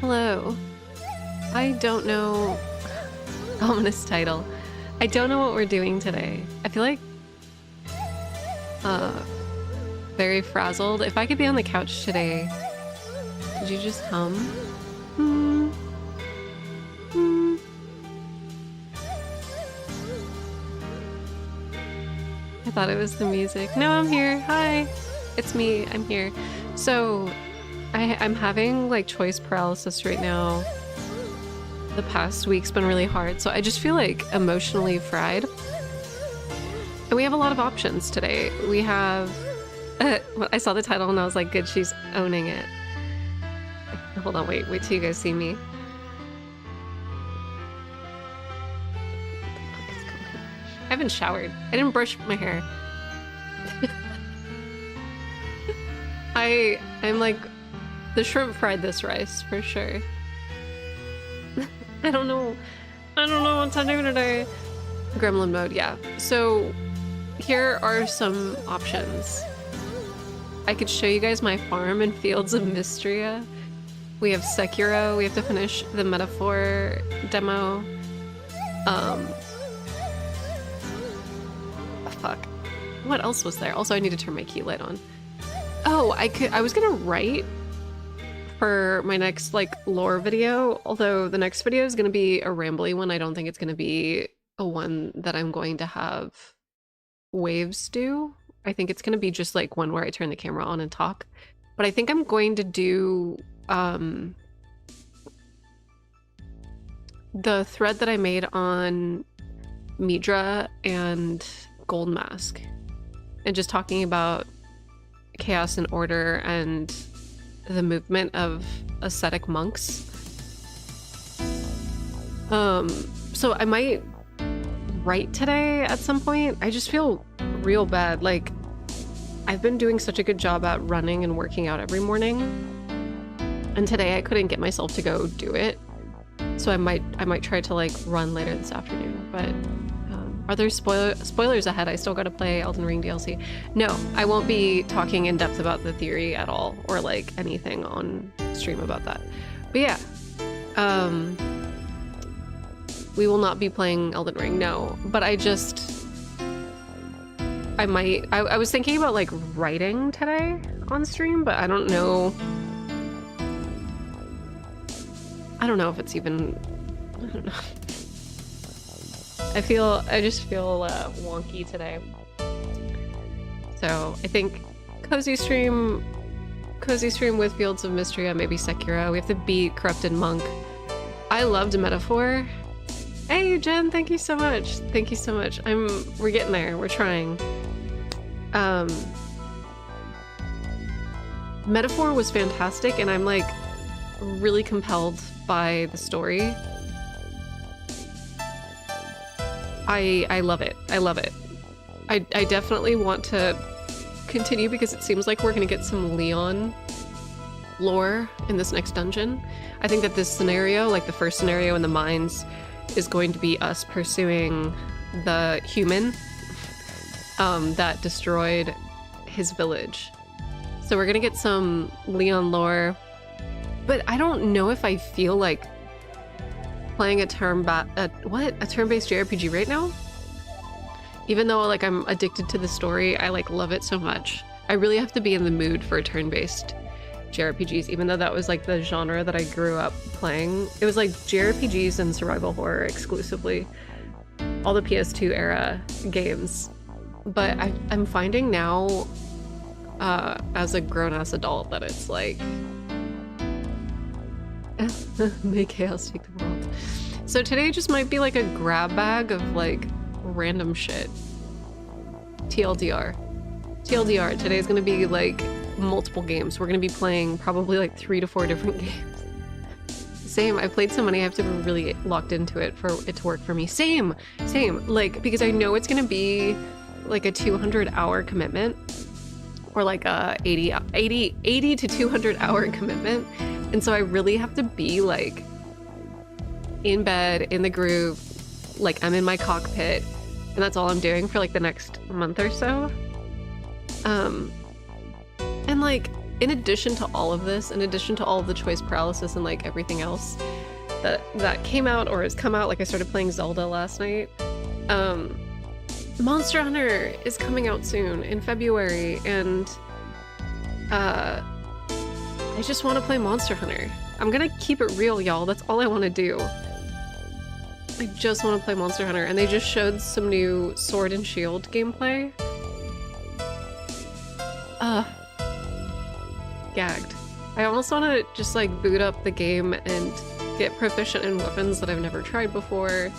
Hello. I don't know. Ominous title. I don't know what we're doing today. I feel like very frazzled. If I could be on the couch today, did you just hum? I thought it was the music. No, I'm here. Hi. It's me. I'm here. So I'm having like choice paralysis right now. The past week's been really hard, so I just feel like emotionally fried. And we have a lot of options today. We have... I saw the title and I was like, good, she's owning it. Hold on, wait till you guys see me. I haven't showered. I didn't brush my hair. I'm like... The shrimp fried this rice, for sure. I don't know what to do today. Gremlin mode, yeah. So here are some options. I could show you guys my farm in Fields of Mystria. We have Sekiro. We have to finish the Metaphor demo. Fuck. What else was there? Also, I need to turn my key light on. Oh, I was gonna write for my next like lore video, although the next video is going to be a rambly one. I don't think it's going to be a one that I'm going to have waves do. I think it's going to be just like one where I turn the camera on and talk. But I think I'm going to do the thread that I made on Midra and Gold Mask, and just talking about chaos and order and the movement of ascetic monks. So I might write today at some point. I just feel real bad. Like, I've been doing such a good job at running and working out every morning, and today I couldn't get myself to go do it. So I might try to like run later this afternoon, but are there spoilers ahead? I still gotta play Elden Ring DLC. No, I won't be talking in depth about the theory at all, or like anything on stream about that. But yeah, we will not be playing Elden Ring, no. But I was thinking about like writing today on stream, but I don't know. I don't know if it's even, I don't know. I just feel wonky today. So I think cozy stream with Fields of Mystria, maybe Sekiro. We have to beat Corrupted Monk. I loved Metaphor. Hey Jen, thank you so much. Thank you so much. We're getting there. We're trying. Metaphor was fantastic, and I'm like really compelled by the story. I love it. I love it. I definitely want to continue because it seems like we're gonna get some Leon lore in this next dungeon. I think that this scenario, like the first scenario in the mines, is going to be us pursuing the human that destroyed his village. So we're gonna get some Leon lore, but I don't know if I feel like playing a turn-based JRPG right now. Even though like I'm addicted to the story, I like love it so much. I really have to be in the mood for turn-based JRPGs, even though that was like the genre that I grew up playing. It was like JRPGs and survival horror exclusively. All the PS2 era games. But I'm finding now, as a grown-ass adult, that it's like... Make chaos take the world. So today just might be like a grab bag of like random shit. TLDR. TLDR, today's gonna be like multiple games. We're gonna be playing probably like 3 to 4 different games. Same, I played so many, I have to be really locked into it for it to work for me. Same, like, because I know it's gonna be like a 200-hour commitment, or like a 80 to 200-hour commitment. And so I really have to be like in bed, in the groove, like I'm in my cockpit, and that's all I'm doing for like the next month or so. And like, in addition to all of this, in addition to all of the choice paralysis and like everything else that came out or has come out, like I started playing Zelda last night. Monster Hunter is coming out soon in February, and I just want to play Monster Hunter. I'm gonna keep it real, y'all. That's all I want to do. I just want to play Monster Hunter, and they just showed some new Sword and Shield gameplay. Gagged. I almost want to just like boot up the game and get proficient in weapons that I've never tried before.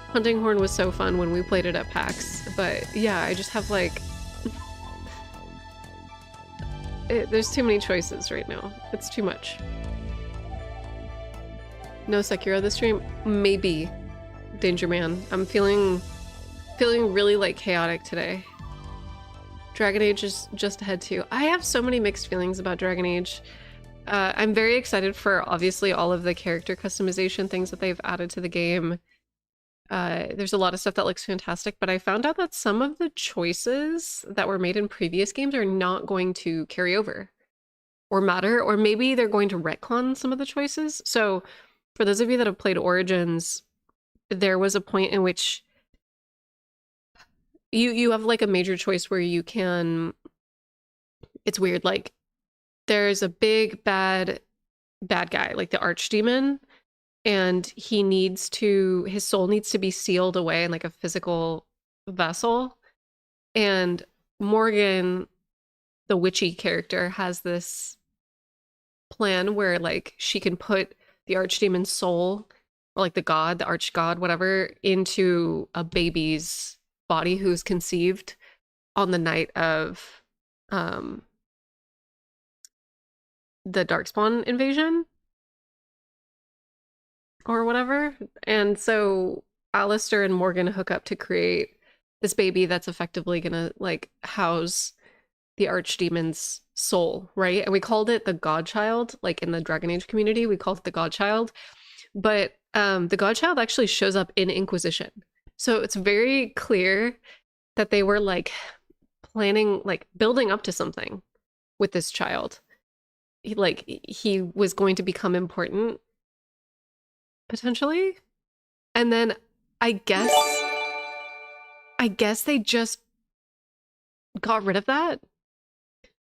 Hunting Horn was so fun when we played it at PAX, but yeah, I just have like... there's too many choices right now. It's too much. No Sekiro this stream? Maybe. Danger Man. I'm feeling really like chaotic today. Dragon Age is just ahead too. I have so many mixed feelings about Dragon Age. I'm very excited for obviously all of the character customization things that they've added to the game. There's a lot of stuff that looks fantastic, but I found out that some of the choices that were made in previous games are not going to carry over or matter, or maybe they're going to retcon some of the choices. So for those of you that have played Origins, there was a point in which you have like a major choice where you can... It's weird, like there's a big bad guy, like the archdemon, and his soul needs to be sealed away in like a physical vessel. And Morgan, the witchy character, has this plan where like she can put the archdemon's soul, or like the archgod, whatever, into a baby's body who's conceived on the night of the Darkspawn invasion or whatever. And so Alistair and Morgan hook up to create this baby that's effectively gonna like house the archdemon's soul, right? And we called it the Godchild, like in the Dragon Age community, we called it the Godchild. But the Godchild actually shows up in Inquisition. So it's very clear that they were like planning, like building up to something with this child. He was going to become important, potentially. And then I guess they just got rid of that.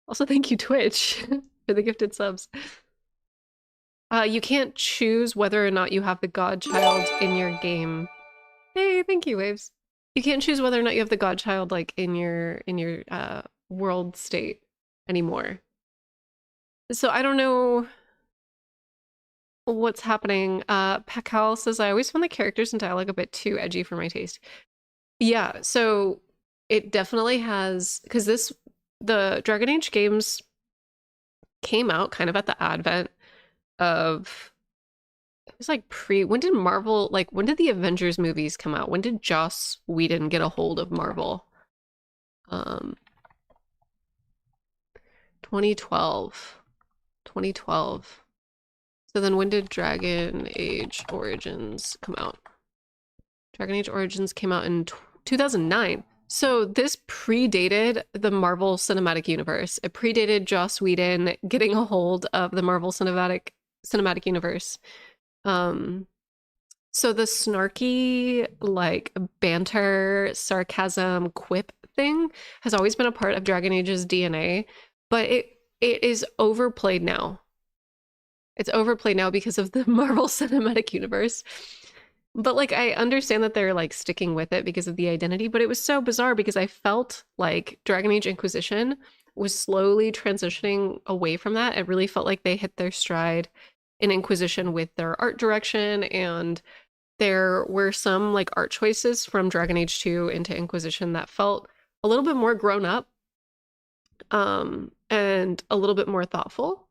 Also, thank you, Twitch, for the gifted subs. You can't choose whether or not you have the Godchild in your game. Hey, thank you, Waves. You can't choose whether or not you have the Godchild like in your world state anymore. So I don't know what's happening. Pakal says, I always found the characters and dialogue a bit too edgy for my taste. Yeah, so it definitely has, because the Dragon Age games came out kind of at the advent of, it was like when did Marvel, like when did the Avengers movies come out? When did Joss Whedon get a hold of Marvel? 2012. So then when did Dragon Age Origins come out? Dragon Age Origins came out in 2009. So this predated the Marvel Cinematic Universe. It predated Joss Whedon getting a hold of the Marvel Cinematic Universe. So the snarky, like banter, sarcasm, quip thing has always been a part of Dragon Age's DNA, but it is overplayed now. It's overplayed now because of the Marvel Cinematic Universe. But like I understand that they're like sticking with it because of the identity, but it was so bizarre because I felt like Dragon Age Inquisition was slowly transitioning away from that. It really felt like they hit their stride in Inquisition with their art direction, and there were some like art choices from Dragon Age 2 into Inquisition that felt a little bit more grown up, and a little bit more thoughtful.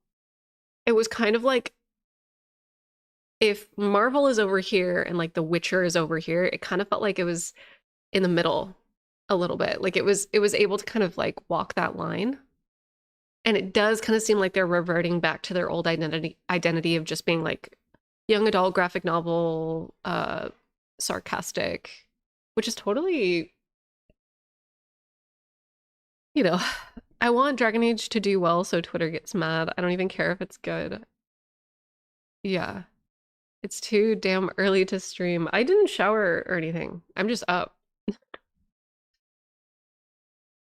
It was kind of like if Marvel is over here and like The Witcher is over here, it kind of felt like it was in the middle a little bit. Like it was able to kind of like walk that line. And it does kind of seem like they're reverting back to their old identity of just being like young adult graphic novel, sarcastic, which is totally, you know, I want Dragon Age to do well so Twitter gets mad. I don't even care if it's good. Yeah. It's too damn early to stream. I didn't shower or anything. I'm just up.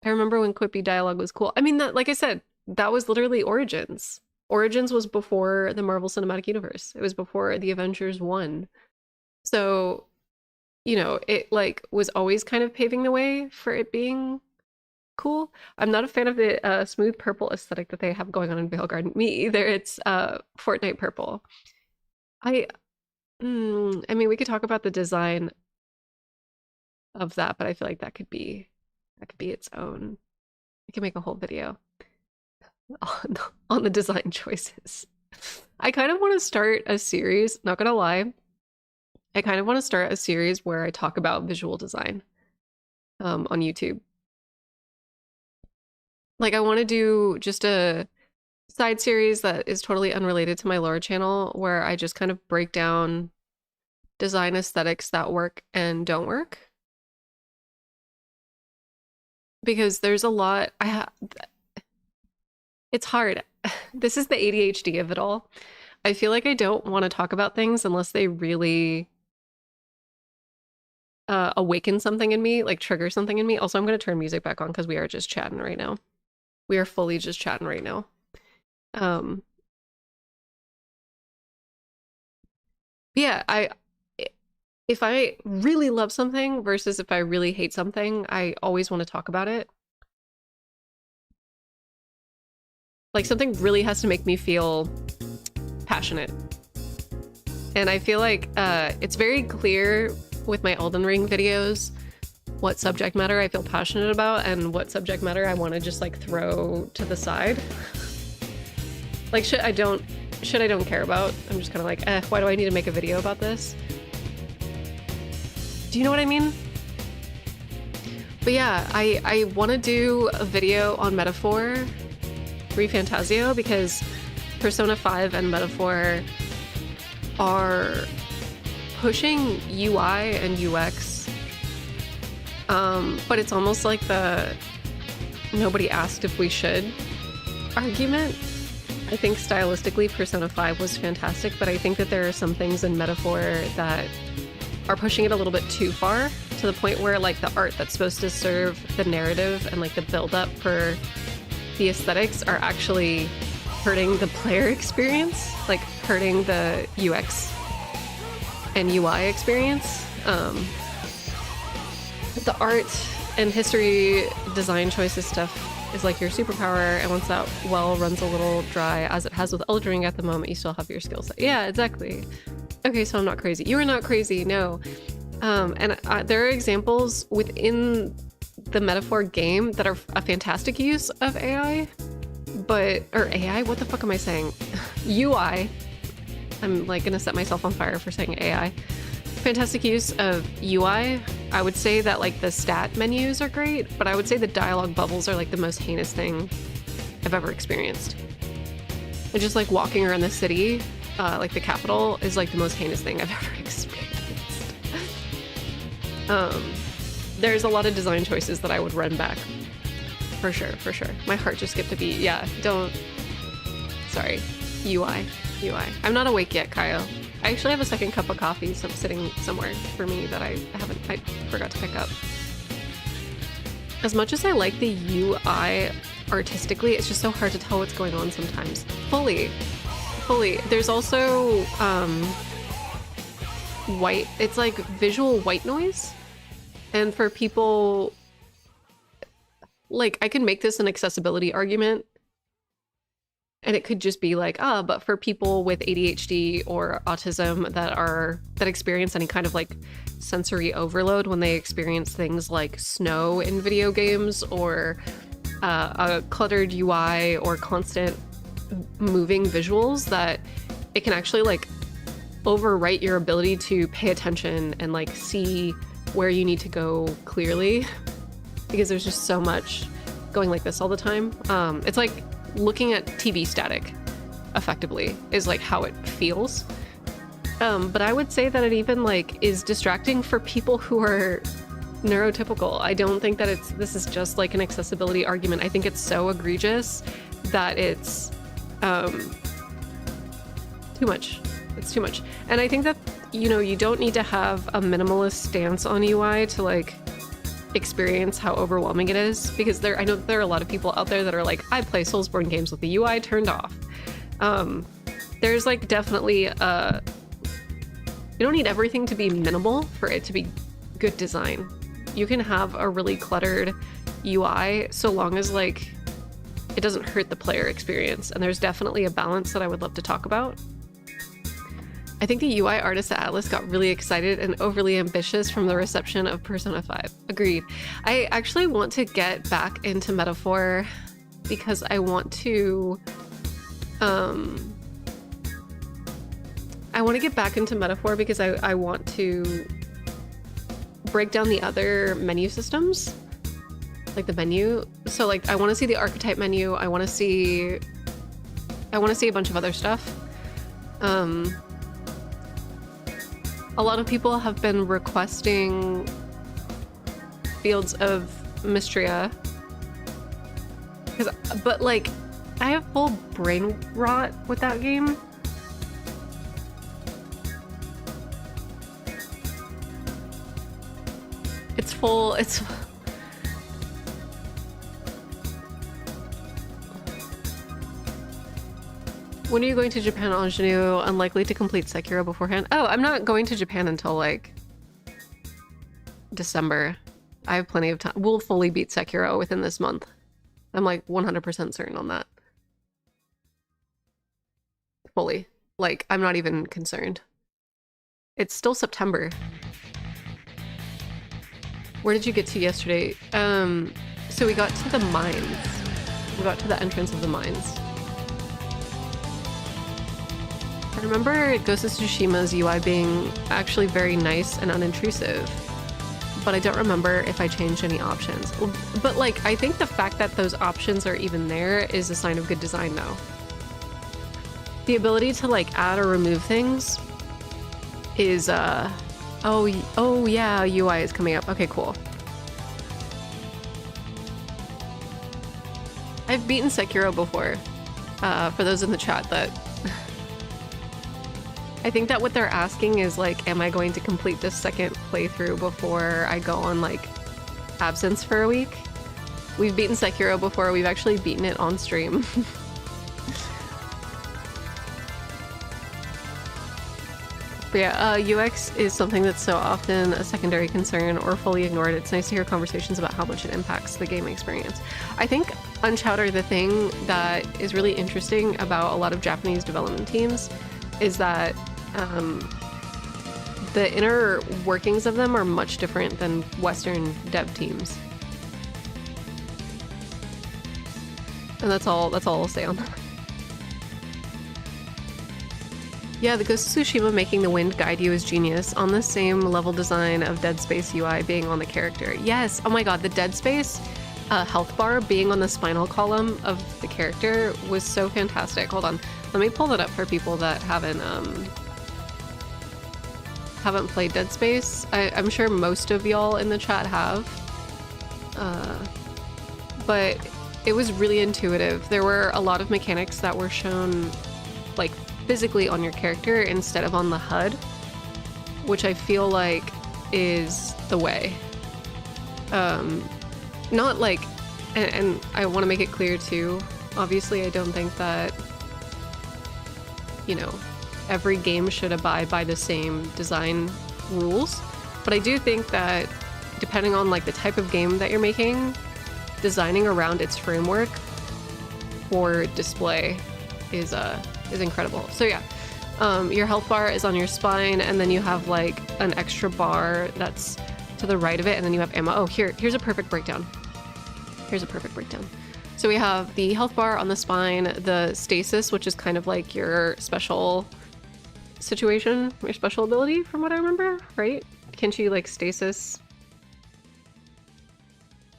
I remember when quippy dialogue was cool. I mean, that, like I said, that was literally Origins. Origins was before the Marvel Cinematic Universe. It was before the Avengers 1. So, you know, it like was always kind of paving the way for it being cool. I'm not a fan of the smooth purple aesthetic that they have going on in Veilguard. Me either. It's Fortnite purple. I mean, we could talk about the design of that, but I feel like that could be its own. I can make a whole video on the design choices. I kind of want to start a series, not gonna lie. I kind of want to start a series where I talk about visual design on YouTube. Like I want to do just a side series that is totally unrelated to my lore channel where I just kind of break down design aesthetics that work and don't work. Because there's a lot it's hard. This is the ADHD of it all. I feel like I don't want to talk about things unless they really awaken something in me, like trigger something in me. Also, I'm going to turn music back on because we are just chatting right now. We are fully just chatting right now. Yeah, if I really love something versus if I really hate something, I always want to talk about it. Like something really has to make me feel passionate. And I feel like it's very clear with my Elden Ring videos what subject matter I feel passionate about and what subject matter I want to just like throw to the side. Like shit I don't care about. I'm just kind of like, why do I need to make a video about this? Do you know what I mean? But yeah, I want to do a video on Metaphor Refantasio because Persona 5 and Metaphor are pushing UI and UX. But it's almost like the nobody asked if we should argument. I think stylistically Persona 5 was fantastic, but I think that there are some things in Metaphor that are pushing it a little bit too far to the point where like the art that's supposed to serve the narrative and like the build up for the aesthetics are actually hurting the player experience, like hurting the UX and UI experience. The art and history design choices stuff is like your superpower, and once that well runs a little dry, as it has with Elden Ring at the moment, you still have your skill set. Yeah, exactly. Okay, so I'm not crazy. You are not crazy, no. And there are examples within the Metaphor game that are a fantastic use of AI, or AI, what the fuck am I saying? UI. I'm like gonna set myself on fire for saying AI. Fantastic use of UI. I would say that like the stat menus are great, but I would say the dialogue bubbles are like the most heinous thing I've ever experienced. And just like walking around the city, like the capital, is like the most heinous thing I've ever experienced. There's a lot of design choices that I would run back. For sure, for sure. My heart just skipped a beat. Yeah, don't... Sorry. UI. I'm not awake yet, Kyle. I actually have a second cup of coffee sitting somewhere for me that I forgot to pick up. As much as I like the UI artistically, it's just so hard to tell what's going on sometimes. Fully. There's also white, it's like visual white noise. And for people, like, I can make this an accessibility argument. And it could just be like, but for people with ADHD or autism that experience any kind of like sensory overload when they experience things like snow in video games, or a cluttered UI or constant moving visuals, that it can actually like overwrite your ability to pay attention and like see where you need to go clearly, because there's just so much going like this all the time. It's like looking at TV static effectively is like how it feels. But I would say that it even like is distracting for people who are neurotypical. I don't think that this is just like an accessibility argument. I think it's so egregious that it's too much. It's too much. And I think that, you know, you don't need to have a minimalist stance on UI to like experience how overwhelming it is, because I know there are a lot of people out there that are like, I play Soulsborne games with the UI turned off. There's like definitely you don't need everything to be minimal for it to be good design. You can have a really cluttered UI so long as like it doesn't hurt the player experience, and there's definitely a balance that I would love to talk about. I think the UI artists at Atlas got really excited and overly ambitious from the reception of Persona 5. Agreed. I actually want to get back into Metaphor because I want to get back into Metaphor because I want to break down the other menu systems, like the menu. So like I want to see the archetype menu. I want to see a bunch of other stuff. A lot of people have been requesting Fields of Mystria, but like I have full brain rot with that game. It's When are you going to Japan, Ingenue? Unlikely to complete Sekiro beforehand. Oh, I'm not going to Japan until like December. I have plenty of time. We'll fully beat Sekiro within this month. I'm like 100% certain on that. Fully. Like, I'm not even concerned. It's still September. Where did you get to yesterday? So we got to the mines. We got to the entrance of the mines. I remember Ghost of Tsushima's UI being actually very nice and unintrusive, but I don't remember if I changed any options. But like, I think the fact that those options are even there is a sign of good design though. The ability to like add or remove things is, oh yeah, UI is coming up. Okay, cool. I've beaten Sekiro before, for those in the chat that I think that what they're asking is like, am I going to complete this second playthrough before I go on like absence for a week? We've beaten Sekiro before. We've actually beaten it on stream. But yeah, UX is something that's so often a secondary concern or fully ignored. It's nice to hear conversations about how much it impacts the gaming experience. I think Unchowder, the thing that is really interesting about a lot of Japanese development teams is that the inner workings of them are much different than Western dev teams. And that's all I'll say on that. Yeah, the Ghost of Tsushima making the wind guide you is genius. On the same level design of Dead Space UI being on the character. Yes, oh my god, the Dead Space health bar being on the spinal column of the character was so fantastic. Hold on, let me pull that up for people that haven't played Dead Space. I'm sure most of y'all in the chat have. But it was really intuitive. There were a lot of mechanics that were shown like physically on your character instead of on the HUD, which I feel like is the way. Not like, and I want to make it clear too, obviously I don't think that, you know, every game should abide by the same design rules, but I do think that depending on like the type of game that you're making, designing around its framework for display is incredible. So yeah, your health bar is on your spine, and then you have like an extra bar that's to the right of it, and then you have ammo. Oh, here's a perfect breakdown. Here's a perfect breakdown. So we have the health bar on the spine, the stasis, which is kind of like your special situation, your special ability from what I remember, right? Can't you like stasis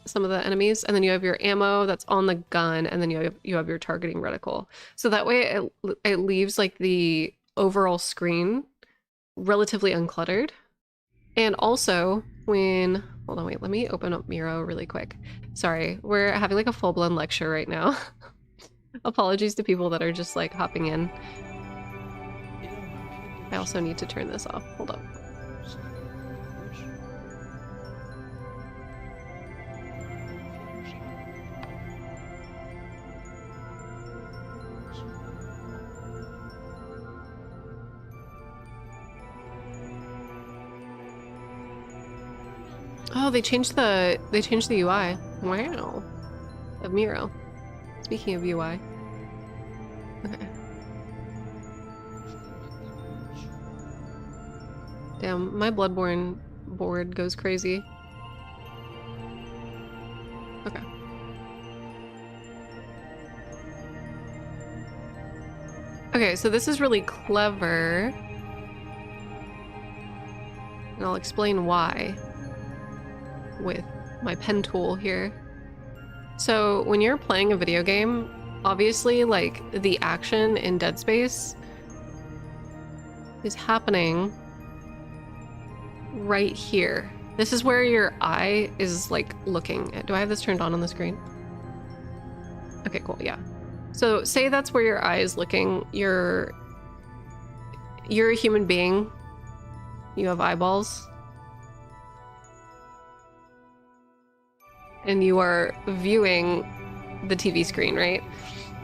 some of the enemies? And then you have your ammo that's on the gun, and then you have your targeting reticle. So that way it leaves like the overall screen relatively uncluttered. And also when, hold on, wait, let me open up Miro really quick. Sorry, we're having like a full-blown lecture right now. Apologies to people that are just like hopping in. I also need to turn this off. Hold up. Oh, they changed the UI. Wow. Of Miro. Speaking of UI. Okay. Damn, my Bloodborne board goes crazy. Okay. Okay, so this is really clever. And I'll explain why with my pen tool here. So when you're playing a video game, obviously like the action in Dead Space is happening right here. This is where your eye is like looking at. Do I have this turned on the screen? Okay, cool, yeah. So say that's where your eye is looking. You're a human being. You have eyeballs. And you are viewing the TV screen, right?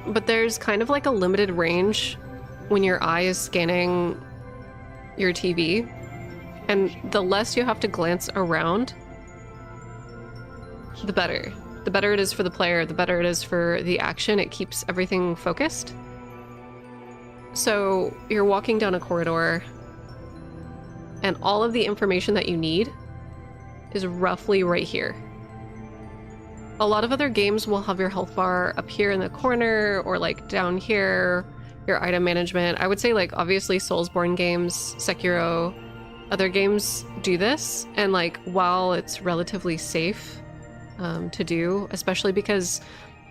But there's kind of like a limited range when your eye is scanning your TV. And the less you have to glance around, the better. The better it is for the player, the better it is for the action. It keeps everything focused. So you're walking down a corridor, and all of the information that you need is roughly right here. A lot of other games will have your health bar up here in the corner or like down here, your item management. I would say like obviously Soulsborne games, Sekiro, other games do this. And like while it's relatively safe to do, especially because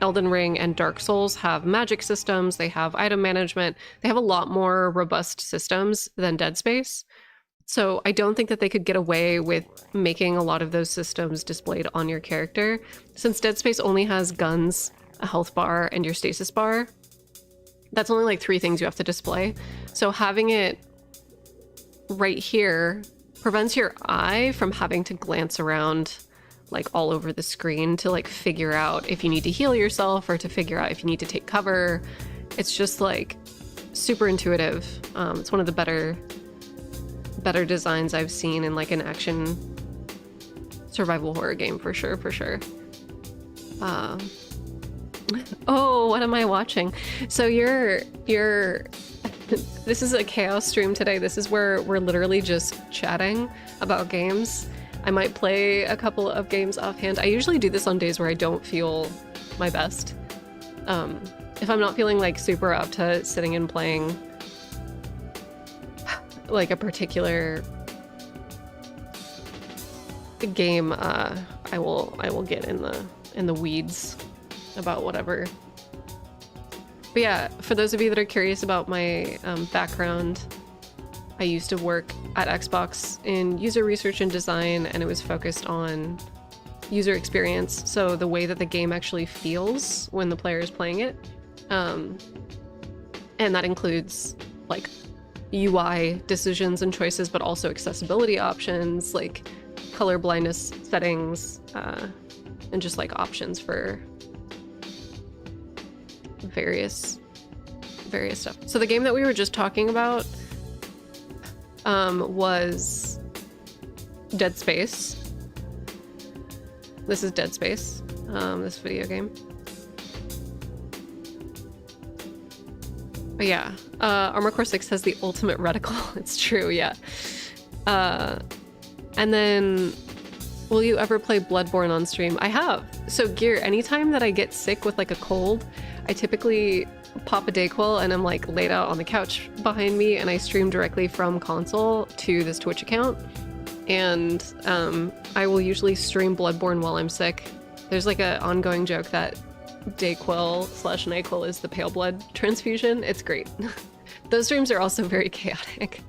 Elden Ring and Dark Souls have magic systems, they have item management, they have a lot more robust systems than Dead Space. So I don't think that they could get away with making a lot of those systems displayed on your character. Since Dead Space only has guns, a health bar, and your stasis bar, that's only like 3 things you have to display. So having it right here prevents your eye from having to glance around like all over the screen to like figure out if you need to heal yourself or to figure out if you need to take cover. It's just like super intuitive. It's one of the better designs I've seen in like an action survival horror game for sure. Oh, what am I watching? So you're this is a chaos stream today. This is where we're literally just chatting about games. I might play a couple of games offhand. I usually do this on days where I don't feel my best. If I'm not feeling like super up to sitting and playing like a particular game, I will get in the weeds about whatever. But yeah, for those of you that are curious about my background, I used to work at Xbox in user research and design, and it was focused on user experience, so the way that the game actually feels when the player is playing it. And that includes like UI decisions and choices, but also accessibility options, like color blindness settings, and just like options for various stuff. So the game that we were just talking about was Dead Space. This is Dead Space, this video game. But yeah, Armored Core 6 has the ultimate reticle. It's true, yeah. And then, will you ever play Bloodborne on stream? I have. So Gear, anytime that I get sick with like a cold, I typically pop a Dayquil and I'm like laid out on the couch behind me, and I stream directly from console to this Twitch account. And I will usually stream Bloodborne while I'm sick. There's like an ongoing joke that Dayquil/NyQuil is the pale blood transfusion. It's great. Those streams are also very chaotic.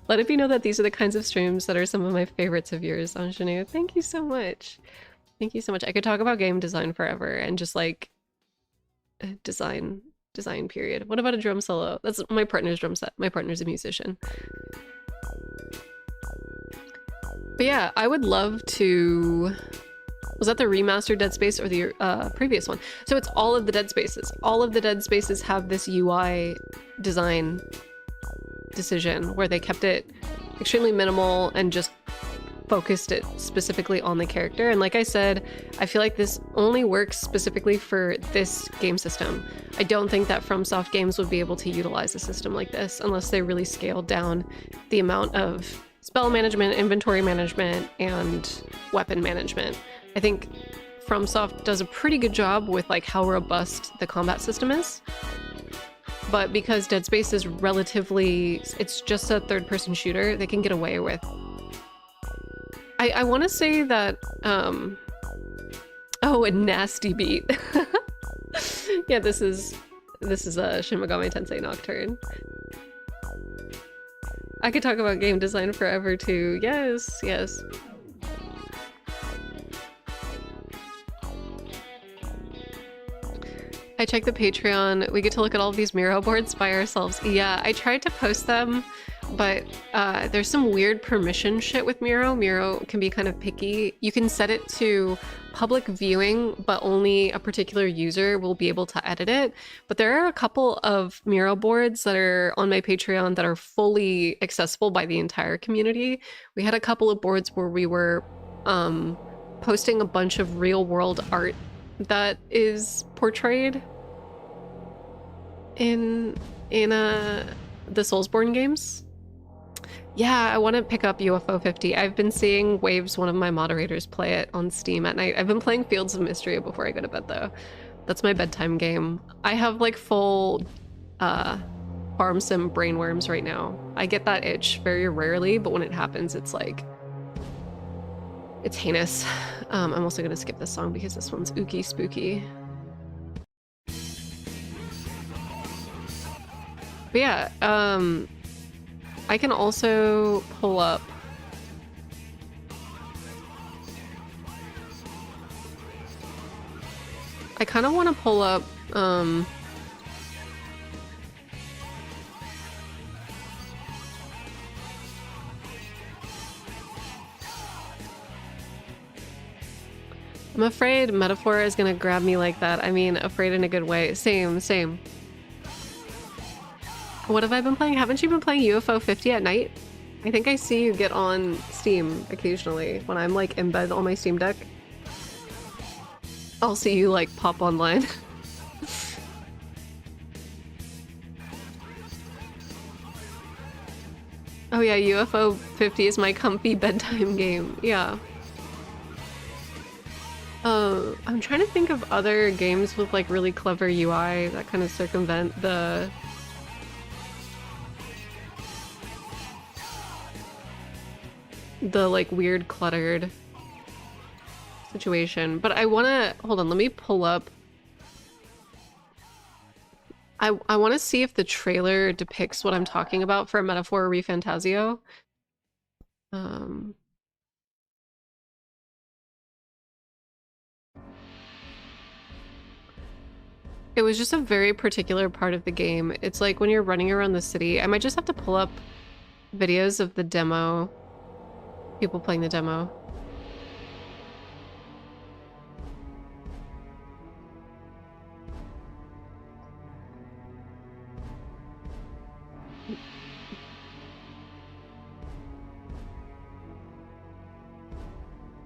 Let it be known that these are the kinds of streams that are some of my favorites of yours, Anjanu. Thank you so much. Thank you so much. I could talk about game design forever and just like design period. What about a drum solo? That's my partner's drum set. My partner's a musician. But yeah, I would love to... Was that the remastered Dead Space or the previous one? So it's all of the Dead Spaces. All of the Dead Spaces have this UI design decision where they kept it extremely minimal and just focused it specifically on the character. And like I said, I feel like this only works specifically for this game system. I don't think that FromSoft games would be able to utilize a system like this unless they really scaled down the amount of spell management, inventory management, and weapon management. I think FromSoft does a pretty good job with like how robust the combat system is. But because Dead Space is relatively, it's just a third-person shooter, they can get away with. I want to say that, oh, a nasty beat. Yeah, this is a Shin Megami Tensei Nocturne. I could talk about game design forever too. Yes, yes. I checked the Patreon. We get to look at all of these Miro boards by ourselves. Yeah, I tried to post them, but there's some weird permission shit with Miro. Miro can be kind of picky. You can set it to public viewing, but only a particular user will be able to edit it. But there are a couple of Miro boards that are on my Patreon that are fully accessible by the entire community. We had a couple of boards where we were posting a bunch of real world art that is portrayed in the Soulsborne games. Yeah, I want to pick up UFO 50. I've been seeing Waves, one of my moderators, play it on Steam at night. I've been playing Fields of Mystery before I go to bed though. That's my bedtime game. I have like full farm sim brainworms right now. I get that itch very rarely, but when it happens, it's like, it's heinous. I'm also gonna skip this song because this one's ooky spooky. But yeah, I can also pull up I kind of want to pull up I'm afraid metaphor is gonna grab me like that. I mean, afraid in a good way. Same. What have I been playing? Haven't you been playing UFO 50 at night? I think I see you get on Steam occasionally when I'm like in bed on my Steam Deck. I'll see you like pop online. Oh yeah, UFO 50 is my comfy bedtime game. Yeah. I'm trying to think of other games with like really clever UI that kind of circumvent the like weird cluttered situation. But I want to hold on, let me pull up. I want to see if the trailer depicts what I'm talking about for Metaphor ReFantazio. It was just a very particular part of the game. It's like when you're running around the city, I might just have to pull up videos of the demo, people playing the demo.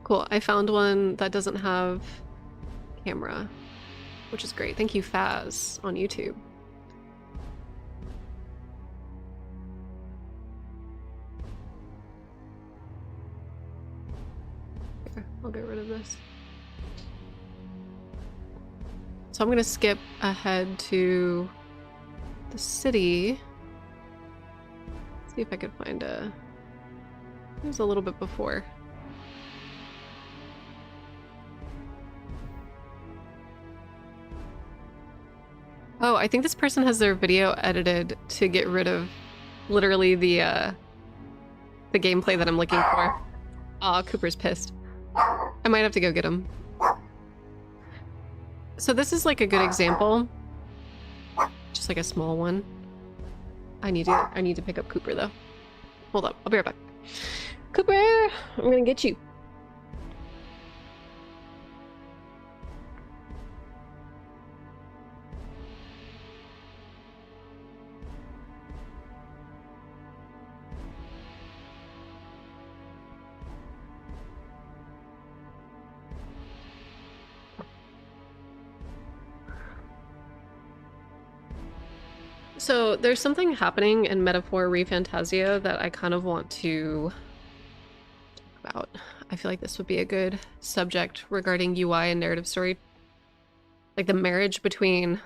Cool, I found one that doesn't have camera, which is great. Thank you, Faz, on YouTube. Here, I'll get rid of this. So I'm gonna skip ahead to the city. See if I could find a... It was a little bit before. Oh, I think this person has their video edited to get rid of literally the gameplay that I'm looking for. Aw, Cooper's pissed. I might have to go get him. So this is like a good example. Just like a small one. I need to pick up Cooper though. Hold up, I'll be right back. Cooper, I'm gonna get you. So there's something happening in Metaphor ReFantasia that I kind of want to talk about. I feel like this would be a good subject regarding UI and narrative story. Like the marriage between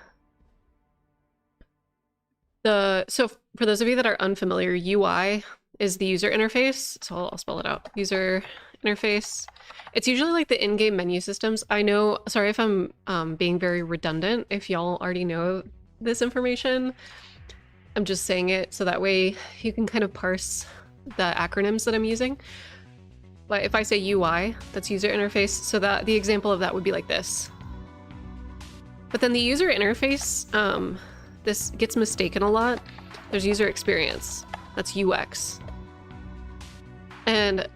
the... So for those of you that are unfamiliar, UI is the user interface. So I'll spell it out. User interface. It's usually like the in-game menu systems. I know, sorry if I'm being very redundant, if y'all already know this information. I'm just saying it so that way you can kind of parse the acronyms that I'm using. But if I say UI, that's user interface, so that the example of that would be like this. But then the user interface, this gets mistaken a lot. There's user experience, that's UX. And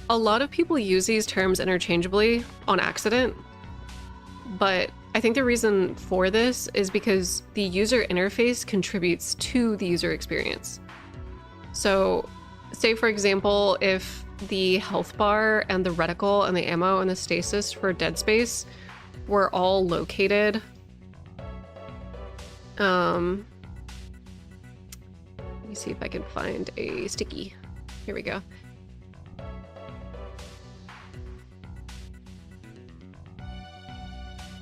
a lot of people use these terms interchangeably on accident, but I think the reason for this is because the user interface contributes to the user experience. So say for example, if the health bar and the reticle and the ammo and the stasis for Dead Space were all located, let me see if I can find a sticky. Here we go.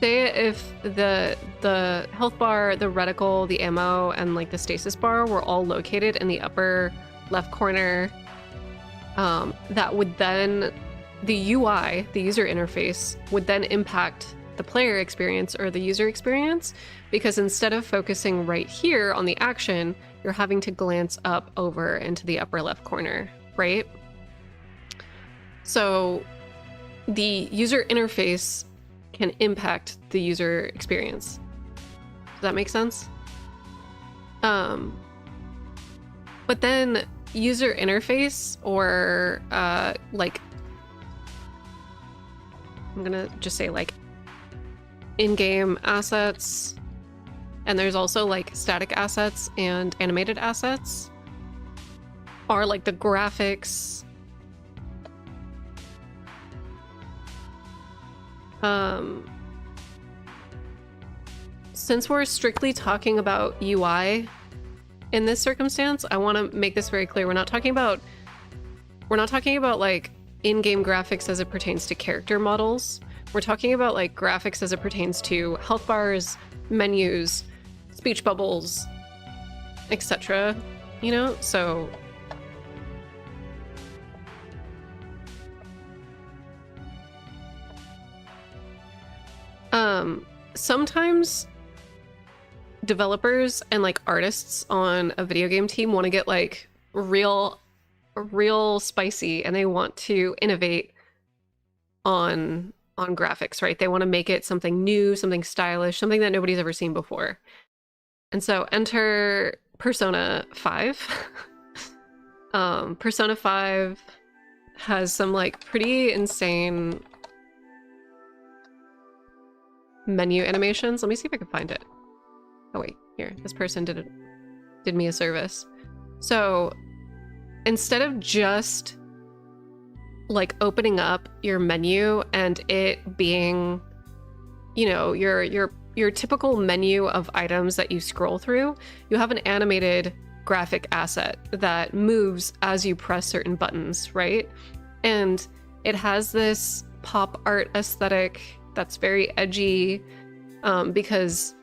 Say if the health bar, the reticle, the ammo, and like the stasis bar were all located in the upper left corner, that would then, the UI, the user interface, would then impact the player experience or the user experience, because instead of focusing right here on the action, you're having to glance up over into the upper left corner, right? So the user interface can impact the user experience. Does that make sense? But then user interface, or like, I'm gonna just say like in-game assets, and there's also like static assets and animated assets, are like the graphics. Since we're strictly talking about UI in this circumstance, I want to make this very clear. We're not talking about like in-game graphics as it pertains to character models. We're talking about like graphics as it pertains to health bars, menus, speech bubbles, etc. You know, so sometimes developers and like artists on a video game team want to get like real spicy, and they want to innovate on on graphics, right? They want to make it something new, something stylish, something that nobody's ever seen before. And so enter Persona 5. Persona 5 has some like pretty insane menu animations. Let me see if I can find it. Oh wait, here. This person did me a service. So instead of just like opening up your menu and it being, you know, your typical menu of items that you scroll through, you have an animated graphic asset that moves as you press certain buttons, right? And it has this pop art aesthetic that's very edgy, because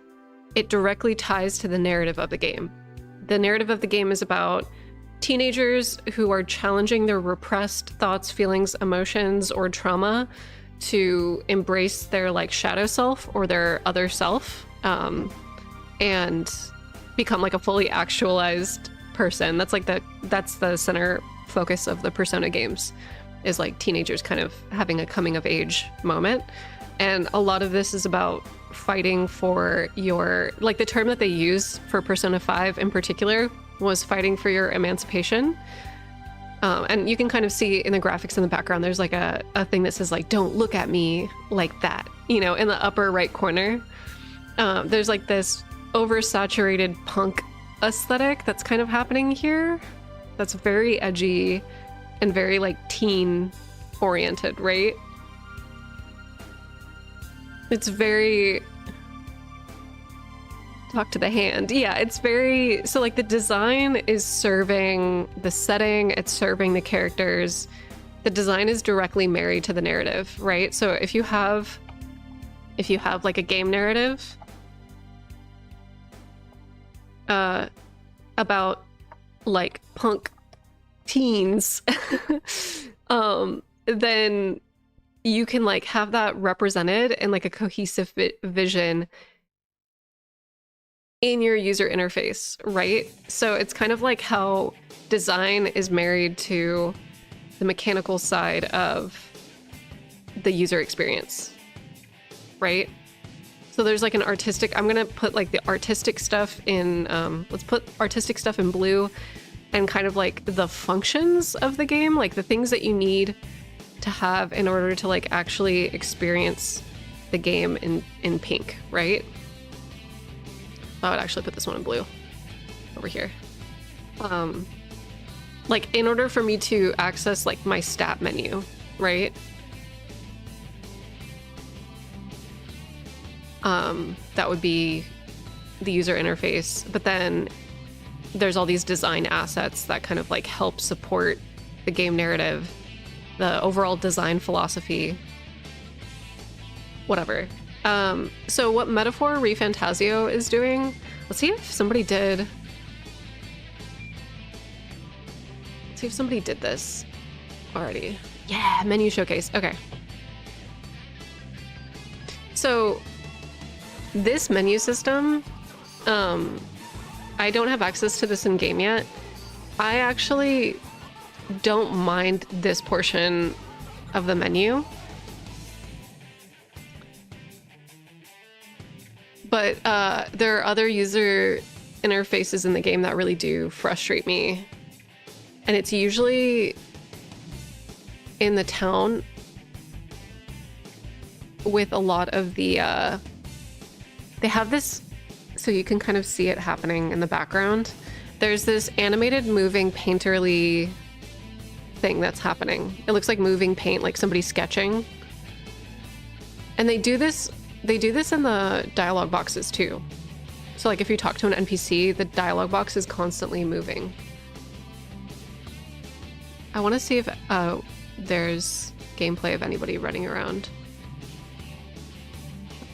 it directly ties to the narrative of the game. The narrative of the game is about teenagers who are challenging their repressed thoughts, feelings, emotions, or trauma to embrace their like shadow self or their other self, and become like a fully actualized person. That's the center focus of the Persona games, is like teenagers kind of having a coming of age moment. And a lot of this is about fighting for your, like the term that they use for Persona 5 in particular was fighting for your emancipation. And you can kind of see in the graphics in the background, there's like a thing that says like, don't look at me like that, you know, in the upper right corner. There's like this oversaturated punk aesthetic that's kind of happening here. That's very edgy and very like teen oriented, right? It's very talk to the hand. Yeah, it's very, so like the design is serving the setting, it's serving the characters. The design is directly married to the narrative, right? So if you have like a game narrative about like punk teens, then you can like have that represented in like a cohesive vision in your user interface, right? So it's kind of like how design is married to the mechanical side of the user experience, right? So there's like an artistic, I'm gonna put like the artistic stuff in, let's put artistic stuff in blue, and kind of like the functions of the game, like the things that you need to have in order to like actually experience the game in pink, right? I would actually put this one in blue over here. Like in order for me to access like my stat menu, right? That would be the user interface, but then there's all these design assets that kind of like help support the game narrative, the overall design philosophy, whatever. So what Metaphor ReFantasio is doing, let's see if somebody did this already. Yeah, menu showcase. Okay. So this menu system, I don't have access to this in game yet. I actually don't mind this portion of the menu. But there are other user interfaces in the game that really do frustrate me. And it's usually in the town with a lot of the... they have this, so you can kind of see it happening in the background. There's this animated moving painterly thing that's happening. It looks like moving paint, like somebody sketching. And they do this in the dialogue boxes too. So like if you talk to an NPC, the dialogue box is constantly moving. I want to see if there's gameplay of anybody running around.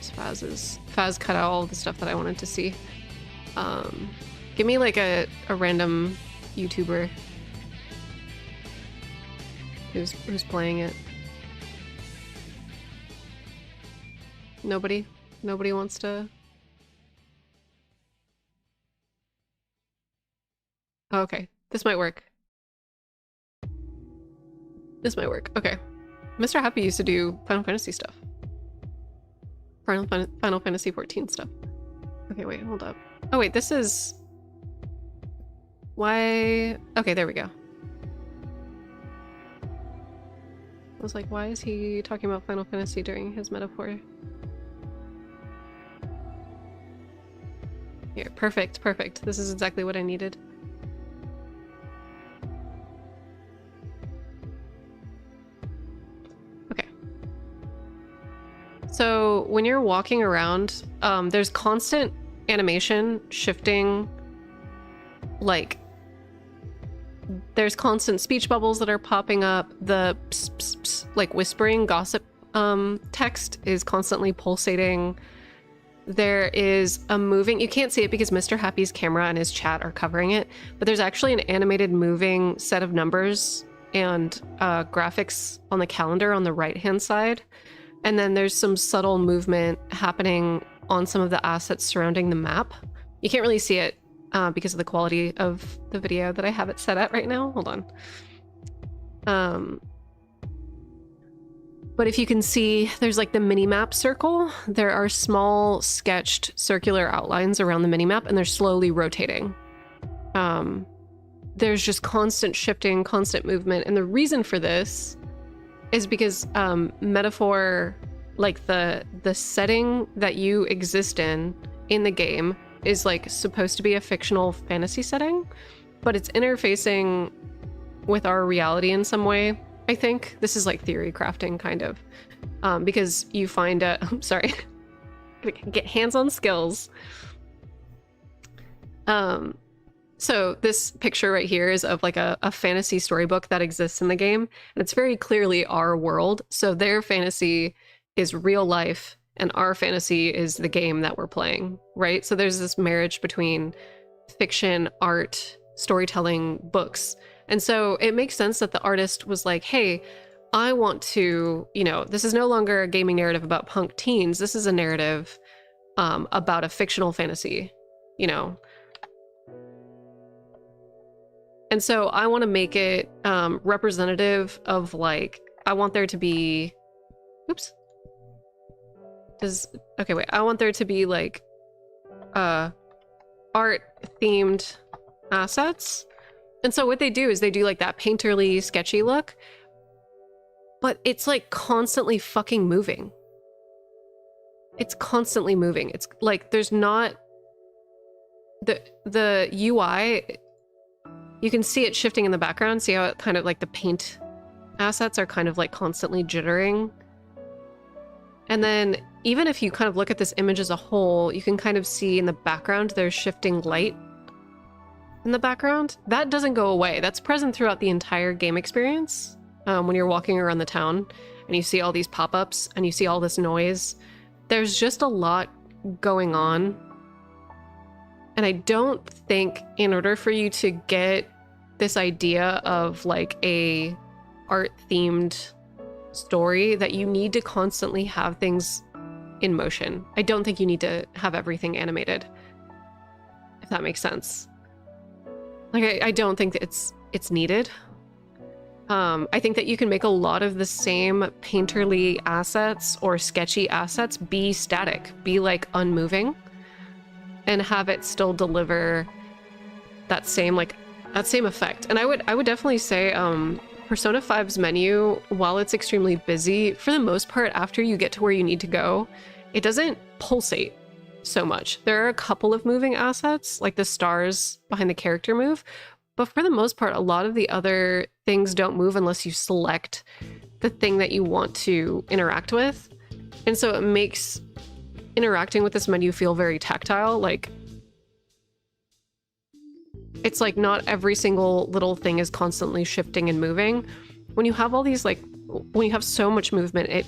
Faz cut out all the stuff that I wanted to see. Give me like a random YouTuber who's playing it. Nobody wants to. Oh, okay, this might work. Okay. Mr. Happy used to do Final Fantasy stuff. Final Fantasy 14 stuff. Okay, wait, hold up. Oh wait, this is... Why... Okay, there we go. I was like, why is he talking about Final Fantasy during his metaphor? Here, perfect, perfect. This is exactly what I needed. Okay. So when you're walking around, there's constant animation shifting, like there's constant speech bubbles that are popping up. The pss, pss, pss, like whispering gossip text is constantly pulsating. There is a moving, you can't see it because Mr. Happy's camera and his chat are covering it, but there's actually an animated moving set of numbers and graphics on the calendar on the right-hand side. And then there's some subtle movement happening on some of the assets surrounding the map. You can't really see it because of the quality of the video that I have it set at right now. Hold on. But if you can see, there's like the mini-map circle. There are small sketched circular outlines around the mini-map, and they're slowly rotating. There's just constant shifting, constant movement. And the reason for this is because metaphor, like the setting that you exist in the game is like supposed to be a fictional fantasy setting, but it's interfacing with our reality in some way. I think this is like theory crafting kind of, because you find I'm sorry, get hands-on skills. So this picture right here is of like a fantasy storybook that exists in the game, and it's very clearly our world. So their fantasy is real life and our fantasy is the game that we're playing, right? So there's this marriage between fiction, art, storytelling, books. And so it makes sense that the artist was like, hey, I want to, this is no longer a gaming narrative about punk teens. This is a narrative about a fictional fantasy, And so I want to make it representative of like, I want there to be, I want there to be like art themed assets. And so what they do is they do like that painterly, sketchy look, but it's like constantly fucking moving. It's constantly moving. It's like there's not the UI, you can see it shifting in the background. See how it kind of like the paint assets are kind of like constantly jittering. And then even if you kind of look at this image as a whole, you can kind of see in the background there's shifting light in the background. That doesn't go away. That's present throughout the entire game experience. When you're walking around the town and you see all these pop-ups and you see all this noise, there's just a lot going on. And I don't think in order for you to get this idea of like a art-themed story that you need to constantly have things in motion. I don't think you need to have everything animated, if that makes sense. Like, I don't think that it's needed. I think that you can make a lot of the same painterly assets or sketchy assets be static, be like unmoving, and have it still deliver that same effect. And I would definitely say Persona 5's menu, while it's extremely busy, for the most part, after you get to where you need to go, it doesn't pulsate so much. There are a couple of moving assets, like the stars behind the character move, but for the most part, a lot of the other things don't move unless you select the thing that you want to interact with. And so it makes interacting with this menu feel very tactile. Like, it's like not every single little thing is constantly shifting and moving. When you have all these, like, when you have so much movement, it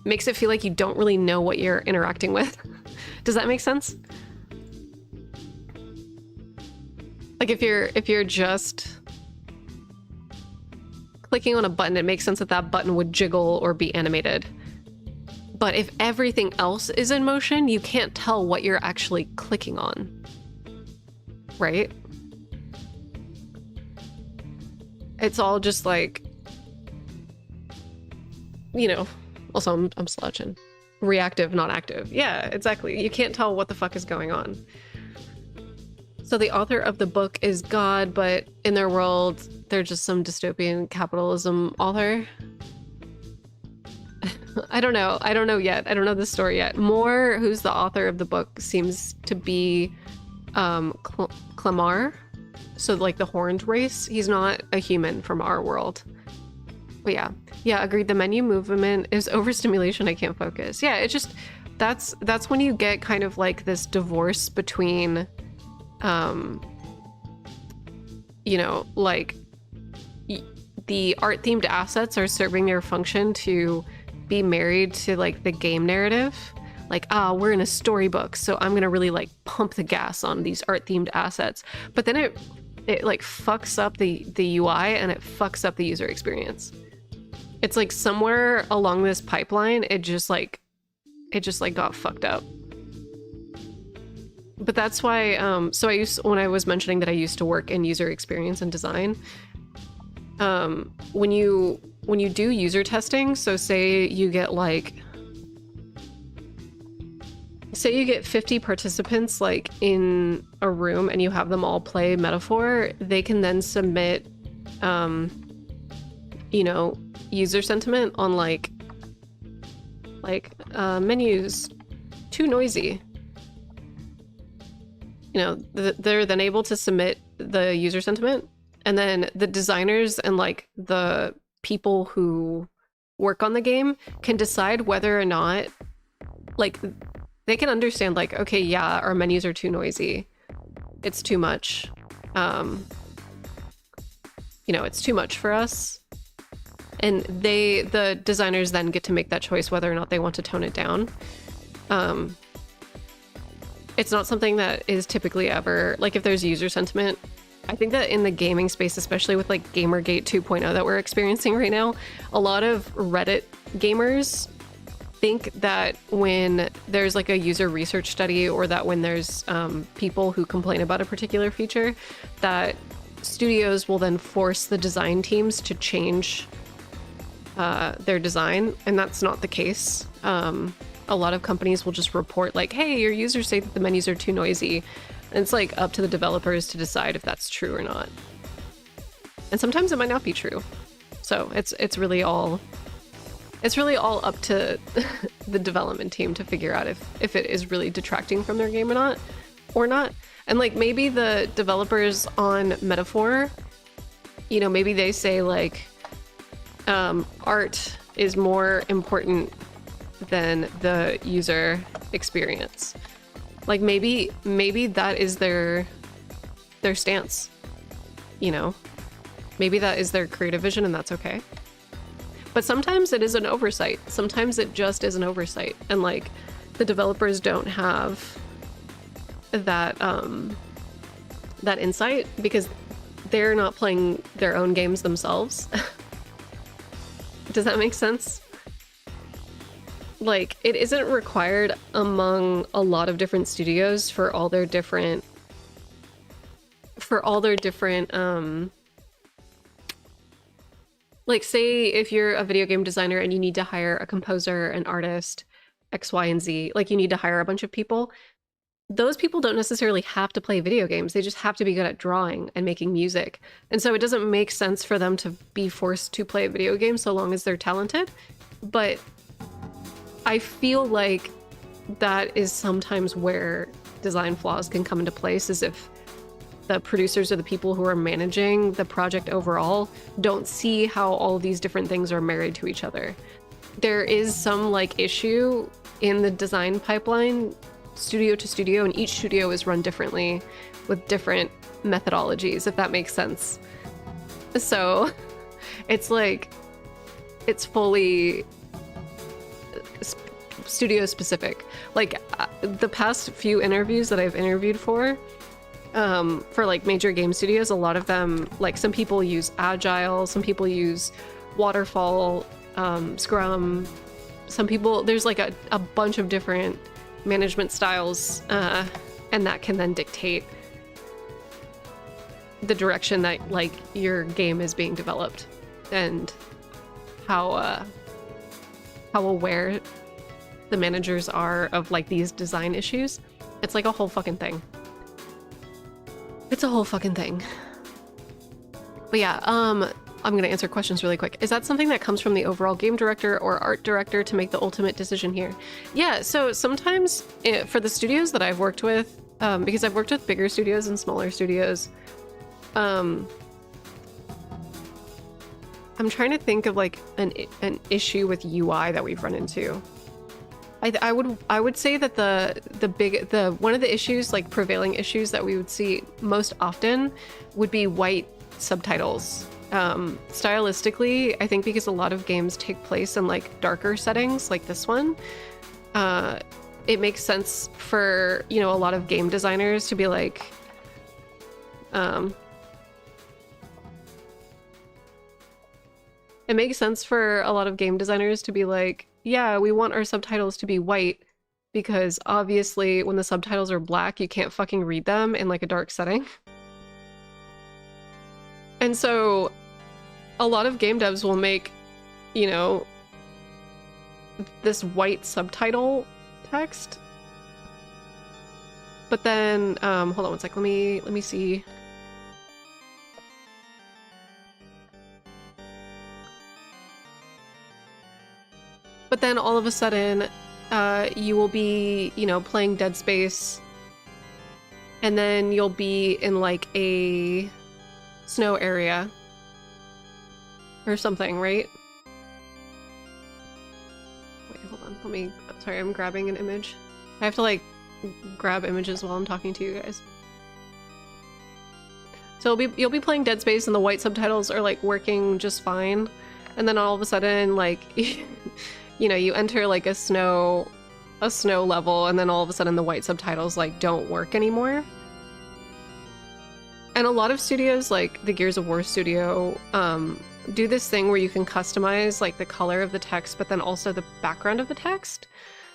makes it feel like you don't really know what you're interacting with. Does that make sense? Like if you're just clicking on a button, it makes sense that that button would jiggle or be animated. But if everything else is in motion, you can't tell what you're actually clicking on, right? It's all just like, you know, also I'm slouching. Reactive, not active. Yeah, exactly. You can't tell what the fuck is going on. So the author of the book is God, but in their world, they're just some dystopian capitalism author. I don't know. I don't know yet. I don't know the story yet. Moore, who's the author of the book, seems to be Clamar. So like the horned race. He's not a human from our world. But yeah, agreed. The menu movement is overstimulation. I can't focus. Yeah, it just that's when you get kind of like this divorce between, you know, like the art themed assets are serving their function to be married to like the game narrative. Like, we're in a storybook, so I'm gonna really like pump the gas on these art themed assets. But then it like fucks up the UI and it fucks up the user experience. It's like somewhere along this pipeline, it just like got fucked up. But that's why, so when I was mentioning that I used to work in user experience and design, when you do user testing, so say you get 50 participants like in a room and you have them all play Metaphor, they can then submit, you know, user sentiment on like menus too noisy. You know, they're then able to submit the user sentiment, and then the designers and like the people who work on the game can decide whether or not, like, they can understand like, okay, yeah, our menus are too noisy. It's too much. You know, it's too much for us. And the designers then get to make that choice whether or not they want to tone it down. It's not something that is typically ever, like if there's user sentiment, I think that in the gaming space, especially with like Gamergate 2.0 that we're experiencing right now, a lot of Reddit gamers think that when there's like a user research study, or that when there's people who complain about a particular feature, that studios will then force the design teams to change their design, and that's not the case. A lot of companies will just report like, hey, your users say that the menus are too noisy. And it's like up to the developers to decide if that's true or not. And sometimes it might not be true. So it's really all up to the development team to figure out if it is really detracting from their game or not. And like maybe the developers on Metaphor, you know, maybe they say like, art is more important than the user experience. Like maybe that is their stance, you know? Maybe that is their creative vision, and that's okay. But sometimes it is an oversight. Sometimes it just is an oversight, and like the developers don't have that that insight because they're not playing their own games themselves. Does that make sense? Like, it isn't required among a lot of different studios for all their different like, say if you're a video game designer and you need to hire a composer, an artist, X, Y, and Z, like you need to hire a bunch of people. Those people don't necessarily have to play video games. They just have to be good at drawing and making music. And so it doesn't make sense for them to be forced to play a video game so long as they're talented. But I feel like that is sometimes where design flaws can come into place, is if the producers or the people who are managing the project overall don't see how all these different things are married to each other. There is some like issue in the design pipeline, studio to studio, and each studio is run differently with different methodologies, if that makes sense. So it's like, it's fully studio specific. Like the past few interviews that I've interviewed for like major game studios, a lot of them, like some people use Agile, some people use Waterfall, Scrum, some people, there's like a bunch of different management styles, and that can then dictate the direction that like your game is being developed and how how aware the managers are of like these design issues. It's like a whole fucking thing. It's a whole fucking thing. But yeah, I'm gonna answer questions really quick. Is that something that comes from the overall game director or art director to make the ultimate decision here? Yeah, so sometimes for the studios that I've worked with, because I've worked with bigger studios and smaller studios, I'm trying to think of like an issue with UI that we've run into. I would say that the one of the issues, like prevailing issues that we would see most often would be white subtitles. Stylistically, I think because a lot of games take place in like darker settings like this one, it makes sense for, you know, a lot of game designers to be like, it makes sense for a lot of game designers to be like, yeah, we want our subtitles to be white because obviously when the subtitles are black, you can't fucking read them in like a dark setting. And so a lot of game devs will make, you know, this white subtitle text. But then, hold on one sec, let me see. But then all of a sudden, you will be, you know, playing Dead Space, and then you'll be in like a snow area or something, right? Wait, hold on. Sorry, I'm grabbing an image. I have to like grab images while I'm talking to you guys. So you'll be playing Dead Space and the white subtitles are like working just fine. And then all of a sudden, like, you know, you enter like a snow level, and then all of a sudden the white subtitles like don't work anymore. And a lot of studios, like the Gears of War studio, do this thing where you can customize like the color of the text, but then also the background of the text.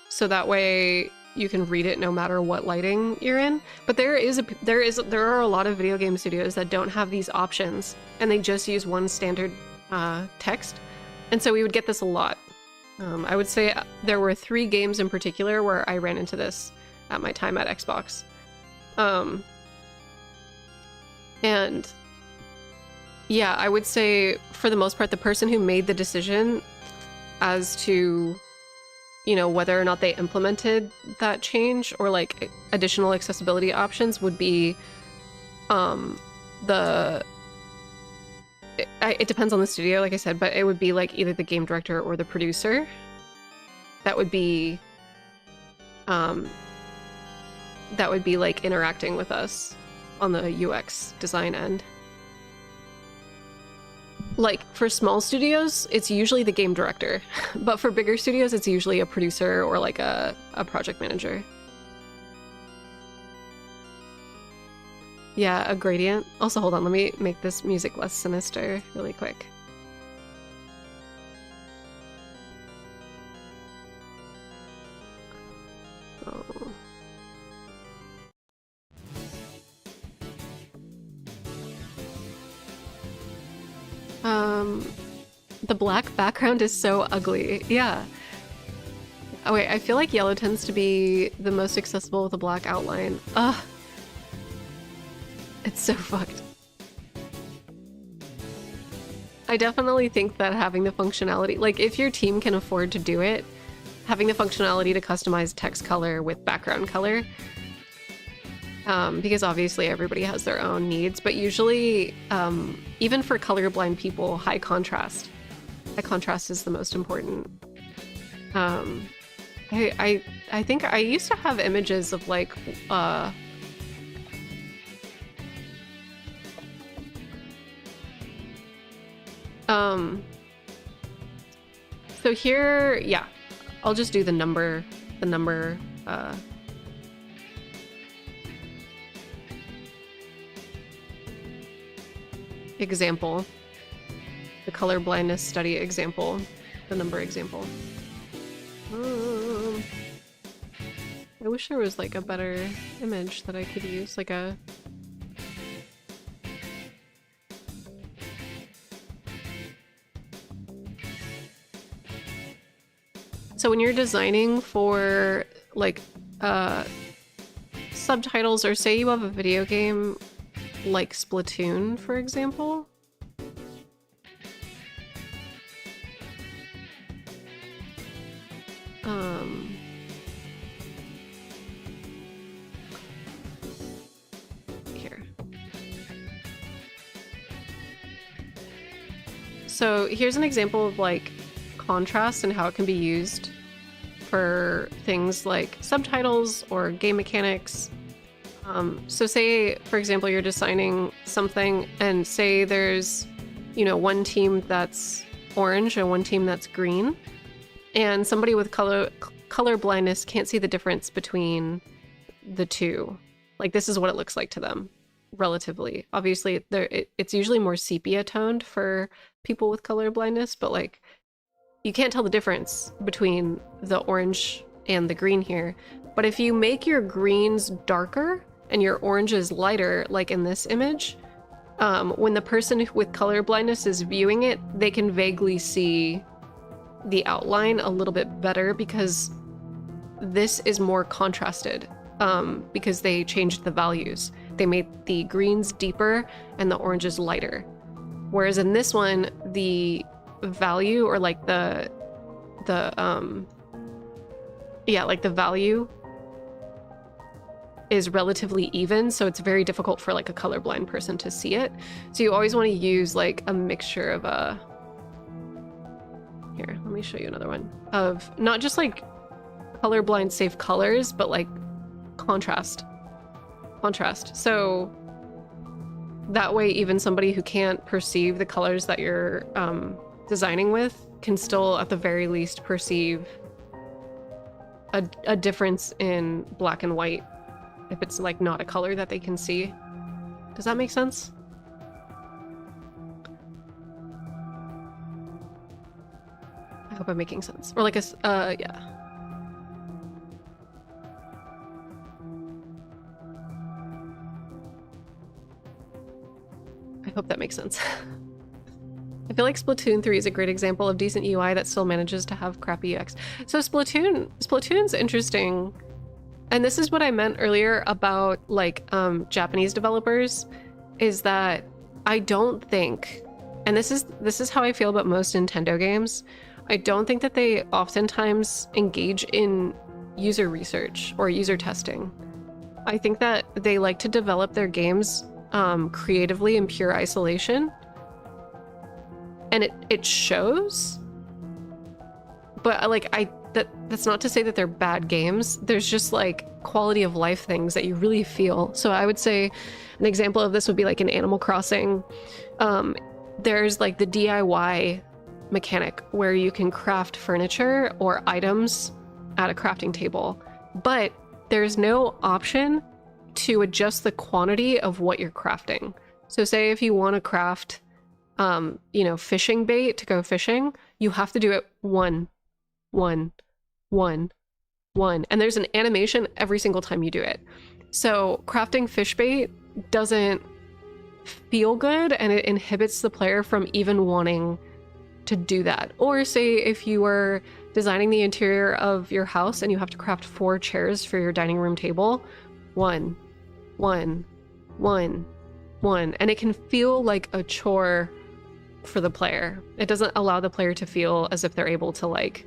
So that way you can read it no matter what lighting you're in. But there are a lot of video game studios that don't have these options, and they just use one standard text. And so we would get this a lot. I would say there were 3 games in particular where I ran into this at my time at Xbox. And yeah, I would say for the most part, the person who made the decision as to, you know, whether or not they implemented that change or like additional accessibility options would be it depends on the studio, like I said, but it would be like either the game director or the producer that would be like interacting with us on the UX design end. Like for small studios, it's usually the game director, but for bigger studios, it's usually a producer or like a project manager. Yeah, a gradient. Also, hold on, let me make this music less sinister really quick. Oh. The black background is so ugly. Yeah. Oh wait, I feel like yellow tends to be the most accessible with a black outline. Ugh. It's so fucked. I definitely think that having the functionality, like if your team can afford to do it, having the functionality to customize text color with background color, because obviously everybody has their own needs, but usually, even for colorblind people, high contrast is the most important. I think I used to have images of like, so here, yeah, I'll just do the number, example, the color blindness study example, the number example. I wish there was like a better image that I could use, like a... So when you're designing for like subtitles, or say you have a video game like Splatoon, for example, here. So here's an example of like contrast and how it can be used for things like subtitles or game mechanics. So say, for example, you're designing something and say there's, you know, one team that's orange and one team that's green, and somebody with color blindness can't see the difference between the two. Like, this is what it looks like to them, relatively. Obviously, it's usually more sepia toned for people with color blindness, but like, you can't tell the difference between the orange and the green here. But if you make your greens darker and your oranges lighter, like in this image, when the person with color blindness is viewing it, they can vaguely see the outline a little bit better, because this is more contrasted, because they changed the values. They made the greens deeper and the oranges lighter. Whereas in this one, the value, or like the value is relatively even, so it's very difficult for like a colorblind person to see it. So you always want to use like a mixture of here, let me show you another one of not just like colorblind safe colors, but like contrast. So that way even somebody who can't perceive the colors that you're designing with can still at the very least perceive a difference in black and white if it's like not a color that they can see. Does that make sense? I hope I'm making sense. Or like yeah. I hope that makes sense. I feel like Splatoon 3 is a great example of decent UI that still manages to have crappy UX. So Splatoon's interesting. And this is what I meant earlier about like Japanese developers, is that I don't think, and this is how I feel about most Nintendo games, I don't think that they oftentimes engage in user research or user testing. I think that they like to develop their games creatively in pure isolation. And it shows, but like that's not to say that they're bad games. There's just like quality of life things that you really feel. So I would say an example of this would be like in Animal Crossing. There's like the DIY mechanic where you can craft furniture or items at a crafting table, but there's no option to adjust the quantity of what you're crafting. So say if you want to craft fishing bait to go fishing, you have to do it one, and there's an animation every single time you do it. So crafting fish bait doesn't feel good, and it inhibits the player from even wanting to do that. Or say if you were designing the interior of your house and you have to craft 4 chairs for your dining room table, one, and it can feel like a chore for the player. It doesn't allow the player to feel as if they're able to like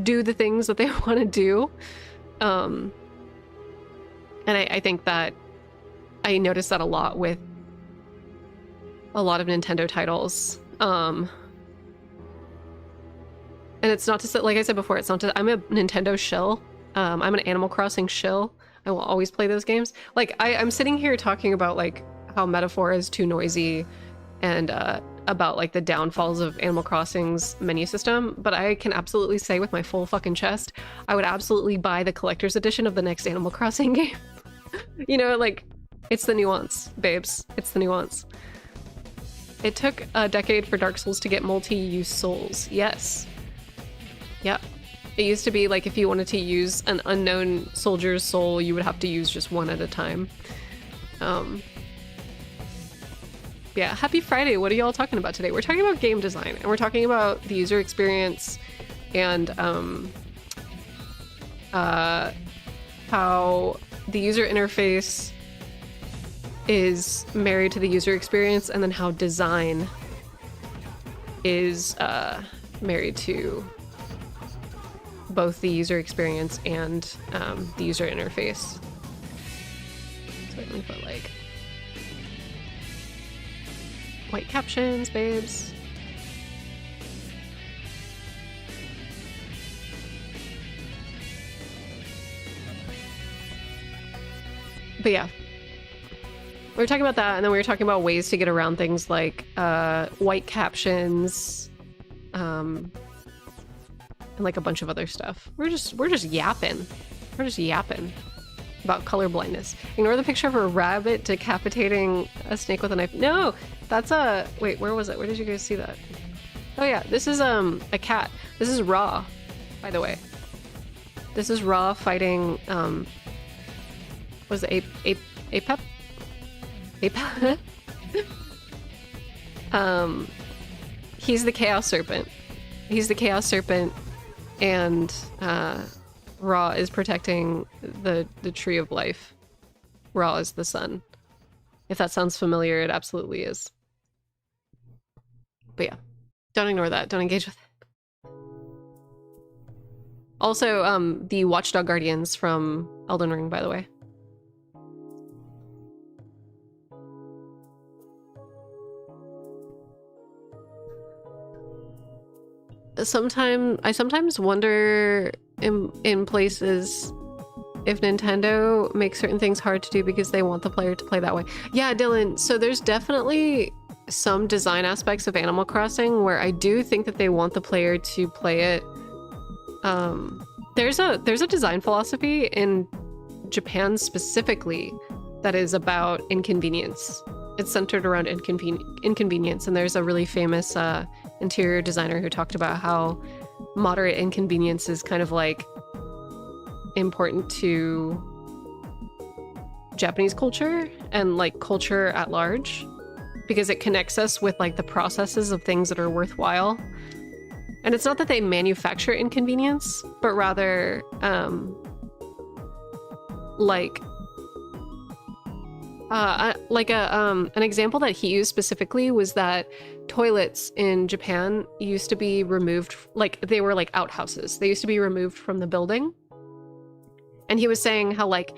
do the things that they want to do. And I think that I noticed that a lot with a lot of Nintendo titles. And it's not to say, like I said before, it's not to, I'm a Nintendo shill. I'm an Animal Crossing shill. I will always play those games. Like I'm sitting here talking about like how Metaphor is too noisy and about like the downfalls of Animal Crossing's menu system, but I can absolutely say with my full fucking chest, I would absolutely buy the collector's edition of the next Animal Crossing game. You know, like, it's the nuance, babes. It's the nuance. It took a decade for Dark Souls to get multi-use souls. Yes. Yeah. It used to be like if you wanted to use an unknown soldier's soul, you would have to use just one at a time. Yeah, happy Friday. What are y'all talking about today? We're talking about game design, and we're talking about the user experience and how the user interface is married to the user experience, and then how design is married to both the user experience and the user interface. So I'm gonna put like white captions, babes. But yeah, we were talking about that, and then we were talking about ways to get around things like white captions, and like a bunch of other stuff. We're just yapping. We're just yapping about color blindness. Ignore the picture of a rabbit decapitating a snake with a knife. No, that's a wait. Where was it? Where did you guys see that? Oh yeah, this is a cat. This is Raw, by the way. This is Raw fighting was it Apep? Apep? He's the Chaos Serpent. He's the Chaos Serpent, and Ra is protecting the Tree of Life. Ra is the sun. If that sounds familiar, it absolutely is. But yeah, don't ignore that. Don't engage with it. Also, the Watchdog Guardians from Elden Ring, by the way. I sometimes wonder in places if Nintendo makes certain things hard to do because they want the player to play that way. Yeah, Dylan, so there's definitely some design aspects of Animal Crossing where I do think that they want the player to play it. There's a design philosophy in Japan specifically that is about inconvenience. It's centered around inconvenience, and there's a really famous interior designer who talked about how moderate inconvenience is kind of like important to Japanese culture and like culture at large, because it connects us with like the processes of things that are worthwhile. And it's not that they manufacture inconvenience, but rather an example that he used specifically was that toilets in Japan used to be removed, like they were like outhouses. They used to be removed from the building. And he was saying how like,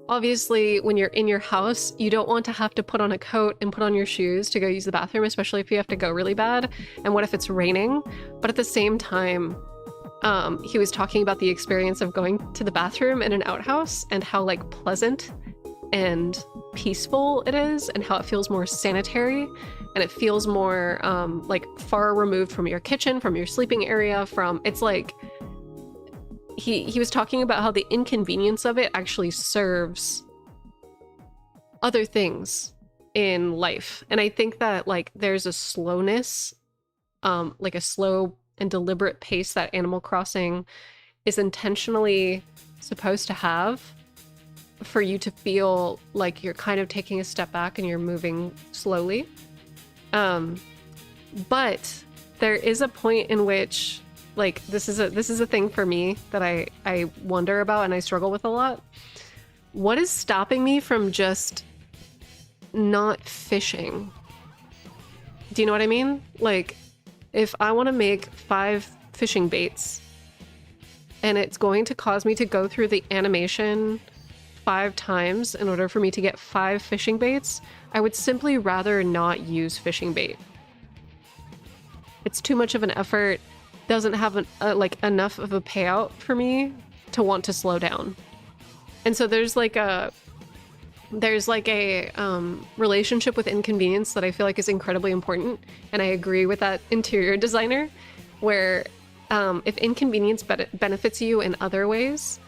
obviously when you're in your house, you don't want to have to put on a coat and put on your shoes to go use the bathroom, especially if you have to go really bad. And what if it's raining? But at the same time, he was talking about the experience of going to the bathroom in an outhouse and how like pleasant and peaceful it is, and how it feels more sanitary, and it feels more like far removed from your kitchen, from your sleeping area, from it's like he was talking about how the inconvenience of it actually serves other things in life. And I think that like there's a slowness, like a slow and deliberate pace that Animal Crossing is intentionally supposed to have for you to feel like you're kind of taking a step back and you're moving slowly. But there is a point in which like this is a thing for me that I wonder about and I struggle with a lot. What is stopping me from just not fishing? Do you know what I mean? Like if I want to make 5 fishing baits and it's going to cause me to go through the animation 5 times in order for me to get 5 fishing baits, I would simply rather not use fishing bait. It's too much of an effort, doesn't have like enough of a payout for me to want to slow down. And so there's like a relationship with inconvenience that I feel like is incredibly important, and I agree with that interior designer where if inconvenience benefits you in other ways,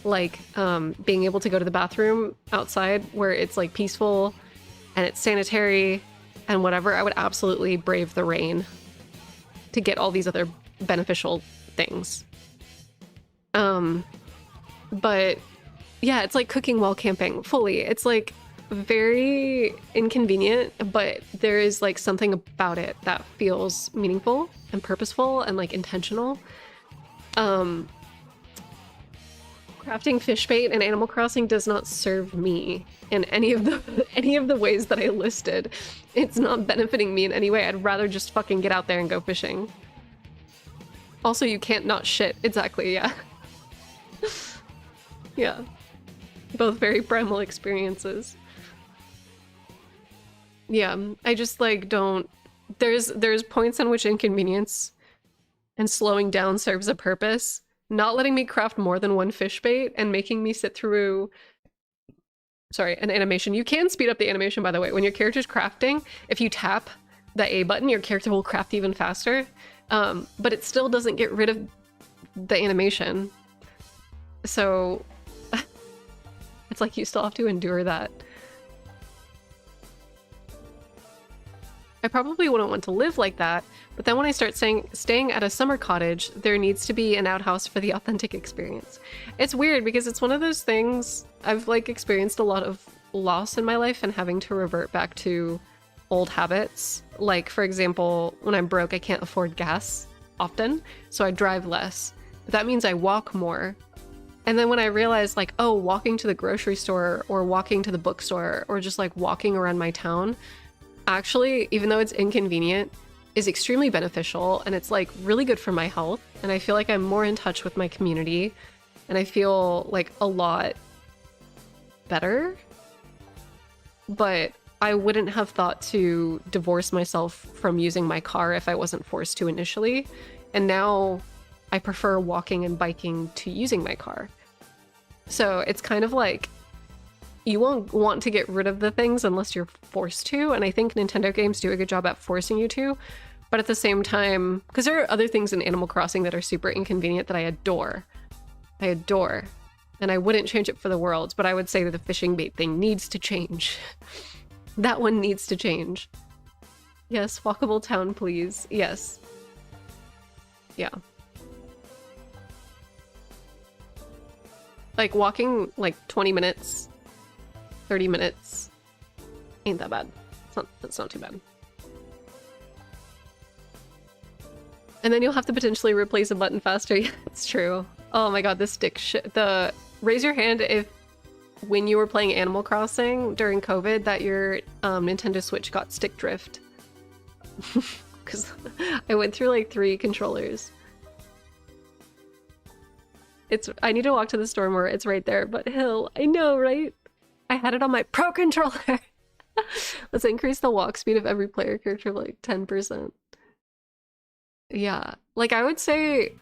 like being able to go to the bathroom outside where it's like peaceful and it's sanitary and whatever, I would absolutely brave the rain to get all these other beneficial things. But yeah, it's like cooking while camping fully. It's like very inconvenient, but there is like something about it that feels meaningful and purposeful and like intentional. Crafting fish bait in Animal Crossing does not serve me in any of the ways that I listed. It's not benefiting me in any way. I'd rather just fucking get out there and go fishing. Also, you can't not shit. Exactly, yeah. Yeah. Both very primal experiences. Yeah, I just like don't... There's points in which inconvenience and slowing down serves a purpose. Not letting me craft more than one fish bait and making me sit through, sorry, an animation. You can speed up the animation, by the way. When your character's crafting, if you tap the A button, your character will craft even faster. But it still doesn't get rid of the animation. So it's like you still have to endure that. I probably wouldn't want to live like that, but then when I start staying at a summer cottage, there needs to be an outhouse for the authentic experience. It's weird because it's one of those things, I've like experienced a lot of loss in my life and having to revert back to old habits. Like, for example, when I'm broke, I can't afford gas often, so I drive less. But that means I walk more. And then when I realized like, oh, walking to the grocery store or walking to the bookstore or just like walking around my town, actually, even though it's inconvenient, is extremely beneficial, and it's like really good for my health, and I feel like I'm more in touch with my community, and I feel like a lot better. But I wouldn't have thought to divorce myself from using my car if I wasn't forced to initially, and now I prefer walking and biking to using my car. So it's kind of like you won't want to get rid of the things unless you're forced to, and I think Nintendo games do a good job at forcing you to, but at the same time, because there are other things in Animal Crossing that are super inconvenient that I adore. I adore. And I wouldn't change it for the world, but I would say that the fishing bait thing needs to change. That one needs to change. Yes, walkable town, please. Yes. Yeah. Like walking like 20 minutes 30 minutes ain't that bad. It's not too bad. And then you'll have to potentially replace a button faster. Yeah, it's true. Oh my god, this stick shit. Raise your hand if when you were playing Animal Crossing during COVID that your Nintendo Switch got stick drift. Because I went through like 3 controllers. I need to walk to the store more. It's right there, but Hill, I know, right? I had it on my Pro Controller. Let's increase the walk speed of every player character by like 10%. Yeah, like I would say,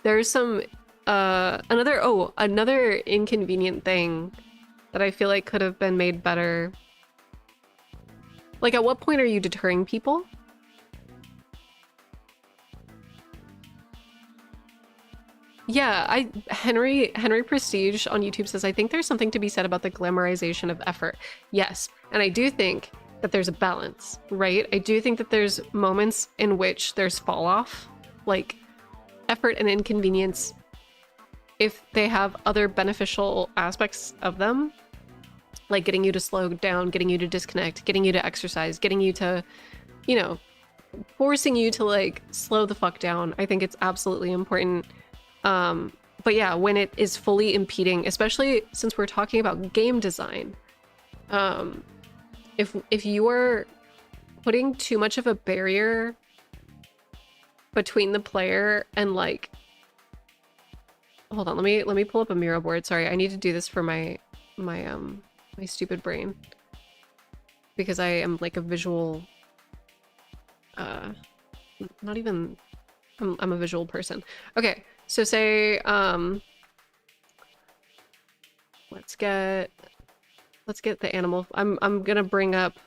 there's some, another inconvenient thing that I feel like could have been made better. Like, at what point are you deterring people? Yeah, Henry Prestige on YouTube says, I think there's something to be said about the glamorization of effort. Yes, and I do think that there's a balance, right? I do think that there's moments in which there's fall off, like effort and inconvenience, if they have other beneficial aspects of them, like getting you to slow down, getting you to disconnect, getting you to exercise, getting you to, you know, forcing you to like slow the fuck down. I think it's absolutely important. But yeah, when it is fully impeding, especially since we're talking about game design, if you are putting too much of a barrier between the player and like, hold on, let me pull up a Miro board. Sorry, I need to do this for my stupid brain because I am like a visual, not even, I'm a visual person. Okay. So say, let's get the animal. I'm gonna bring up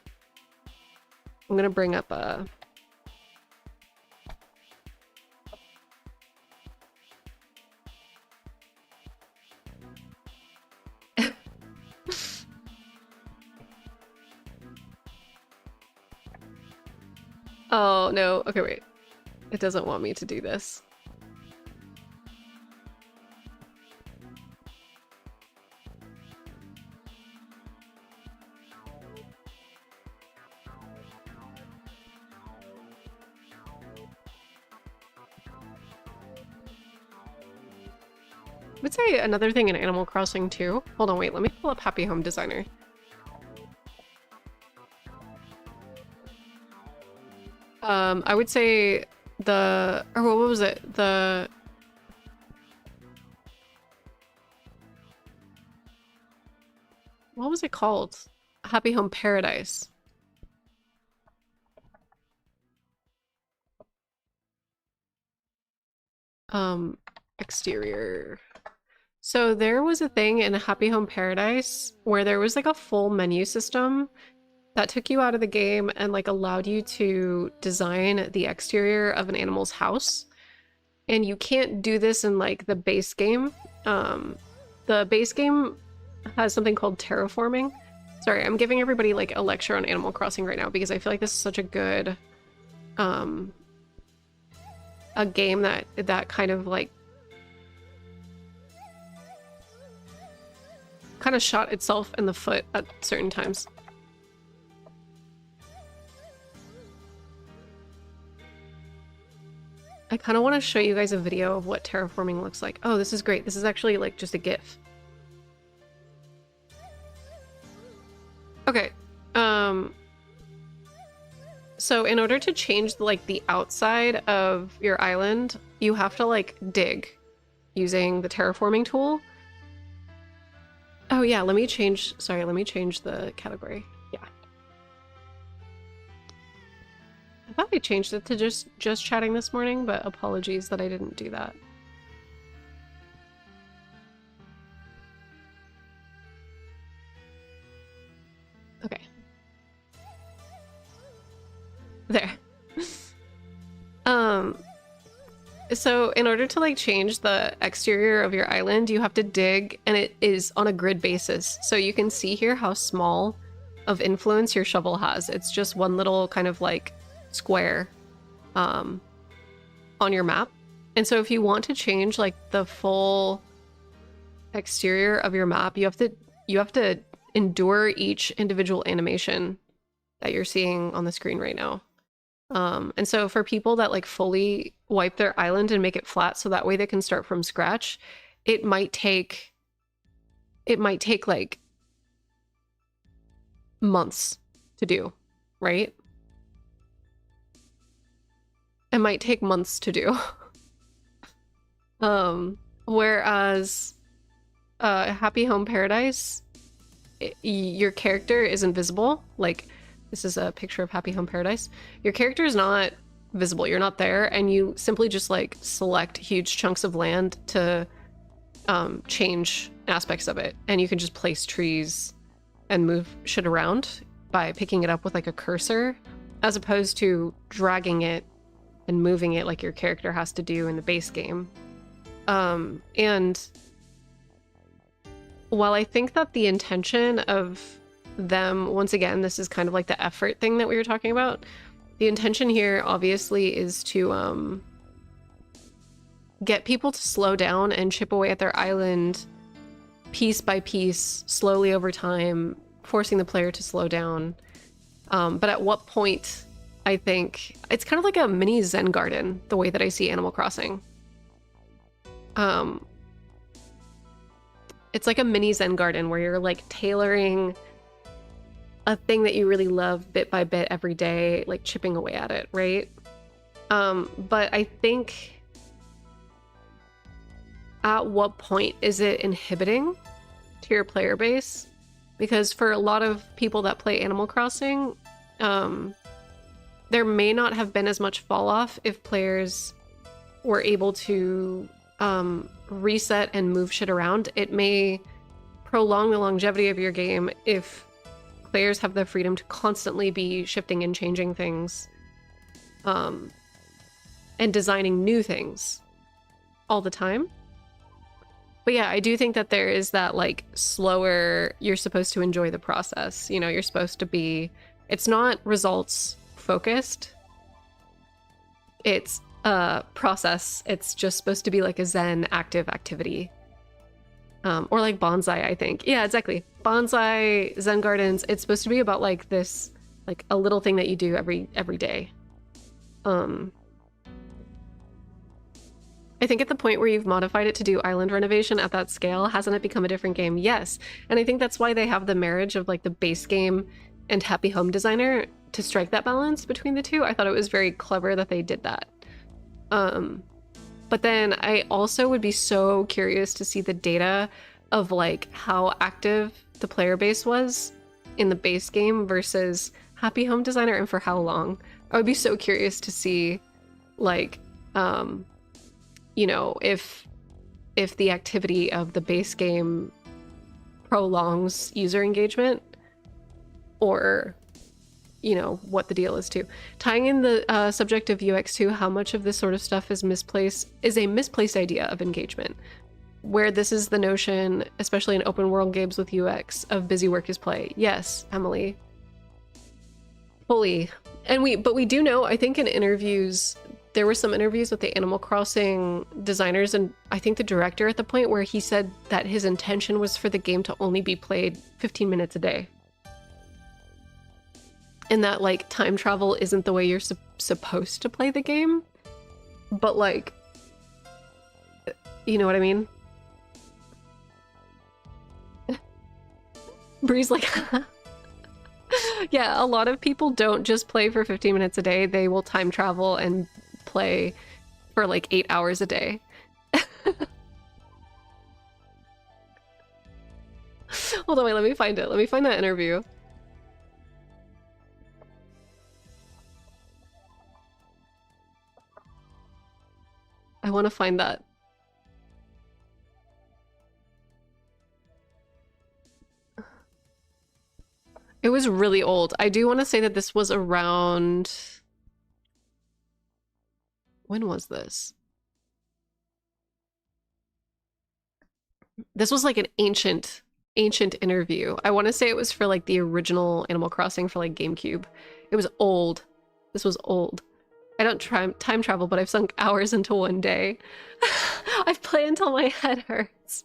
oh no, okay, wait. It doesn't want me to do this. would say another thing in Animal Crossing too. Hold on, wait, let me pull up Happy Home Designer. I would say or what was it? What was it called? Happy Home Paradise. Exterior. So there was a thing in Happy Home Paradise where there was like a full menu system that took you out of the game and like allowed you to design the exterior of an animal's house. And you can't do this in like the base game. The base game has something called terraforming. Sorry, I'm giving everybody like a lecture on Animal Crossing right now because I feel like this is such a good a game that kind of like kind of shot itself in the foot at certain times. I kind of want to show you guys a video of what terraforming looks like. Oh, this is great. This is actually like just a GIF. Okay. So in order to change like the outside of your island, you have to like dig using the terraforming tool. Oh yeah, let me change the category. Yeah. I thought I changed it to just chatting this morning, but apologies that I didn't do that. Okay. There. So in order to like change the exterior of your island, you have to dig, and it is on a grid basis. So you can see here how small of influence your shovel has. It's just one little kind of like square on your map. And so if you want to change like the full exterior of your map, you have to endure each individual animation that you're seeing on the screen right now. And so for people that like fully wipe their island and make it flat so that way they can start from scratch, it might take like months to do, right? It might take months to do. Whereas Happy Home Paradise, your character is invisible. Like, this is a picture of Happy Home Paradise. Your character is not visible. You're not there, and you simply just like select huge chunks of land to change aspects of it. And you can just place trees and move shit around by picking it up with like a cursor, as opposed to dragging it and moving it like your character has to do in the base game. And while I think that the intention of them, once again, this is kind of like the effort thing that we were talking about. The intention here obviously is to get people to slow down and chip away at their island piece by piece, slowly over time, forcing the player to slow down. But at what point, I think it's kind of like a mini Zen garden, the way that I see Animal Crossing. It's like a mini Zen garden where you're like tailoring a thing that you really love bit by bit every day, like chipping away at it, right? But I think at what point is it inhibiting to your player base? Because for a lot of people that play Animal Crossing, there may not have been as much fall off if players were able to reset and move shit around. It may prolong the longevity of your game if players have the freedom to constantly be shifting and changing things and designing new things all the time. But yeah, I do think that there is that like slower, you're supposed to enjoy the process. You know, you're supposed to be, it's not results focused. It's a process. It's just supposed to be like a Zen active activity. Or like bonsai, I think. Yeah, exactly. Bonsai, Zen gardens, it's supposed to be about like this, like a little thing that you do every day. And I think at the point where you've modified it to do island renovation at that scale, hasn't it become a different game? Yes. And I think that's why they have the marriage of like the base game and Happy Home Designer to strike that balance between the two. I thought it was very clever that they did that. But then I also would be so curious to see the data of like how active the player base was in the base game versus Happy Home Designer and for how long. I would be so curious to see like you know, if the activity of the base game prolongs user engagement, or you know what the deal is too. Tying in the subject of UX too, how much of this sort of stuff is a misplaced idea of engagement, where this is the notion, especially in open world games with UX, of busy work is play. Yes, Emily, fully. And we do know, I think in interviews, there were some interviews with the Animal Crossing designers and I think the director at the point where he said that his intention was for the game to only be played 15 minutes a day. And that like time travel isn't the way you're supposed to play the game, but like, you know what I mean? Bree's like, yeah, a lot of people don't just play for 15 minutes a day. They will time travel and play for like 8 hours a day. Hold on, wait, let me find it. Let me find that interview. I want to find that. It was really old. I do want to say that this was around... When was this? This was like an ancient interview. I want to say it was for like the original Animal Crossing for like GameCube. It was old. This was old. I don't time travel, but I've sunk hours into one day. I've played until my head hurts.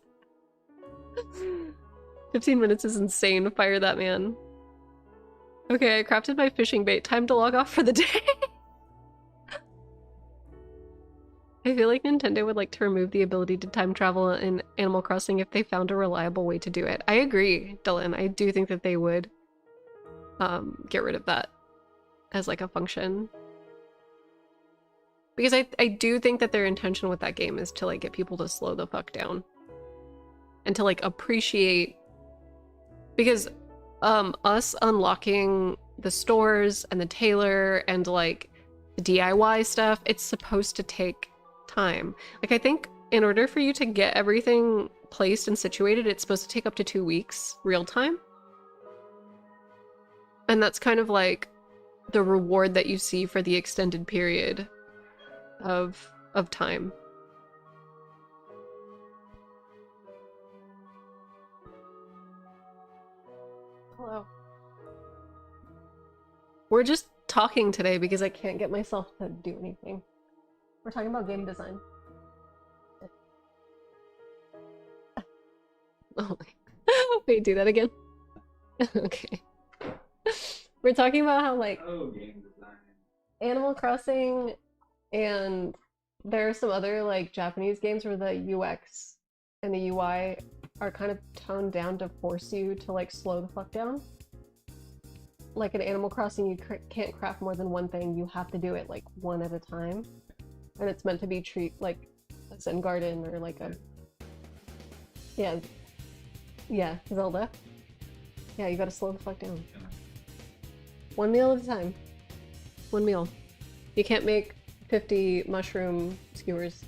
15 minutes is insane. Fire that man. Okay, I crafted my fishing bait. Time to log off for the day. I feel like Nintendo would like to remove the ability to time travel in Animal Crossing if they found a reliable way to do it. I agree, Dylan. I do think that they would get rid of that as like a function. Because I do think that their intention with that game is to like get people to slow the fuck down. And to like appreciate... Because us unlocking the stores and the tailor and like the DIY stuff, it's supposed to take time. Like I think in order for you to get everything placed and situated, it's supposed to take up to 2 weeks real time. And that's kind of like the reward that you see for the extended period of time. Hello. We're just talking today because I can't get myself to do anything. We're talking about game design. Oh my. Wait, do that again? Okay. We're talking about how like game design. Animal Crossing and there are some other like Japanese games where the UX and the UI are kind of toned down to force you to like slow the fuck down. Like in Animal Crossing, you can't craft more than one thing. You have to do it like one at a time. And it's meant to be like a Zen garden or like a... Yeah, Zelda. Yeah, you gotta slow the fuck down. One meal at a time. One meal. You can't make 50 mushroom skewers.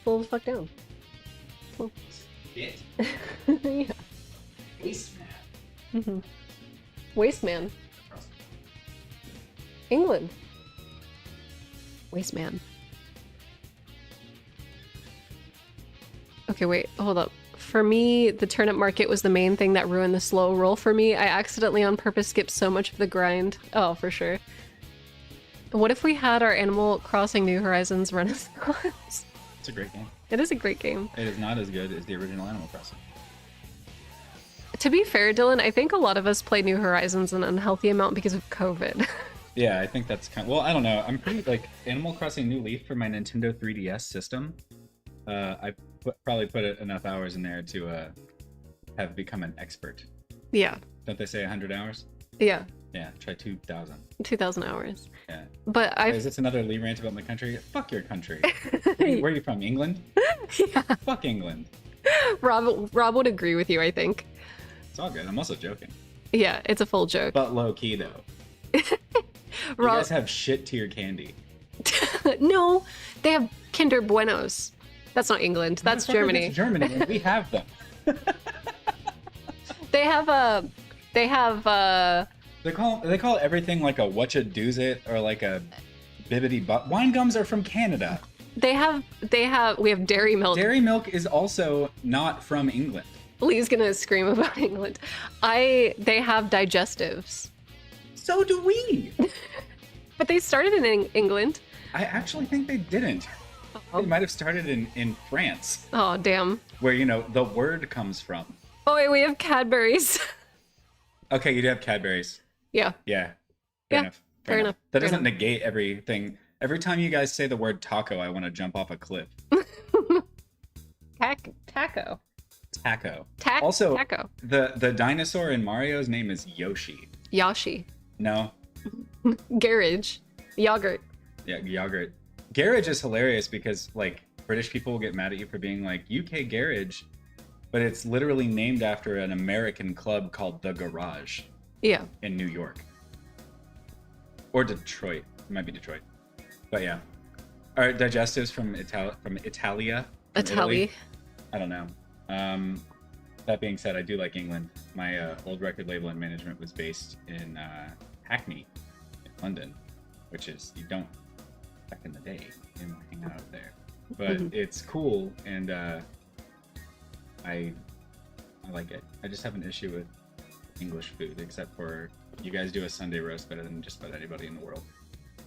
Slow the fuck down. Shit. Yeah. Waste man. Waste man. England. Waste man. Okay, wait, hold up. For me, the turnip market was the main thing that ruined the slow roll for me. I accidentally on purpose skipped so much of the grind. Oh, for sure. What if we had our Animal Crossing New Horizons Renaissance? It's a great game. It is a great game. It is not as good as the original Animal Crossing. To be fair, Dylan, I think a lot of us play New Horizons an unhealthy amount because of COVID. Yeah, I think that's kind of, well, I don't know. I'm pretty like Animal Crossing New Leaf for my Nintendo 3DS system. Probably put enough hours in there to have become an expert. Yeah. Don't they say 100 hours? Yeah. Yeah, try 2,000. 2,000 hours. Yeah. But Is this another Lee rant about my country? Fuck your country. Where are you from? England? Yeah. Fuck England. Rob would agree with you, I think. It's all good. I'm also joking. Yeah, it's a full joke. But low key though. You guys have shit tier candy. No, they have Kinder Buenos. That's not England. That's Germany. That's Germany. And we have them. They call everything like a whatcha doos it or like a bibbity but wine gums are from Canada. we have dairy milk. Dairy milk is also not from England. Lee's gonna scream about England. They have digestives. So do we. But they started in England. I actually think they didn't. Oh. They might have started in France. Oh, damn. Where, the word comes from. Oh, wait, we have Cadbury's. Okay, you do have Cadbury's. Yeah. Yeah. Fair enough. That doesn't negate everything. Every time you guys say the word taco, I want to jump off a cliff. Taco. Taco. Also, taco. The dinosaur in Mario's name is Yoshi. Yashi. No. Garage. Yogurt. Yeah, yogurt. Garage is hilarious because, like, British people will get mad at you for being like, UK Garage, but it's literally named after an American club called The Garage. Yeah. In New York. Or Detroit. It might be Detroit. But yeah. All right, digestives from Italia. Italy. I don't know. That being said, I do like England. My old record label and management was based in Hackney, in London, which is, you don't, back in the day, you didn't hang out there. But it's cool, and I like it. I just have an issue with English food, except for you guys do a Sunday roast better than just about anybody in the world,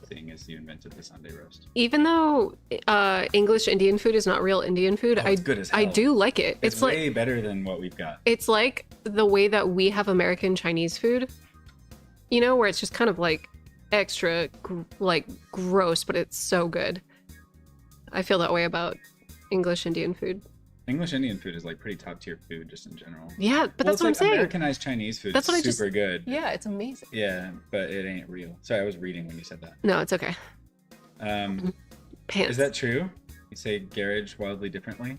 seeing as you invented the Sunday roast. Even though English Indian food is not real Indian food, it's good as hell. I do like it. It's way better than what we've got. It's like the way that we have American Chinese food, where it's just kind of like extra gross, but it's so good. I feel that way about English Indian food. English Indian food is like pretty top tier food just in general. Yeah, but that's what I'm saying. Americanized Chinese food is super good. Yeah, it's amazing. Yeah, but it ain't real. Sorry, I was reading when you said that. No, it's okay. Pants. Is that true? You say garage wildly differently?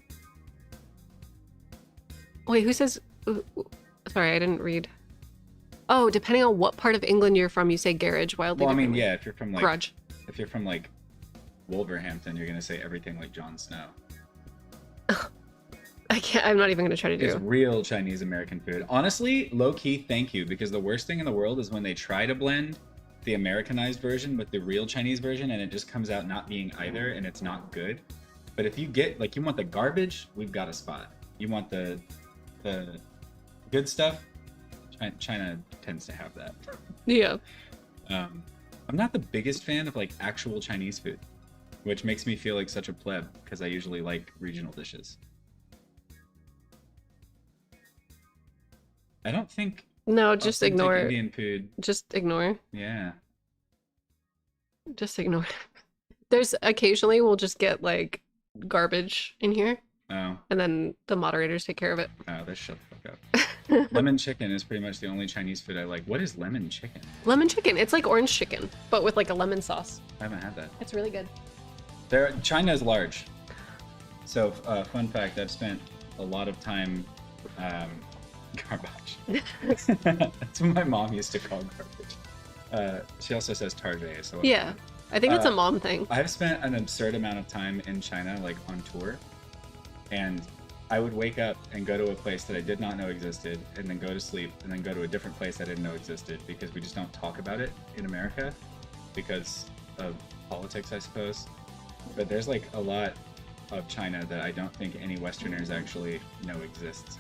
Wait, who says... Sorry, I didn't read. Oh, depending on what part of England you're from, you say garage wildly differently. Well, I mean, yeah, if you're from like... Grudge. If you're from like Wolverhampton, you're going to say everything like Jon Snow. I'm not even going to try to do it. It's real Chinese American food. Honestly, low-key, thank you, because the worst thing in the world is when they try to blend the Americanized version with the real Chinese version, and it just comes out not being either, and it's not good. But if you get, like, you want the garbage, we've got a spot. You want the good stuff, China tends to have that. Yeah. I'm not the biggest fan of, like, actual Chinese food, which makes me feel like such a pleb, because I usually like regional dishes. I don't think... No, just ignore it. Indian food. Just ignore. Yeah. Just ignore. There's occasionally we'll just get like garbage in here. Oh. And then the moderators take care of it. Oh, they shut the fuck up. Lemon chicken is pretty much the only Chinese food I like. What is lemon chicken? Lemon chicken. It's like orange chicken, but with like a lemon sauce. I haven't had that. It's really good. China is large. So, fun fact, I've spent a lot of time... garbage. That's what my mom used to call garbage. She also says target. So yeah, I think it's a mom thing. I've spent an absurd amount of time in China, like on tour, and I would wake up and go to a place that I did not know existed, and then go to sleep, and then go to a different place I didn't know existed, because we just don't talk about it in America because of politics, I suppose. But there's like a lot of China that I don't think any Westerners actually know exists.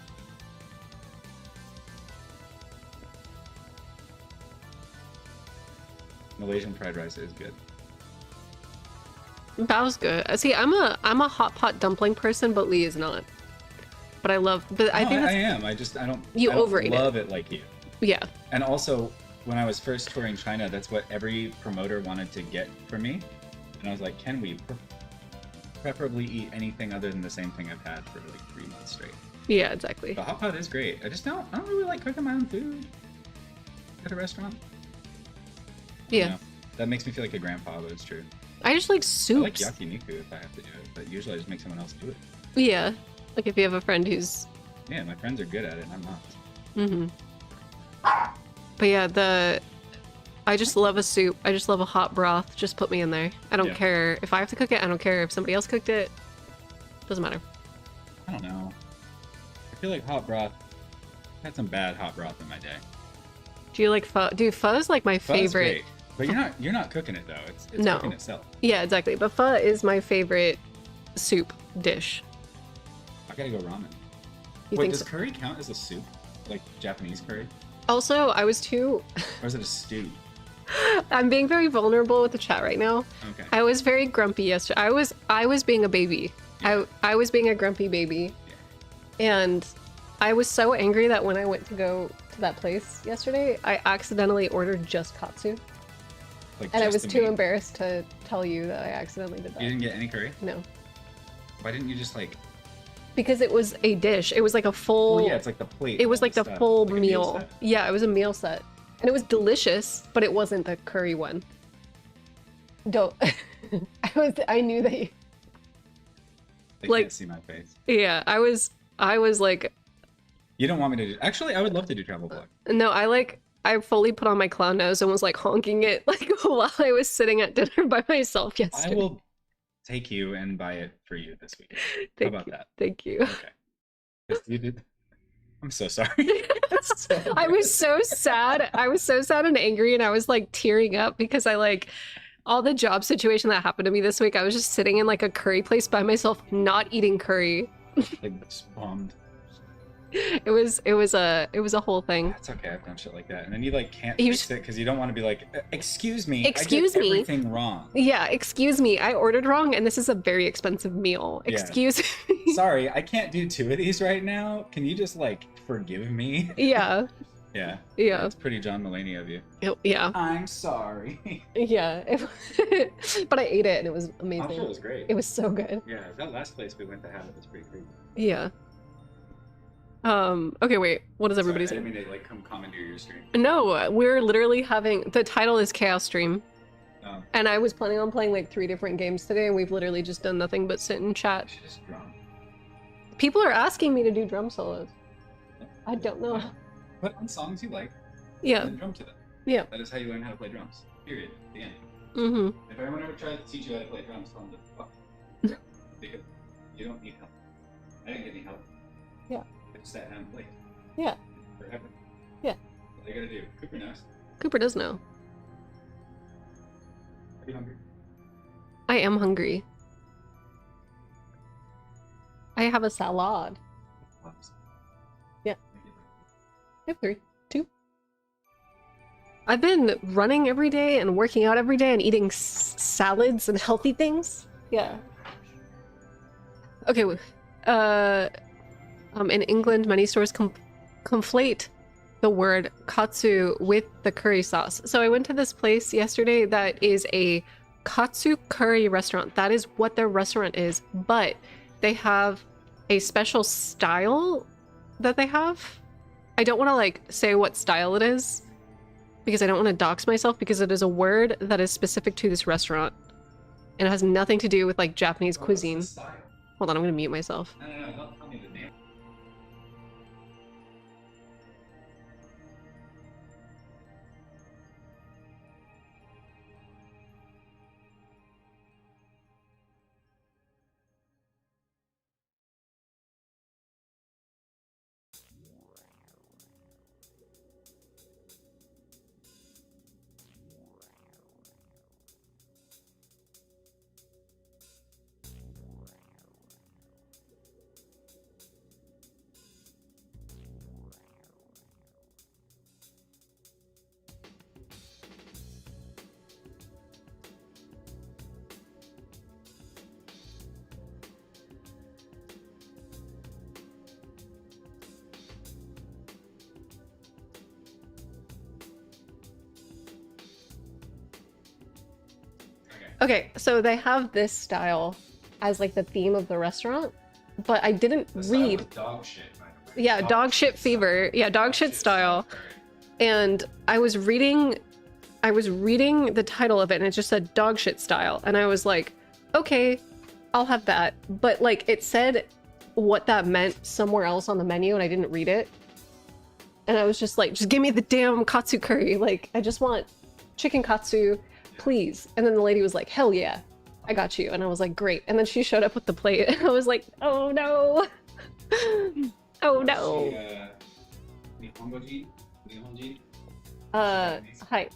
Malaysian fried rice is good. Bao's good. See, I'm a hot pot dumpling person, but Lee is not. but I I think that's, am. I You don't overrate it. love it like you. yeah. And also, when I was first touring China, that's what every promoter wanted to get from me. And I was like, can we preferably eat anything other than the same thing I've had for like 3 months straight? Yeah, exactly. The hot pot is great. I don't really like cooking my own food at a restaurant. Yeah. You know, that makes me feel like a grandpa, but it's true. I just like I soups. like yakiniku if I have to do it, but usually I just make someone else do it. Yeah. Like if you have a friend who's Yeah, my friends are good at it, and I'm not. mm-hmm. But yeah, I just love a soup. I just love a hot broth. Just put me in there. I don't Yeah. care if I have to cook it. I don't care if somebody else cooked it. Doesn't matter. I don't know. I feel like hot broth. I've had some bad hot broth in my day. Do you like pho? Dude, pho is like my Pho's favorite. great, but you're not cooking it though. It's No. cooking itself. Yeah, exactly. But pho is my favorite soup dish. I gotta go ramen. You Wait, think does so? curry count as a soup? Like Japanese curry? Also, I was too. Or is it a stew? I'm being very vulnerable with the chat right now. Okay. I was very grumpy yesterday. I was being a baby. Yeah. I was being a grumpy baby. Yeah. And I was so angry that when I went to go to that place yesterday, I accidentally ordered just katsu. Like And I just was the too meat. embarrassed to tell you that I accidentally did You that. didn't get any curry? No. Why didn't you just like? Because it was a dish. It was like a full Well, yeah, it's like the plate. it was all like the stuff. full Like a meal. set? Yeah, it was a meal set. And it was delicious, but it wasn't the curry one. Don't I knew that you They like- can't see my face. yeah, I was like You don't want me to do. Actually, I would love to do travel vlog. no, I fully put on my clown nose and was like honking it like while I was sitting at dinner by myself I yesterday. will take you and buy it for you this weekend. Thank How about you. that? Thank you. Okay. 'Cause you did. I'm so sorry. That's so I was so sad. I was so sad and angry, and I was like tearing up because I like all the job situation that happened to me this week. I was just sitting in like a curry place by myself, not eating curry. like just bummed. It was a whole thing. That's okay. I've done shit like that, and then you like can't You fix it because you don't want to be like, excuse me, Excuse I did me." everything wrong. Yeah, excuse me, I ordered wrong, and this is a very expensive meal. Yeah. Excuse me. Sorry, I can't do 2 of these right now. Can you just like forgive me? Yeah, Yeah. yeah, That's pretty John Mulaney of you. yeah, I'm sorry. yeah. But I ate it, and it was I'm amazing. sure it was great. It was so good. Yeah, that last place we went to have it was pretty crazy. Yeah. Okay, wait. What does everybody Sorry, I say? didn't mean to like come commandeer your stream. No, we're literally having the title is Chaos Stream, No, and I was planning on playing like 3 different games today, and we've literally just done nothing but sit and I chat. should just drum. People are asking me to do drum solos. I don't know. Put on songs you like Yeah, and drum to them. yeah. That is how you learn how to play drums. Period. The end. Mm-hmm. If anyone ever tries to teach you how to play drums, tell them to fuck. Because you don't need help. I didn't get any help. Yeah. I just sat down and played. Yeah. Forever. Yeah. What I gotta do? Cooper knows. Cooper does know. Are you hungry? I am hungry. I have a salad. Lots. Yeah. I have 3. 2. I've been running every day and working out every day and eating salads and healthy things. Yeah. Okay. In England, many stores conflate the word katsu with the curry sauce. So I went to this place yesterday that is a katsu curry restaurant. That is what their restaurant is, but they have a special style that they have. I don't want to like say what style it is because I don't want to dox myself, because it is a word that is specific to this restaurant and it has nothing to do with like Japanese cuisine. What's the style? Hold on, I'm gonna mute myself. No, don't tell me the name. Okay, so they have this style as like the theme of the restaurant, but I didn't The style read. was dog shit, by the way. Yeah, dog shit fever. Yeah, dog shit style. And I was reading the title of it and it just said dog shit style. And I was like, okay, I'll have that. But like it said what that meant somewhere else on the menu and I didn't read it. And I was just like, just give me the damn katsu curry. Like, I just want chicken katsu, please. And then the lady was like, hell yeah, I got you. And I was like, great. And then she showed up with the plate and I was like, oh no. Oh no. Nihongoji? Nihonji? Hi.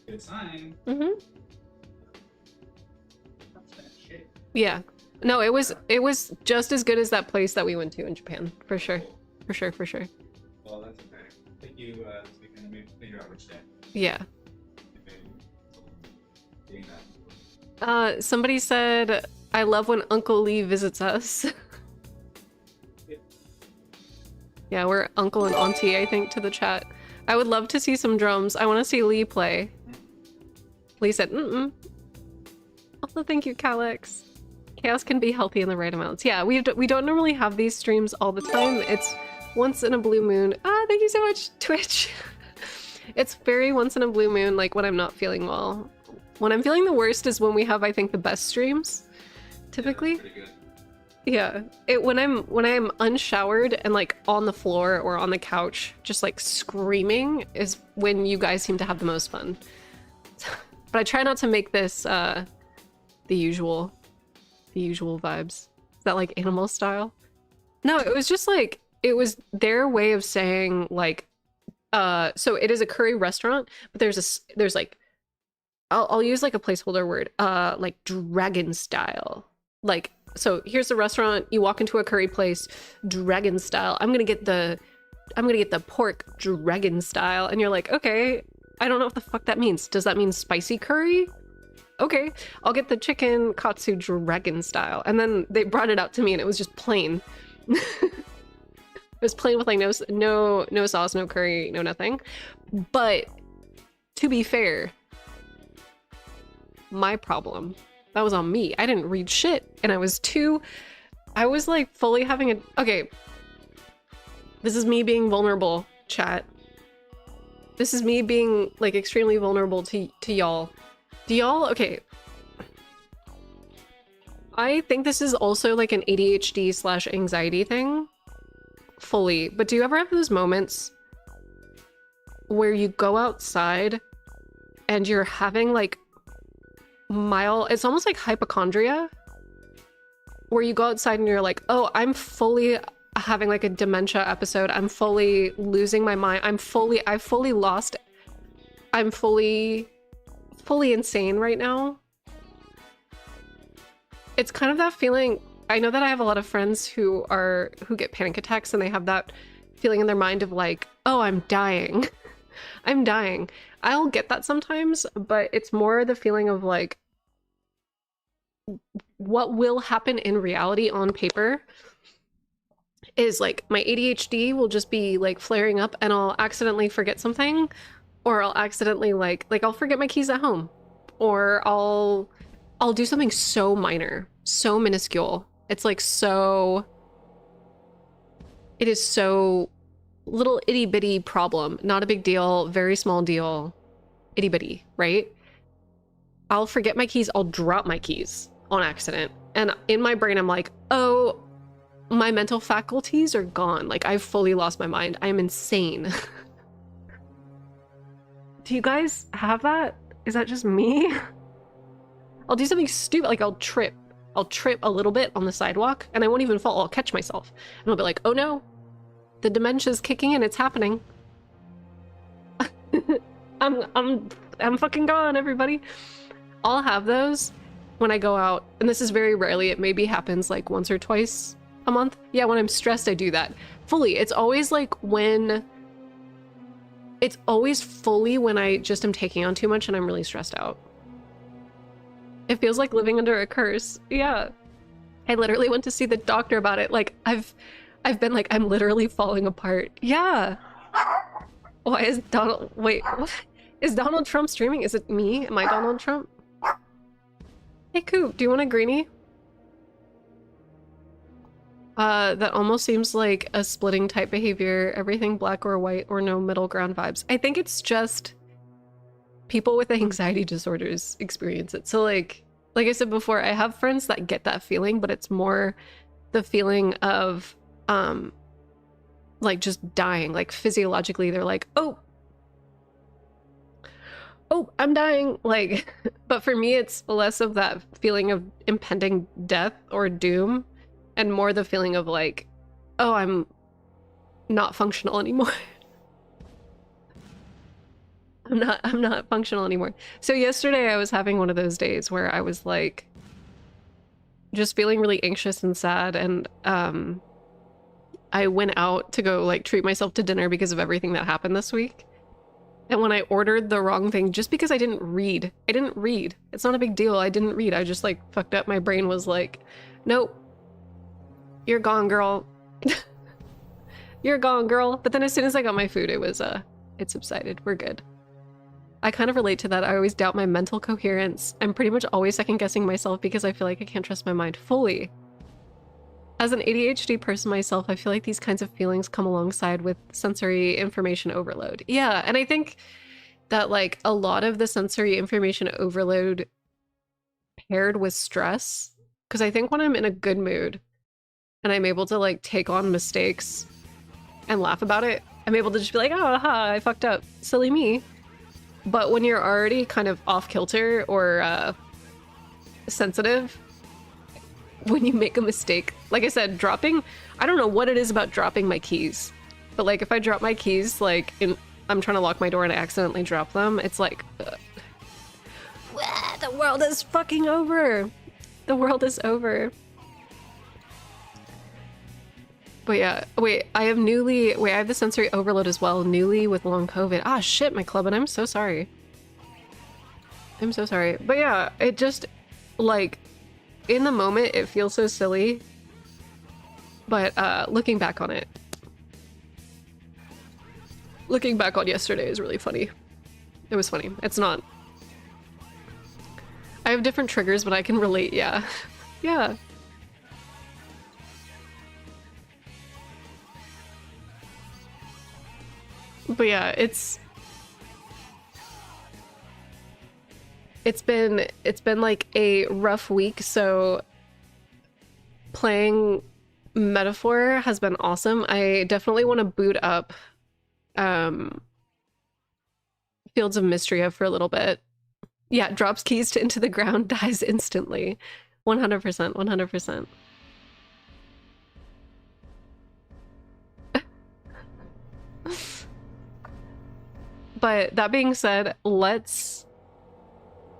Good sign. Mm-hmm. Yeah. No, it was just as good as that place that we went to in Japan, for sure. For sure, for sure. Well, that's okay. I think you this weekend maybe figure out which day. Yeah. Doing that. Somebody said, I love when Uncle Lee visits us. Yeah, we're uncle and auntie, I think, to the chat. I would love to see some drums. I want to see Lee play. Lee said, mm-mm. Also, thank you, Calix. Chaos can be healthy in the right amounts. Yeah, we don't normally have these streams all the time. It's once in a blue moon. Ah, thank you so much, Twitch. It's very once in a blue moon, like when I'm not feeling well. When I'm feeling the worst is when we have, I think, the best streams, typically. Yeah, pretty good. Yeah, when I'm unshowered and like on the floor or on the couch, just like screaming is when you guys seem to have the most fun. But I try not to make this the usual vibes. Is that like animal style? No, it was just like it was their way of saying like so it is a curry restaurant, but there's like I'll use like a placeholder word, like dragon style. Like, so here's the restaurant, you walk into a curry place, dragon style. I'm gonna get the pork dragon style. And you're like, okay, I don't know what the fuck that means. Does that mean spicy curry? Okay, I'll get the chicken katsu dragon style. And then they brought it out to me and it was just plain. It was plain with like no sauce, no curry, no nothing. But to be fair, my problem. That was on me. I didn't read shit. And I was like fully having a, okay. This is me being vulnerable, chat. This is me being like extremely vulnerable to y'all. Do y'all, okay. I think this is also like an ADHD / anxiety thing. Fully. But do you ever have those moments where you go outside and you're having like it's almost like hypochondria, where you go outside and you're like, oh, I'm fully having like a dementia episode, I'm fully losing my mind, I'm fully insane right now. It's kind of that feeling. I know that I have a lot of friends who get panic attacks and they have that feeling in their mind of like, oh, I'm dying. I'm dying. I'll get that sometimes, but it's more the feeling of like, what will happen in reality on paper is like my ADHD will just be like flaring up and I'll accidentally forget something, or I'll accidentally like I'll forget my keys at home, or I'll do something so minor, so minuscule. It's like it is so little itty bitty problem, not a big deal, very small deal, itty bitty, right? I'll forget my keys, I'll drop my keys on accident. And in my brain, I'm like, oh, my mental faculties are gone. Like, I've fully lost my mind. I am insane. Do you guys have that? Is that just me? I'll do something stupid, like I'll trip a little bit on the sidewalk and I won't even fall. I'll catch myself and I'll be like, oh no, the dementia's kicking in, it's happening. I'm fucking gone, everybody. I'll have those when I go out, and this is very rarely, it maybe happens like once or twice a month. Yeah, when I'm stressed, I do that. Fully. It's always like when... It's always fully when I just am taking on too much and I'm really stressed out. It feels like living under a curse. Yeah. I literally went to see the doctor about it. Like, I've been like, I'm literally falling apart. Yeah. Why is Donald... Wait, what? Is Donald Trump streaming? Is it me? Am I Donald Trump? Hey, Coop, do you want a greenie? That almost seems like a splitting type behavior. Everything black or white or no middle ground vibes. I think it's just people with anxiety disorders experience it. So like I said before, I have friends that get that feeling, but it's more the feeling of like just dying. Like physiologically, they're like, oh, I'm dying. Like, but for me, it's less of that feeling of impending death or doom and more the feeling of like, oh, I'm not functional anymore. I'm not functional anymore. So yesterday I was having one of those days where I was like just feeling really anxious and sad, and I went out to go like treat myself to dinner because of everything that happened this week. And when I ordered the wrong thing, just because I didn't read. It's not a big deal. I didn't read. I just like fucked up. My brain was like, nope, you're gone, girl. You're gone, girl. But then as soon as I got my food, it subsided. We're good. I kind of relate to that. I always doubt my mental coherence. I'm pretty much always second guessing myself because I feel like I can't trust my mind fully. As an ADHD person myself, I feel like these kinds of feelings come alongside with sensory information overload. Yeah, and I think that like a lot of the sensory information overload paired with stress, because I think when I'm in a good mood and I'm able to like take on mistakes and laugh about it, I'm able to just be like, oh, ha, I fucked up. Silly me. But when you're already kind of off kilter or sensitive, when you make a mistake, like I said, dropping, I don't know what it is about dropping my keys, but like if I drop my keys, like I'm trying to lock my door and I accidentally drop them, it's like, the world is fucking over. The world is over. But yeah, wait, I have the sensory overload as well, newly with long COVID. Ah, shit, my club, and I'm so sorry. I'm so sorry. But yeah, it just, like, in the moment, it feels so silly. But looking back on yesterday is really funny. It was funny. It's not. I have different triggers, but I can relate, yeah. Yeah. But yeah, it's been like a rough week, so playing Metaphor has been awesome. I definitely want to boot up Fields of Mystria for a little bit. Yeah, drops keys into the ground, dies instantly. 100%, 100%. But that being said,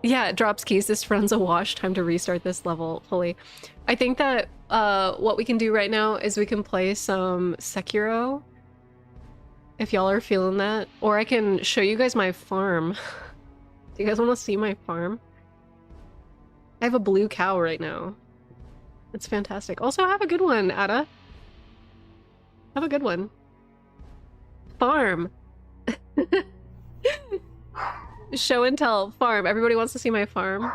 yeah, it drops keys. This runs a wash. Time to restart this level fully. I think that what we can do right now is we can play some Sekiro, if y'all are feeling that. Or I can show you guys my farm. Do you guys want to see my farm? I have a blue cow right now. It's fantastic. Also, have a good one, Ada. Have a good one. Farm. Show and tell farm. Everybody wants to see my farm.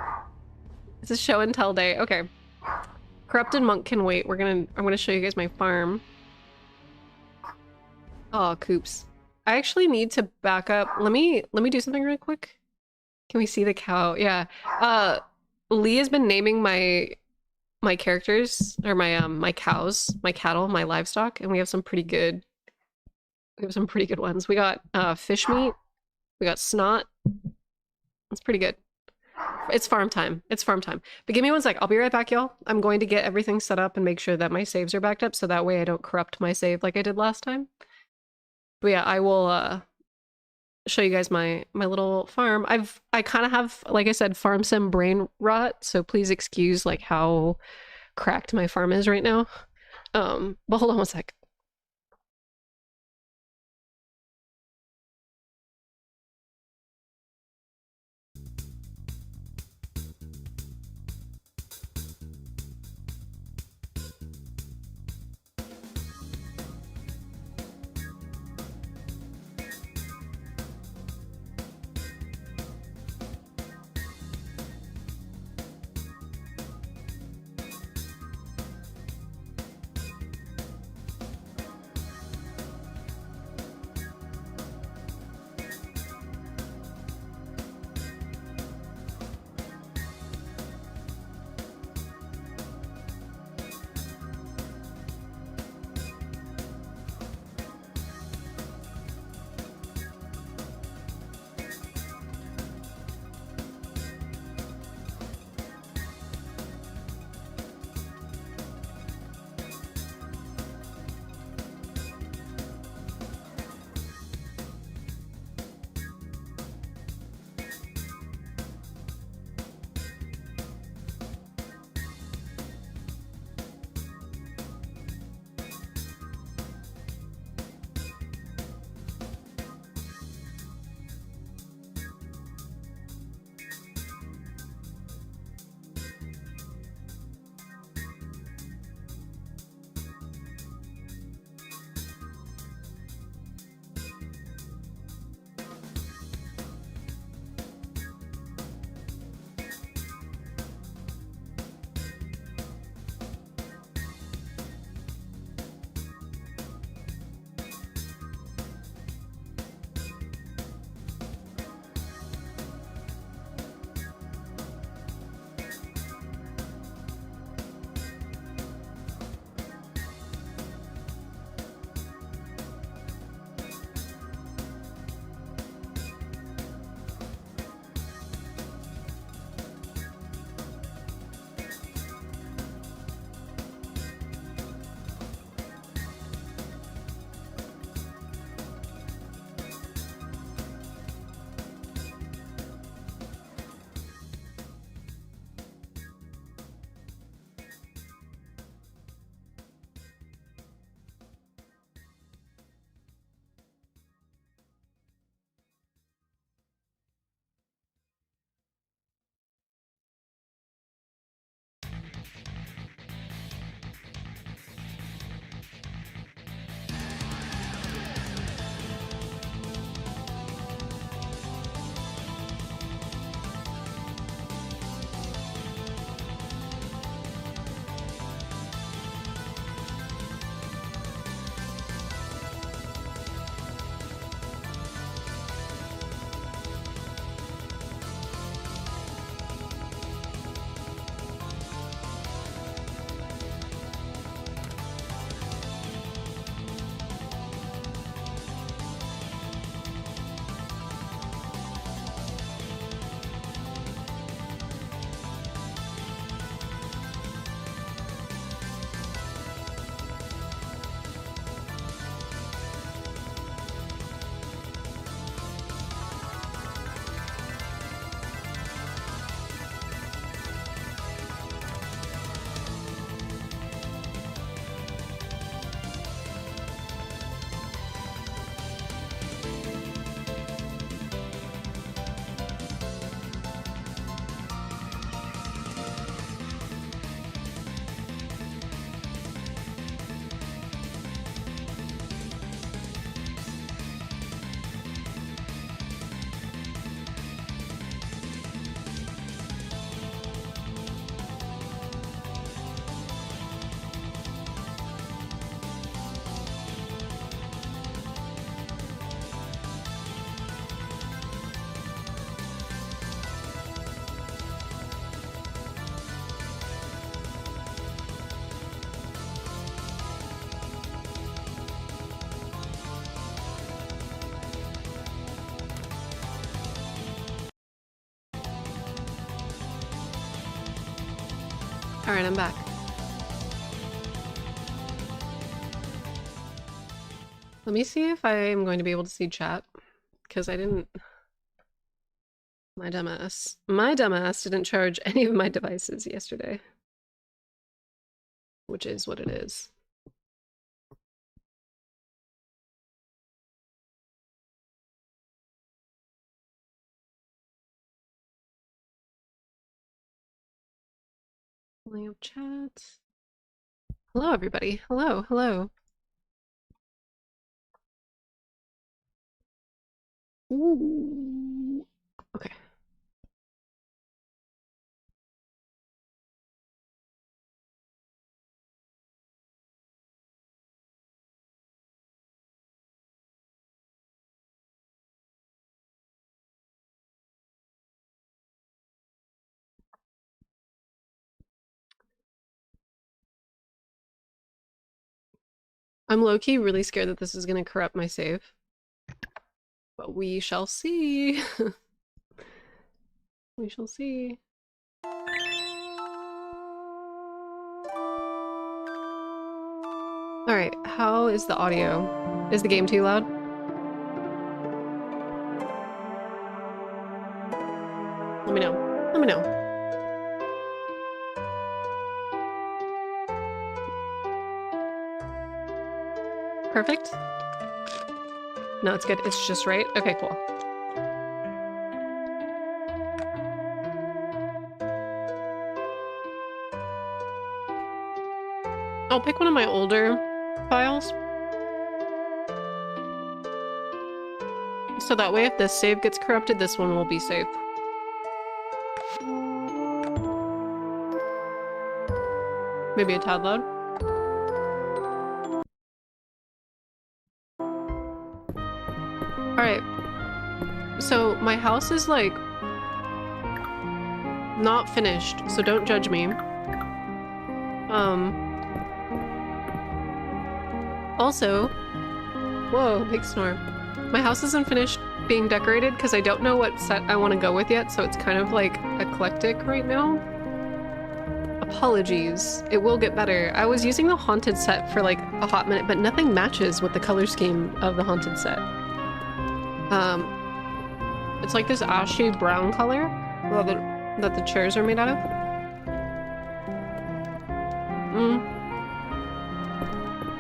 It's a show and tell day. Okay. Corrupted monk can wait. I'm gonna show you guys my farm. Oh, Coops. I actually need to back up. Let me do something real quick. Can we see the cow? Yeah. Lee has been naming my characters, or my cows, my cattle, my livestock, and we have some pretty good ones. We got fish meat. We got snot. It's pretty good. It's farm time. It's farm time. But give me one sec. I'll be right back, y'all. I'm going to get everything set up and make sure that my saves are backed up so that way I don't corrupt my save like I did last time. But yeah, I will show you guys my little farm. I kind of have, like I said, farm sim brain rot, so please excuse like how cracked my farm is right now. But hold on one sec. Alright, I'm back. Let me see if I'm going to be able to see chat. Because I didn't... My dumbass didn't charge any of my devices yesterday. Which is what it is. Lamp chat. Hello, everybody. Hello, hello. Ooh. Okay. I'm low-key really scared that this is gonna corrupt my save. But we shall see. We shall see. Alright, how is the audio? Is the game too loud? Let me know. Let me know. Perfect? No, it's good. It's just right? Okay, cool. I'll pick one of my older files. So that way if this save gets corrupted, this one will be safe. Maybe a tad loud. Alright. So my house is like not finished, so don't judge me. Also, whoa, big snore. My house isn't finished being decorated because I don't know what set I want to go with yet, so it's kind of like eclectic right now. Apologies. It will get better. I was using the haunted set for like a hot minute, but nothing matches with the color scheme of the haunted set. It's like this ashy brown color that the chairs are made out of.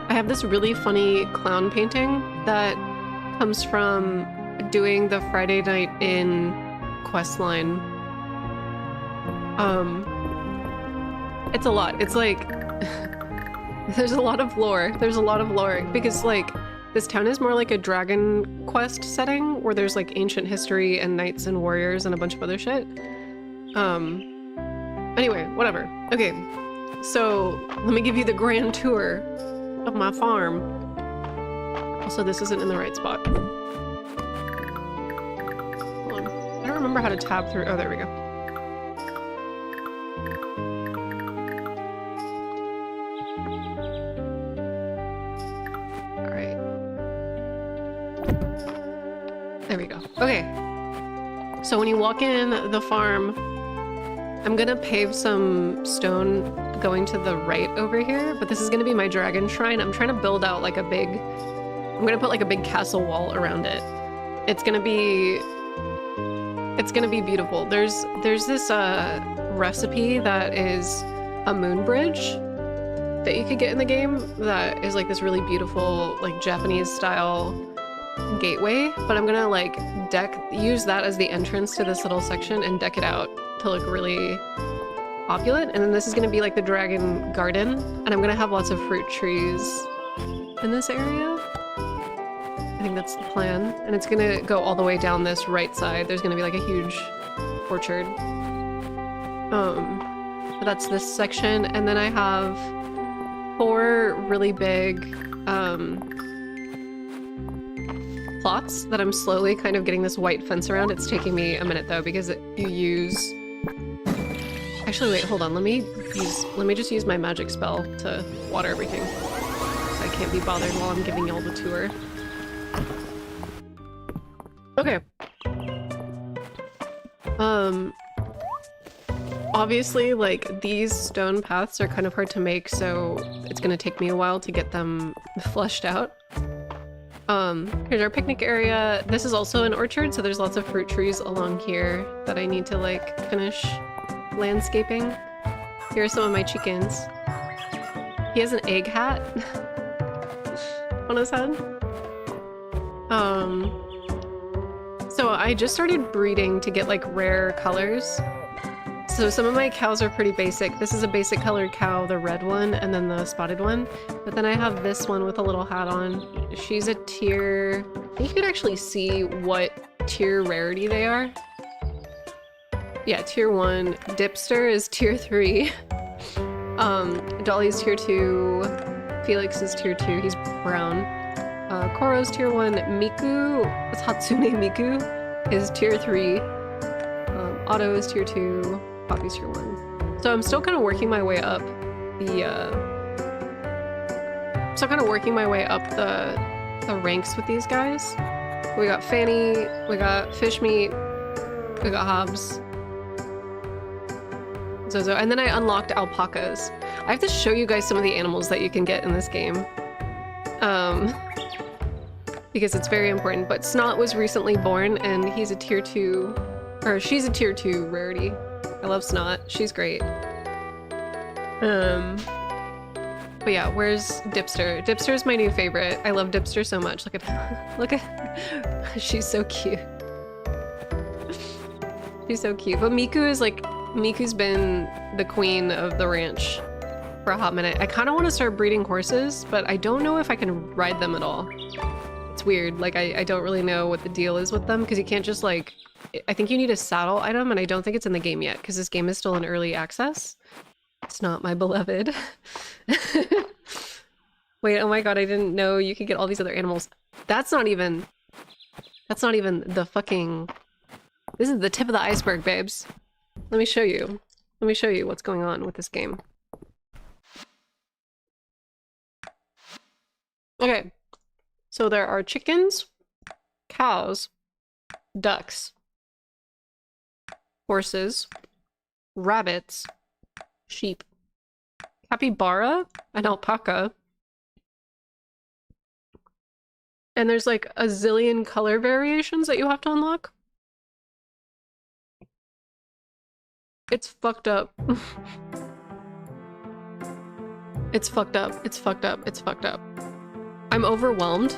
I have this really funny clown painting that comes from doing the Friday Night in quest line. It's a lot. It's like there's a lot of lore. There's a lot of lore because like this town is more like a Dragon Quest setting where there's like ancient history and knights and warriors and a bunch of other shit. Anyway, whatever. Okay, so let me give you the grand tour of my farm. Also, this isn't in the right spot. Hold on. I don't remember how to tab through. Oh, there we go. All right. There we go. Okay. So when you walk in the farm, I'm gonna pave some stone going to the right over here, but this is gonna be my dragon shrine. I'm trying to build out like I'm gonna put like a big castle wall around it. It's gonna be beautiful. There's this recipe that is a moon bridge that you could get in the game that is like this really beautiful like Japanese style gateway, but I'm gonna like use that as the entrance to this little section and deck it out to look really opulent. And then this is gonna be like the dragon garden, and I'm gonna have lots of fruit trees in this area. I think that's the plan. And it's gonna go all the way down this right side. There's gonna be like a huge orchard. But that's this section, and then I have 4 really big plots that I'm slowly kind of getting this white fence around. It's taking me a minute though because you use... Actually, wait, hold on. Let me just use my magic spell to water everything. So I can't be bothered while I'm giving y'all the tour. Obviously, like, these stone paths are kind of hard to make, so it's gonna take me a while to get them fleshed out. Here's our picnic area. This is also an orchard, so there's lots of fruit trees along here that I need to, like, finish landscaping. Here are some of my chickens. He has an egg hat on his head. So I just started breeding to get, like, rare colors. So some of my cows are pretty basic. This is a basic colored cow, the red one, and then the spotted one. But then I have this one with a little hat on. She's a tier... I think you could actually see what tier rarity they are. Yeah, tier 1. Dipster is tier 3. Dolly's tier 2. Felix is tier 2. He's brown. Koro's tier 1. Miku, it's Hatsune Miku, is tier 3. Otto is tier 2. Poppy's tier 1. So I'm still kind of working my way up the ranks with these guys. We got Fanny, we got Fish Meat, we got Hobbs, Zozo, and then I unlocked alpacas. I have to show you guys some of the animals that you can get in this game. Because it's very important, but Snot was recently born and he's a tier 2, or she's a tier 2 rarity. I love Snot. She's great. But yeah, where's Dipster? Dipster's my new favorite. I love Dipster so much. Look at look at she's so cute. She's so cute. But Miku is like Miku's been the queen of the ranch for a hot minute. I kind of want to start breeding horses, but I don't know if I can ride them at all. It's weird. Like I don't really know what the deal is with them because you can't just like I think you need a saddle item, and I don't think it's in the game yet, because this game is still in early access. It's not my beloved. Wait, oh my god, I didn't know you could get all these other animals. That's not even the fucking... This is the tip of the iceberg, babes. Let me show you. Let me show you what's going on with this game. Okay. So there are chickens, cows, ducks, horses, rabbits, sheep, capybara, an alpaca, and there's like a zillion color variations that you have to unlock. It's fucked up. It's fucked up. It's fucked up. It's fucked up. I'm overwhelmed.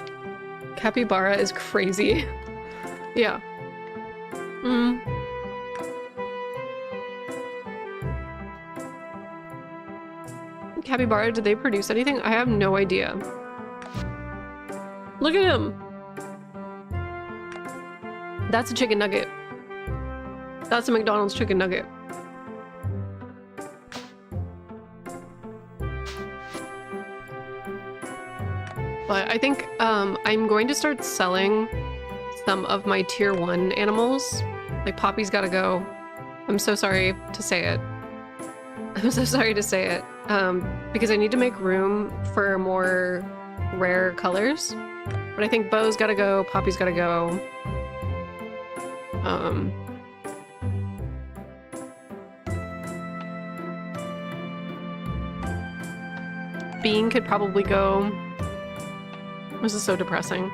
Capybara is crazy. Yeah. Capybara, did they produce anything? I have no idea. Look at him! That's a chicken nugget. That's a McDonald's chicken nugget. But I think I'm going to start selling some of my tier 1 animals. Like Poppy's gotta go. I'm so sorry to say it. I'm so sorry to say it. Because I need to make room for more rare colors. But I think Bo's gotta go, Poppy's gotta go. Bean could probably go. This is so depressing.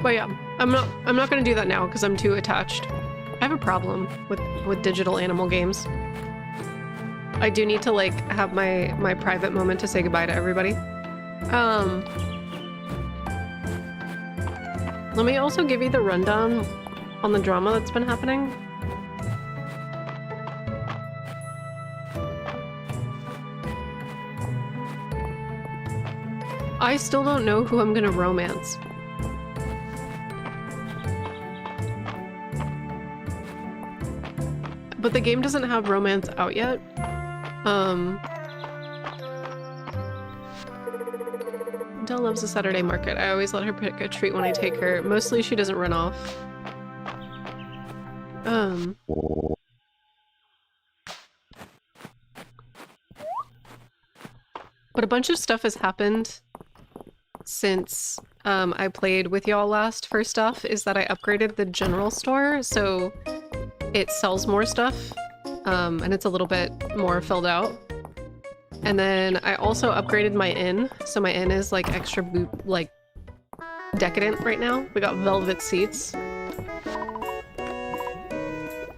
But yeah, I'm not gonna do that now because I'm too attached. I have a problem with digital animal games. I do need to like have my private moment to say goodbye to everybody. Let me also give you the rundown on the drama that's been happening. I still don't know who I'm gonna romance. But the game doesn't have romance out yet. Dell loves the Saturday market. I always let her pick a treat when I take her. Mostly she doesn't run off. But a bunch of stuff has happened since I played with y'all last for stuff is that I upgraded the general store, so it sells more stuff, and it's a little bit more filled out. And then I also upgraded my inn, so my inn is like extra like decadent right now. We got velvet seats.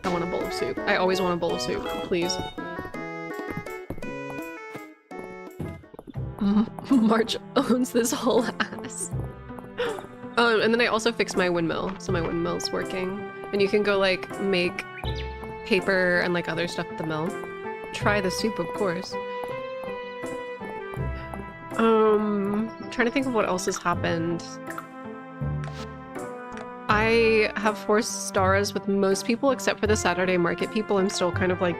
I want a bowl of soup. I always want a bowl of soup, please. March owns this whole ass. And then I also fixed my windmill, so my windmill's working. And you can go like make paper and like other stuff at the mill. Try the soup, of course. Trying to think of what else has happened. I have 4 stars with most people except for the Saturday market people. I'm still kind of like,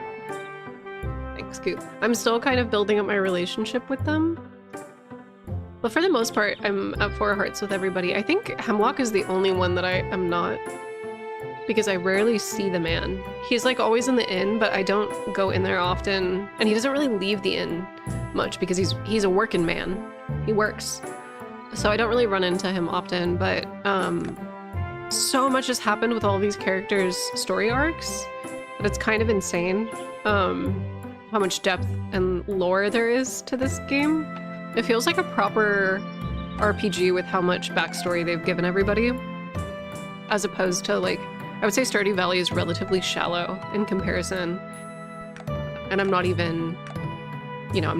I'm still kind of building up my relationship with them. But for the most part, I'm at 4 hearts with everybody. I think Hemlock is the only one that I am not, because I rarely see the man. He's like always in the inn, but I don't go in there often. And he doesn't really leave the inn much because he's a working man. He works. So I don't really run into him often, but so much has happened with all these characters' story arcs that it's kind of insane how much depth and lore there is to this game. It feels like a proper RPG with how much backstory they've given everybody, as opposed to like, I would say Stardew Valley is relatively shallow in comparison. And I'm not even, you know,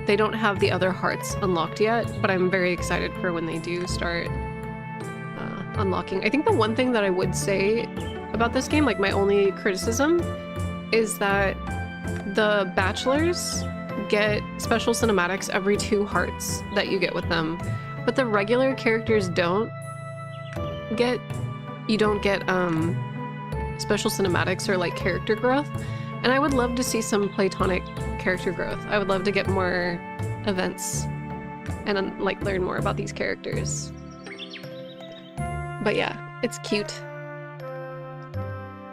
they don't have the other hearts unlocked yet, but I'm very excited for when they do start unlocking. I think the one thing that I would say about this game, like my only criticism, is that the bachelors get special cinematics every 2 hearts that you get with them, but the regular characters don't get, special cinematics or like character growth. And I would love to see some platonic character growth. I would love to get more events and like learn more about these characters. But yeah, it's cute.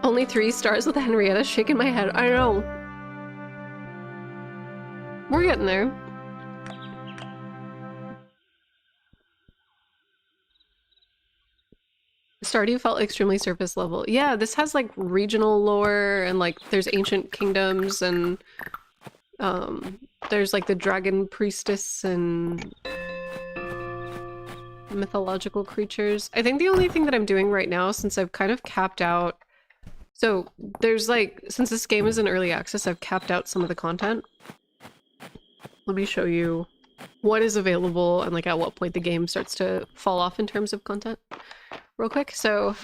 Only 3 stars with Henrietta, shaking my head. I know. We're getting there. Stardew felt extremely surface level. Yeah, this has like regional lore and like there's ancient kingdoms and there's like the dragon priestess and mythological creatures. I think the only thing that I'm doing right now, since I've kind of capped out, so there's like, since this game is in early access, I've capped out some of the content. Let me show you what is available and like at what point the game starts to fall off in terms of content real quick. So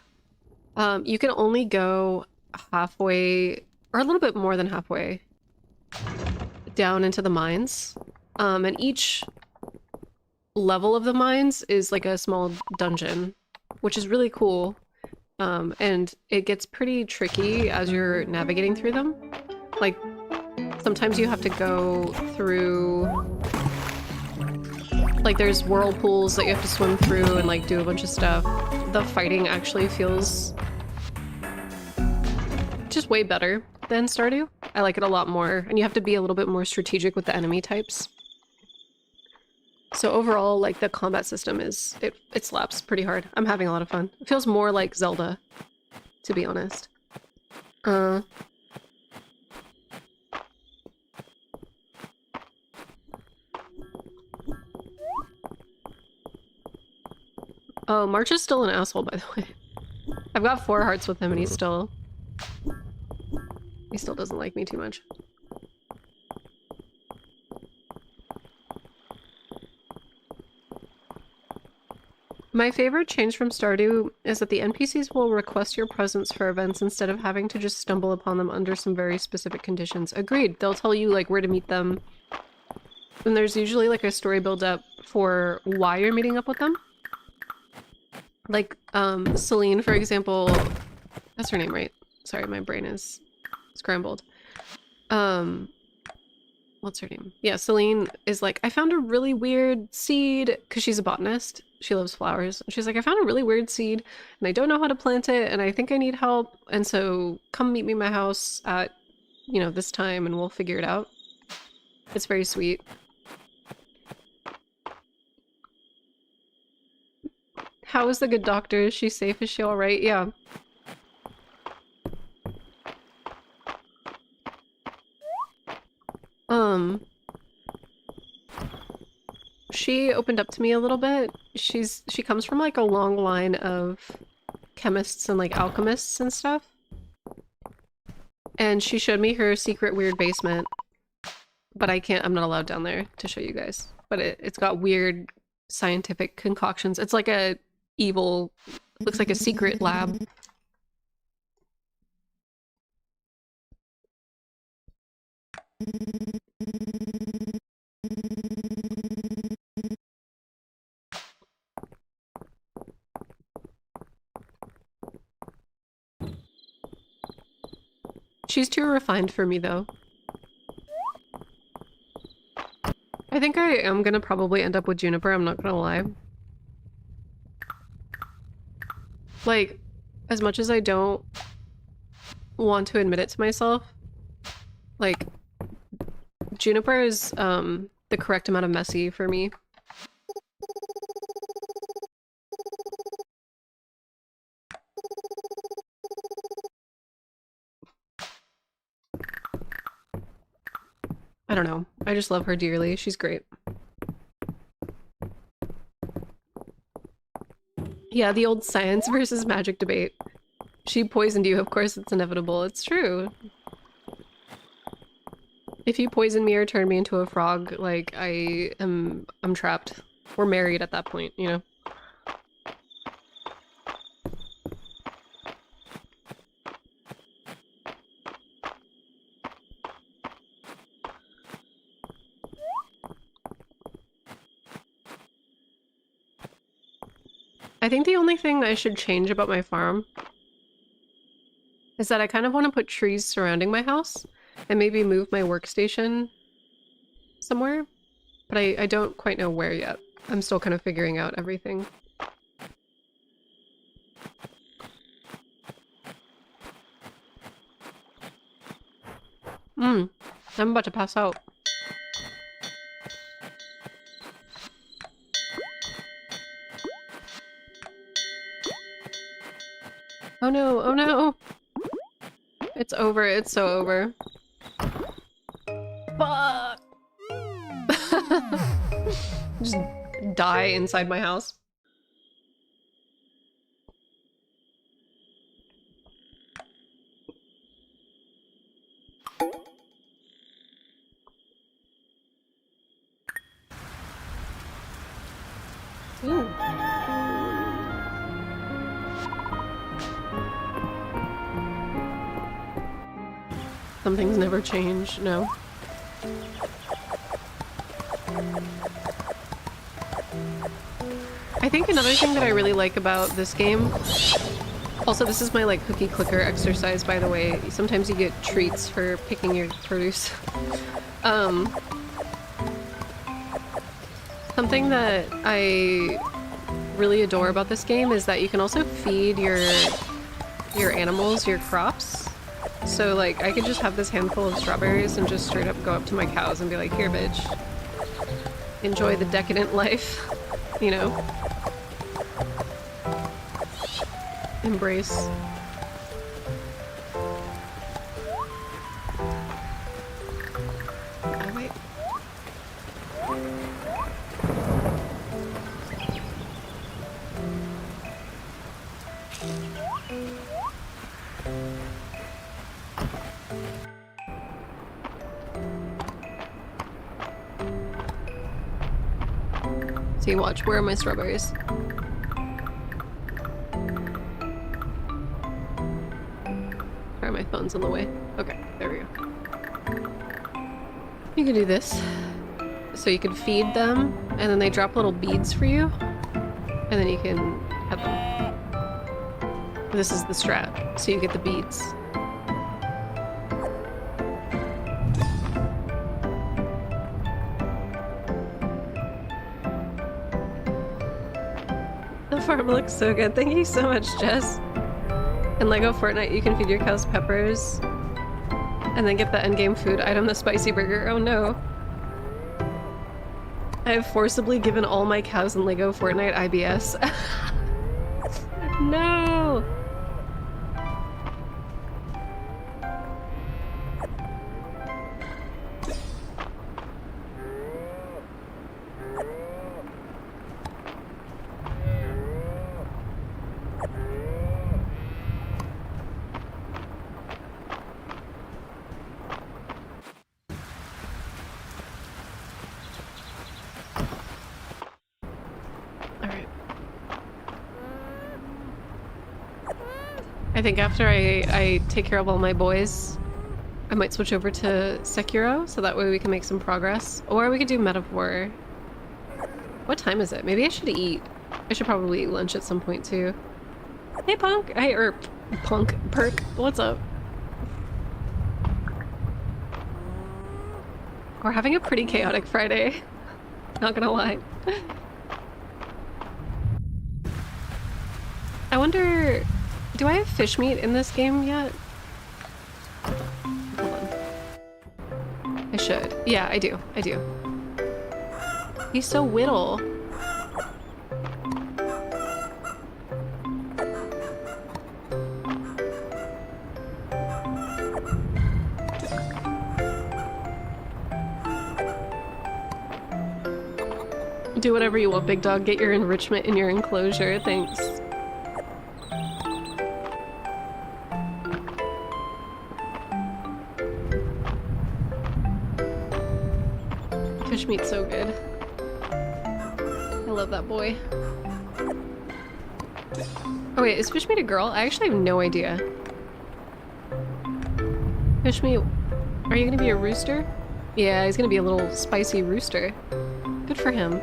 you can only go halfway or a little bit more than halfway down into the mines, and each level of the mines is like a small dungeon, which is really cool. And it gets pretty tricky as you're navigating through them. Like sometimes you have to go through, like there's whirlpools that you have to swim through and like do a bunch of stuff. The fighting actually feels just way better than Stardew. I like it a lot more, and you have to be a little bit more strategic with the enemy types. So overall, like the combat system is, it slaps pretty hard. I'm having a lot of fun. It feels more like Zelda, to be honest. Oh, March is still an asshole, by the way. I've got 4 hearts with him and he still doesn't like me too much. My favorite change from Stardew is that the NPCs will request your presence for events instead of having to just stumble upon them under some very specific conditions. Agreed. They'll tell you like where to meet them. And there's usually like a story build up for why you're meeting up with them. Like, Celine, for example, that's her name, right? Sorry, my brain is scrambled. What's her name? Yeah, Celine is like, I found a really weird seed, because she's a botanist. She loves flowers. She's like, I found a really weird seed, and I don't know how to plant it, and I think I need help, and so come meet me at my house at, you know, this time, and we'll figure it out. It's very sweet. How is the good doctor? Is she safe? Is she alright? Yeah. She opened up to me a little bit. She comes from like a long line of chemists and like alchemists and stuff. And she showed me her secret weird basement. But I'm not allowed down there to show you guys. But it's got weird scientific concoctions. It's like a evil, looks like a secret lab. She's too refined for me, though. I think I am gonna probably end up with Juniper, I'm not gonna lie. Like, as much as I don't want to admit it to myself, like, Juniper is, the correct amount of messy for me. I don't know. I just love her dearly. She's great. Yeah, the old science versus magic debate. She poisoned you, of course it's inevitable. It's true. If you poison me or turn me into a frog, like, I'm trapped. We're married at that point, you know? I think the only thing I should change about my farm is that I kind of want to put trees surrounding my house and maybe move my workstation somewhere, but I don't quite know where yet. I'm still kind of figuring out everything. I'm about to pass out. Oh no, oh no! It's over, it's so over. Fuck! Just die inside my house. Ooh. Some things never change, no. I think another thing that I really like about this game, also this is my like cookie clicker exercise by the way, sometimes you get treats for picking your produce. Something that I really adore about this game is that you can also feed your animals your crops. So like I could just have this handful of strawberries and just straight up go up to my cows and be like, here bitch, enjoy the decadent life, you know? Embrace. Oh, wait. See, watch, where are my strawberries? Sorry, my phone's in the way. Okay, there we go. You can do this. So you can feed them, and then they drop little beads for you, and then you can pet them. This is the strat, so you get the beads. The farm looks so good. Thank you so much, Jess. In LEGO Fortnite, you can feed your cows peppers and then get the endgame food item, the spicy burger. Oh no. I have forcibly given all my cows in LEGO Fortnite IBS. No! I think after I take care of all my boys, I might switch over to Sekiro, so that way we can make some progress. Or we could do Metaphor. What time is it? Maybe I should eat. I should probably eat lunch at some point too. Hey Punk! Hey, Punk. Perk. What's up? We're having a pretty chaotic Friday. Not gonna lie. I wonder... Do I have fish meat in this game yet? Hold on. I should. Yeah, I do. I do. He's so whittle. Do whatever you want, big dog. Get your enrichment in your enclosure. Thanks. Fish meat's so good. I love that boy. Oh wait, is fish meat a girl? I actually have no idea. Fish meat, are you gonna be a rooster? Yeah, he's gonna be a little spicy rooster. Good for him.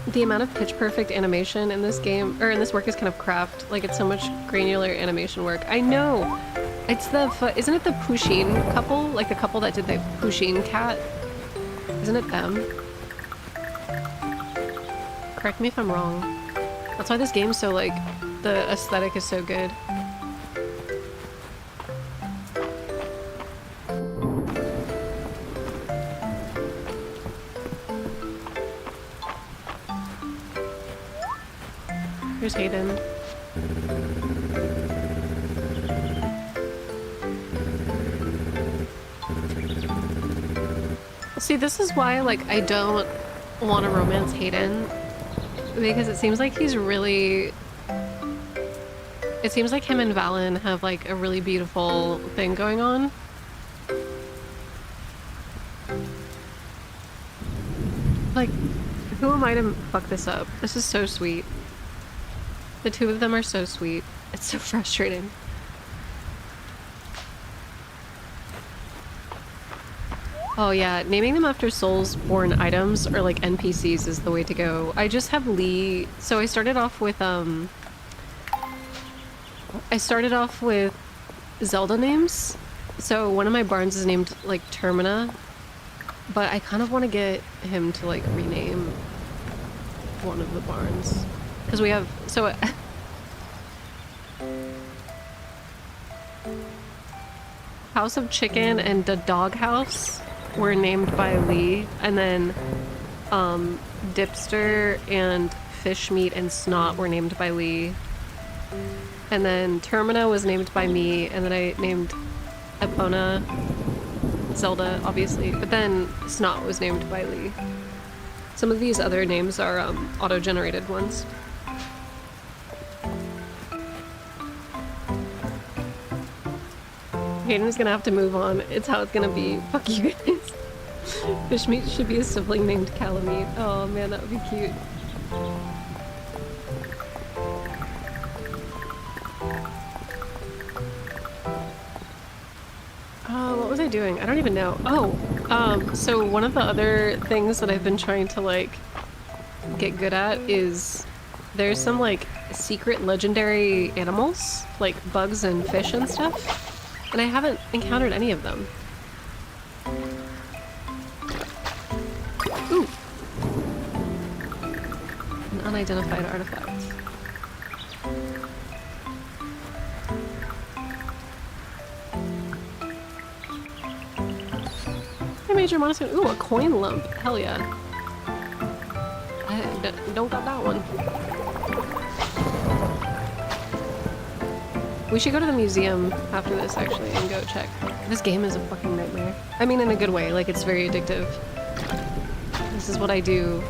The amount of pitch perfect animation in this game, or in this work, is kind of craft. Like, it's so much granular animation work. I know! It's the, isn't it the Pusheen couple? Like the couple that did the Pusheen cat? Isn't it them? Correct me if I'm wrong. That's why this game's so, like, the aesthetic is so good. Here's Hayden. See, this is why, like, I don't want to romance Hayden, because it seems like he's really... It seems like him and Valen have, like, a really beautiful thing going on. Like, who am I to fuck this up? This is so sweet. The two of them are so sweet. It's so frustrating. Oh yeah, naming them after Souls-born items or like NPCs is the way to go. I just have Lee. So I started off with Zelda names. So one of my barns is named like Termina, but I kind of want to get him to like rename one of the barns because we have House of Chicken and the Dog House were named by Lee, and then Dipster and Fish Meat and Snot were named by Lee, and then Termina was named by me, and then I named Epona, Zelda obviously, but then Snot was named by Lee. Some of these other names are auto-generated ones. Hayden's gonna have to move on. It's how it's gonna be. Fuck you guys. Fish Meat should be a sibling named Calamite. Oh man, that would be cute. Oh, what was I doing? I don't even know. Oh, so one of the other things that I've been trying to like get good at is there's some like secret legendary animals, like bugs and fish and stuff. And I haven't encountered any of them. Ooh. An unidentified artifact. Hey, Major Monsoon. Ooh, a coin lump. Hell yeah. I don't got that one. We should go to the museum after this, actually, and go check. This game is a fucking nightmare. I mean, in a good way. Like, it's very addictive. This is what I do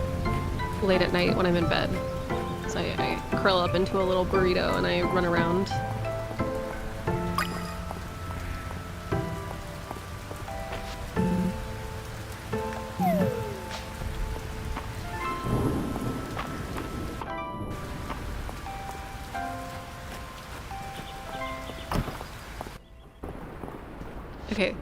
late at night when I'm in bed. So I curl up into a little burrito and I run around. Okay.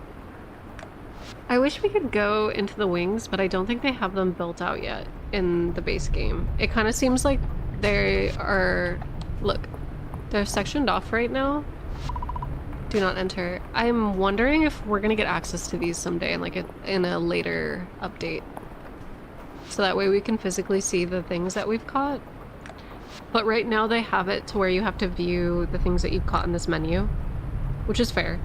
I wish we could go into the wings, but I don't think they have them built out yet in the base game. It kind of seems like they are... Look, they're sectioned off right now. Do not enter. I'm wondering if we're gonna get access to these someday in like in a later update. So that way we can physically see the things that we've caught. But right now they have it to where you have to view the things that you've caught in this menu, which is fair.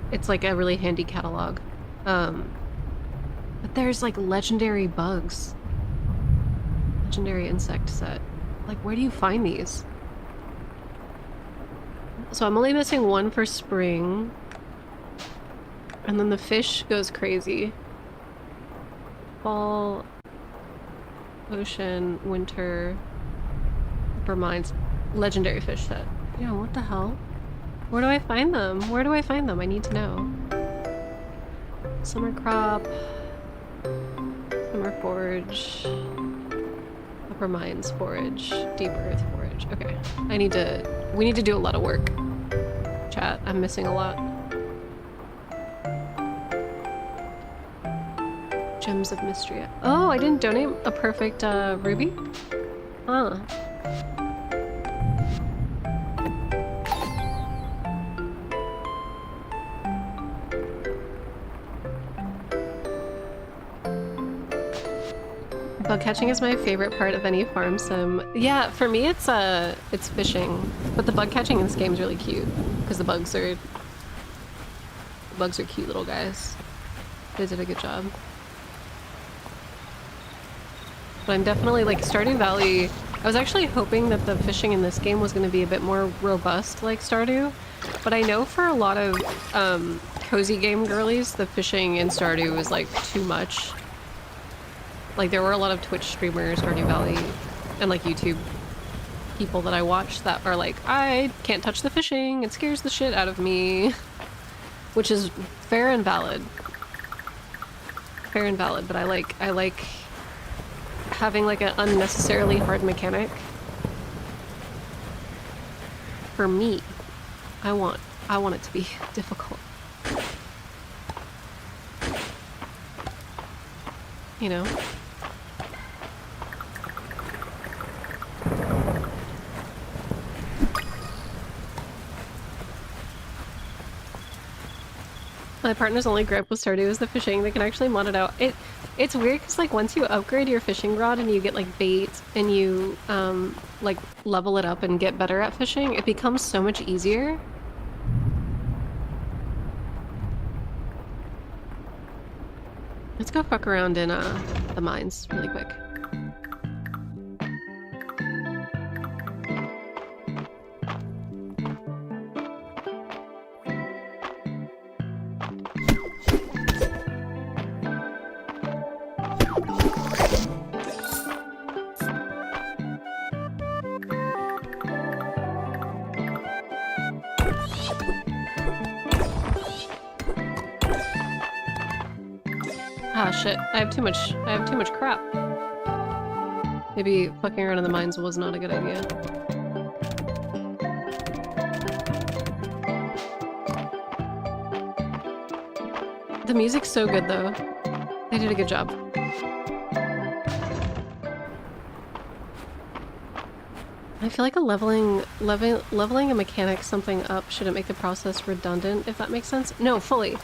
It's like a really handy catalog. But there's like legendary bugs. Legendary insect set. Like, where do you find these? So I'm only missing one for spring. And then the fish goes crazy. Fall, ocean, winter, upper mines. Legendary fish set. Yeah, what the hell? Where do I find them? Where do I find them? I need to know. Summer crop. Summer forage. Upper mines forage. Deep earth forage. Okay. We need to do a lot of work. Chat, I'm missing a lot. Gems of mystery. Oh, I didn't donate a perfect ruby? Huh. Bug catching is my favorite part of any farm sim. Yeah, for me it's fishing, but the bug catching in this game is really cute because the bugs are cute little guys. They did a good job. But I'm definitely like Stardew Valley. I was actually hoping that the fishing in this game was going to be a bit more robust like Stardew, but I know for a lot of cozy game girlies, the fishing in Stardew was like too much. Like, there were a lot of Twitch streamers, Stardew Valley, and like YouTube people that I watched that are like, I can't touch the fishing, it scares the shit out of me. Which is fair and valid. Fair and valid, but I like having like an unnecessarily hard mechanic. For me, I want it to be difficult. You know? My partner's only gripe with Stardew is the fishing. They can actually mod it out. It's weird because like once you upgrade your fishing rod and you get like bait and you like level it up and get better at fishing, it becomes so much easier. Let's go fuck around in the mines really quick. Ah shit, I have too much crap. Maybe fucking around in the mines was not a good idea. The music's so good though. They did a good job. I feel like leveling a mechanic something up shouldn't make the process redundant, if that makes sense. No, fully.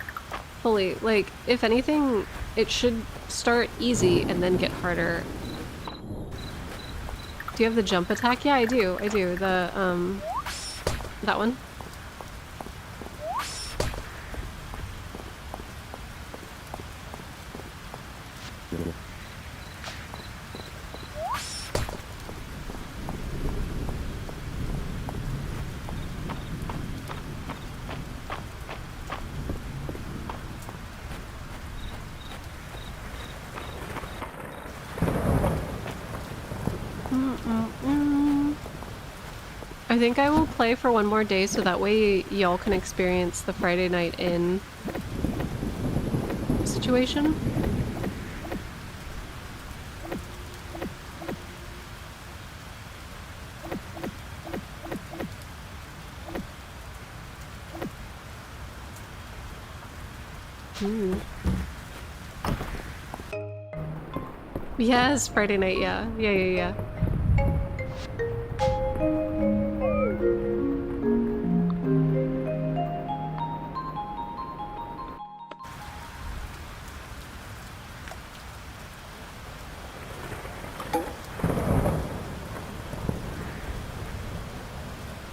Like, if anything, it should start easy and then get harder. Do you have the jump attack? Yeah, I do. The, that one. I think I will play for one more day so that way y'all can experience the Friday night in situation. Yes, Friday night, yeah. Yeah.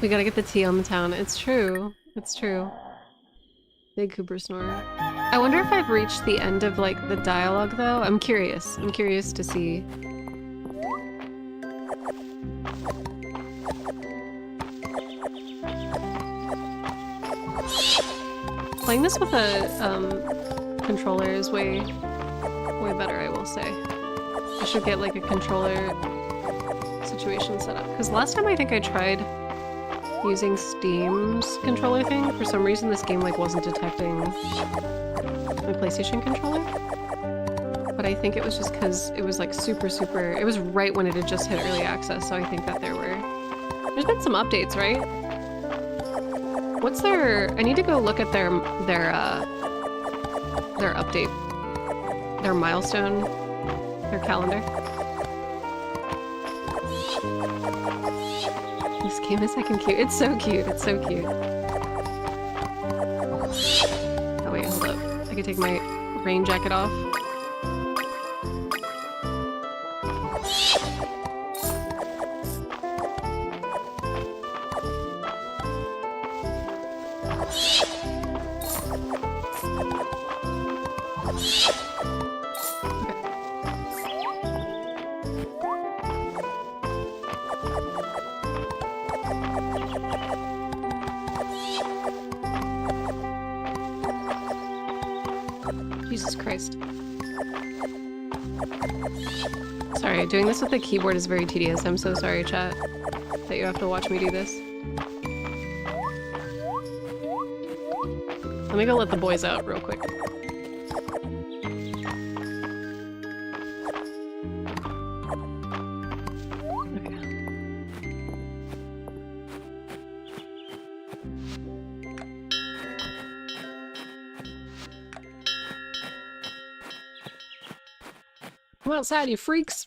We gotta get the tea on the town. It's true. It's true. Big Cooper snore. I wonder if I've reached the end of, like, the dialogue, though. I'm curious. I'm curious to see. Playing this with a controller is way better, I will say. I should get, like, a controller situation set up. Because last time I think I tried using Steam's controller thing, for some reason this game, like, wasn't detecting my PlayStation controller. But I think it was just because it was, like, super... It was right when it had just hit early access, so I think that there's been some updates, right? What's their... I need to go look at their update. Their milestone. Their calendar. This game is heckin' cute. It's so cute. It's so cute. Oh wait, hold up. I can take my rain jacket off. Jesus Christ. Sorry, doing this with the keyboard is very tedious. I'm so sorry, chat, that you have to watch me do this. Let me go let the boys out real quick. Come outside, you freaks!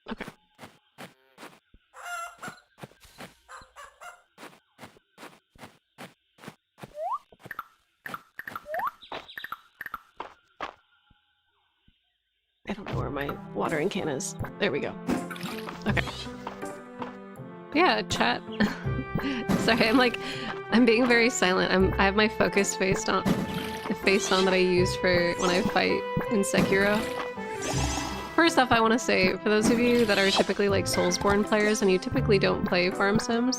Okay. I don't know where my watering can is. There we go. Okay. Yeah, chat. Sorry, I'm being very silent. I have my focus face on that I use for when I fight in Sekiro. First off, I want to say, for those of you that are typically like Soulsborne players and you typically don't play farm sims,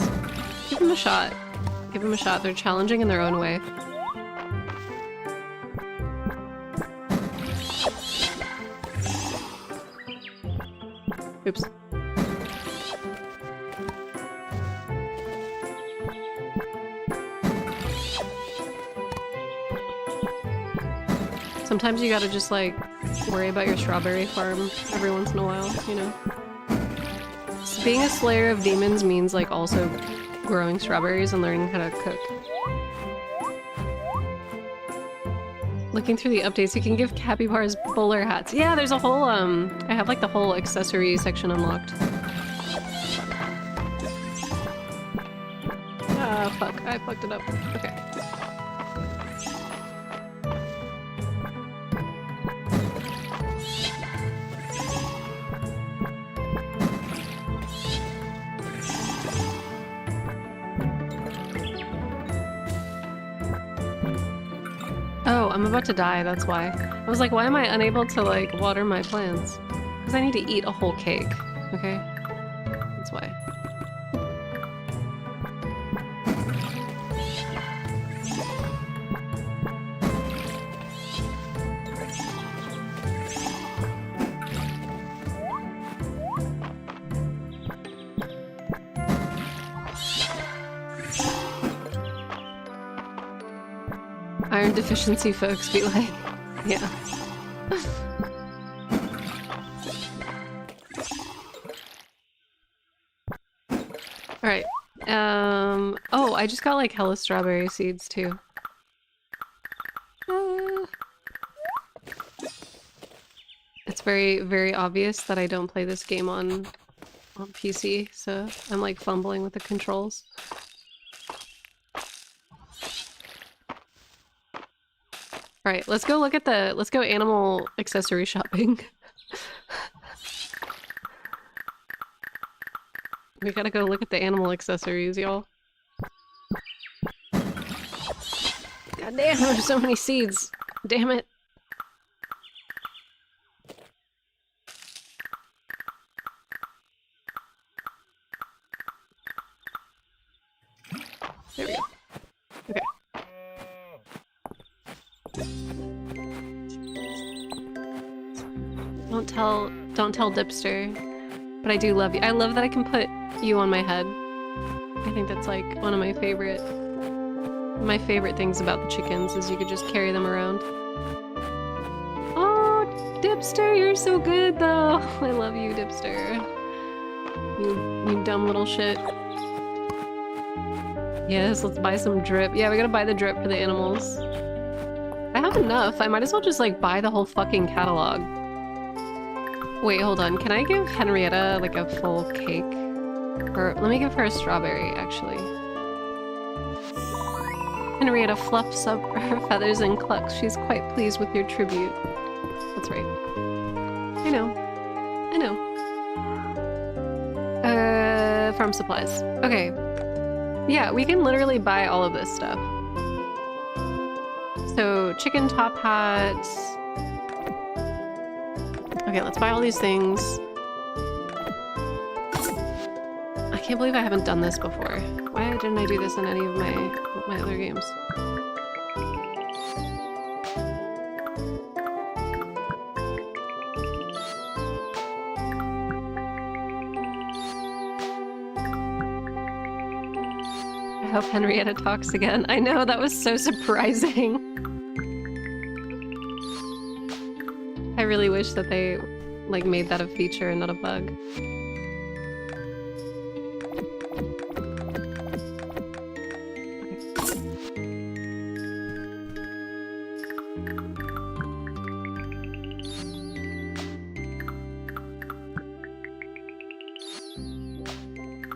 give them a shot. Give them a shot. They're challenging in their own way. Oops. Sometimes you gotta just, like, worry about your strawberry farm every once in a while, you know? So being a slayer of demons means, like, also growing strawberries and learning how to cook. Looking through the updates, you can give capybaras bowler hats. Yeah, there's a whole, I have, like, the whole accessory section unlocked. Ah, fuck. I fucked it up. Okay. Oh, I'm about to die, that's why. I was like, why am I unable to, like, water my plants? Because I need to eat a whole cake, okay? That's why. Iron deficiency folks be like, yeah. Alright. Oh, I just got like hella strawberry seeds too. It's very, very obvious that I don't play this game on PC, so I'm like fumbling with the controls. Alright, let's go look at the, let's go animal accessory shopping. We gotta go look at the animal accessories, y'all. God damn, there's so many seeds. Damn it. There we go. Okay. Don't tell Dipster. But I do love you. I love that I can put you on my head. I think that's like one of my favorite things about the chickens is you could just carry them around. Oh, Dipster, you're so good though. I love you, Dipster. You dumb little shit. Yes, let's buy some drip. Yeah, we gotta buy the drip for the animals. I have enough. I might as well just like buy the whole fucking catalog. Wait, hold on. Can I give Henrietta like a full cake? Or let me give her a strawberry, actually. Henrietta fluffs up her feathers and clucks. She's quite pleased with your tribute. That's right. I know. I know. Farm supplies. Okay. Yeah, we can literally buy all of this stuff. So, chicken top hats. Okay, let's buy all these things. I can't believe I haven't done this before. Why didn't I do this in any of my other games? I hope Henrietta talks again. I know, that was so surprising. I really wish that they, like, made that a feature and not a bug.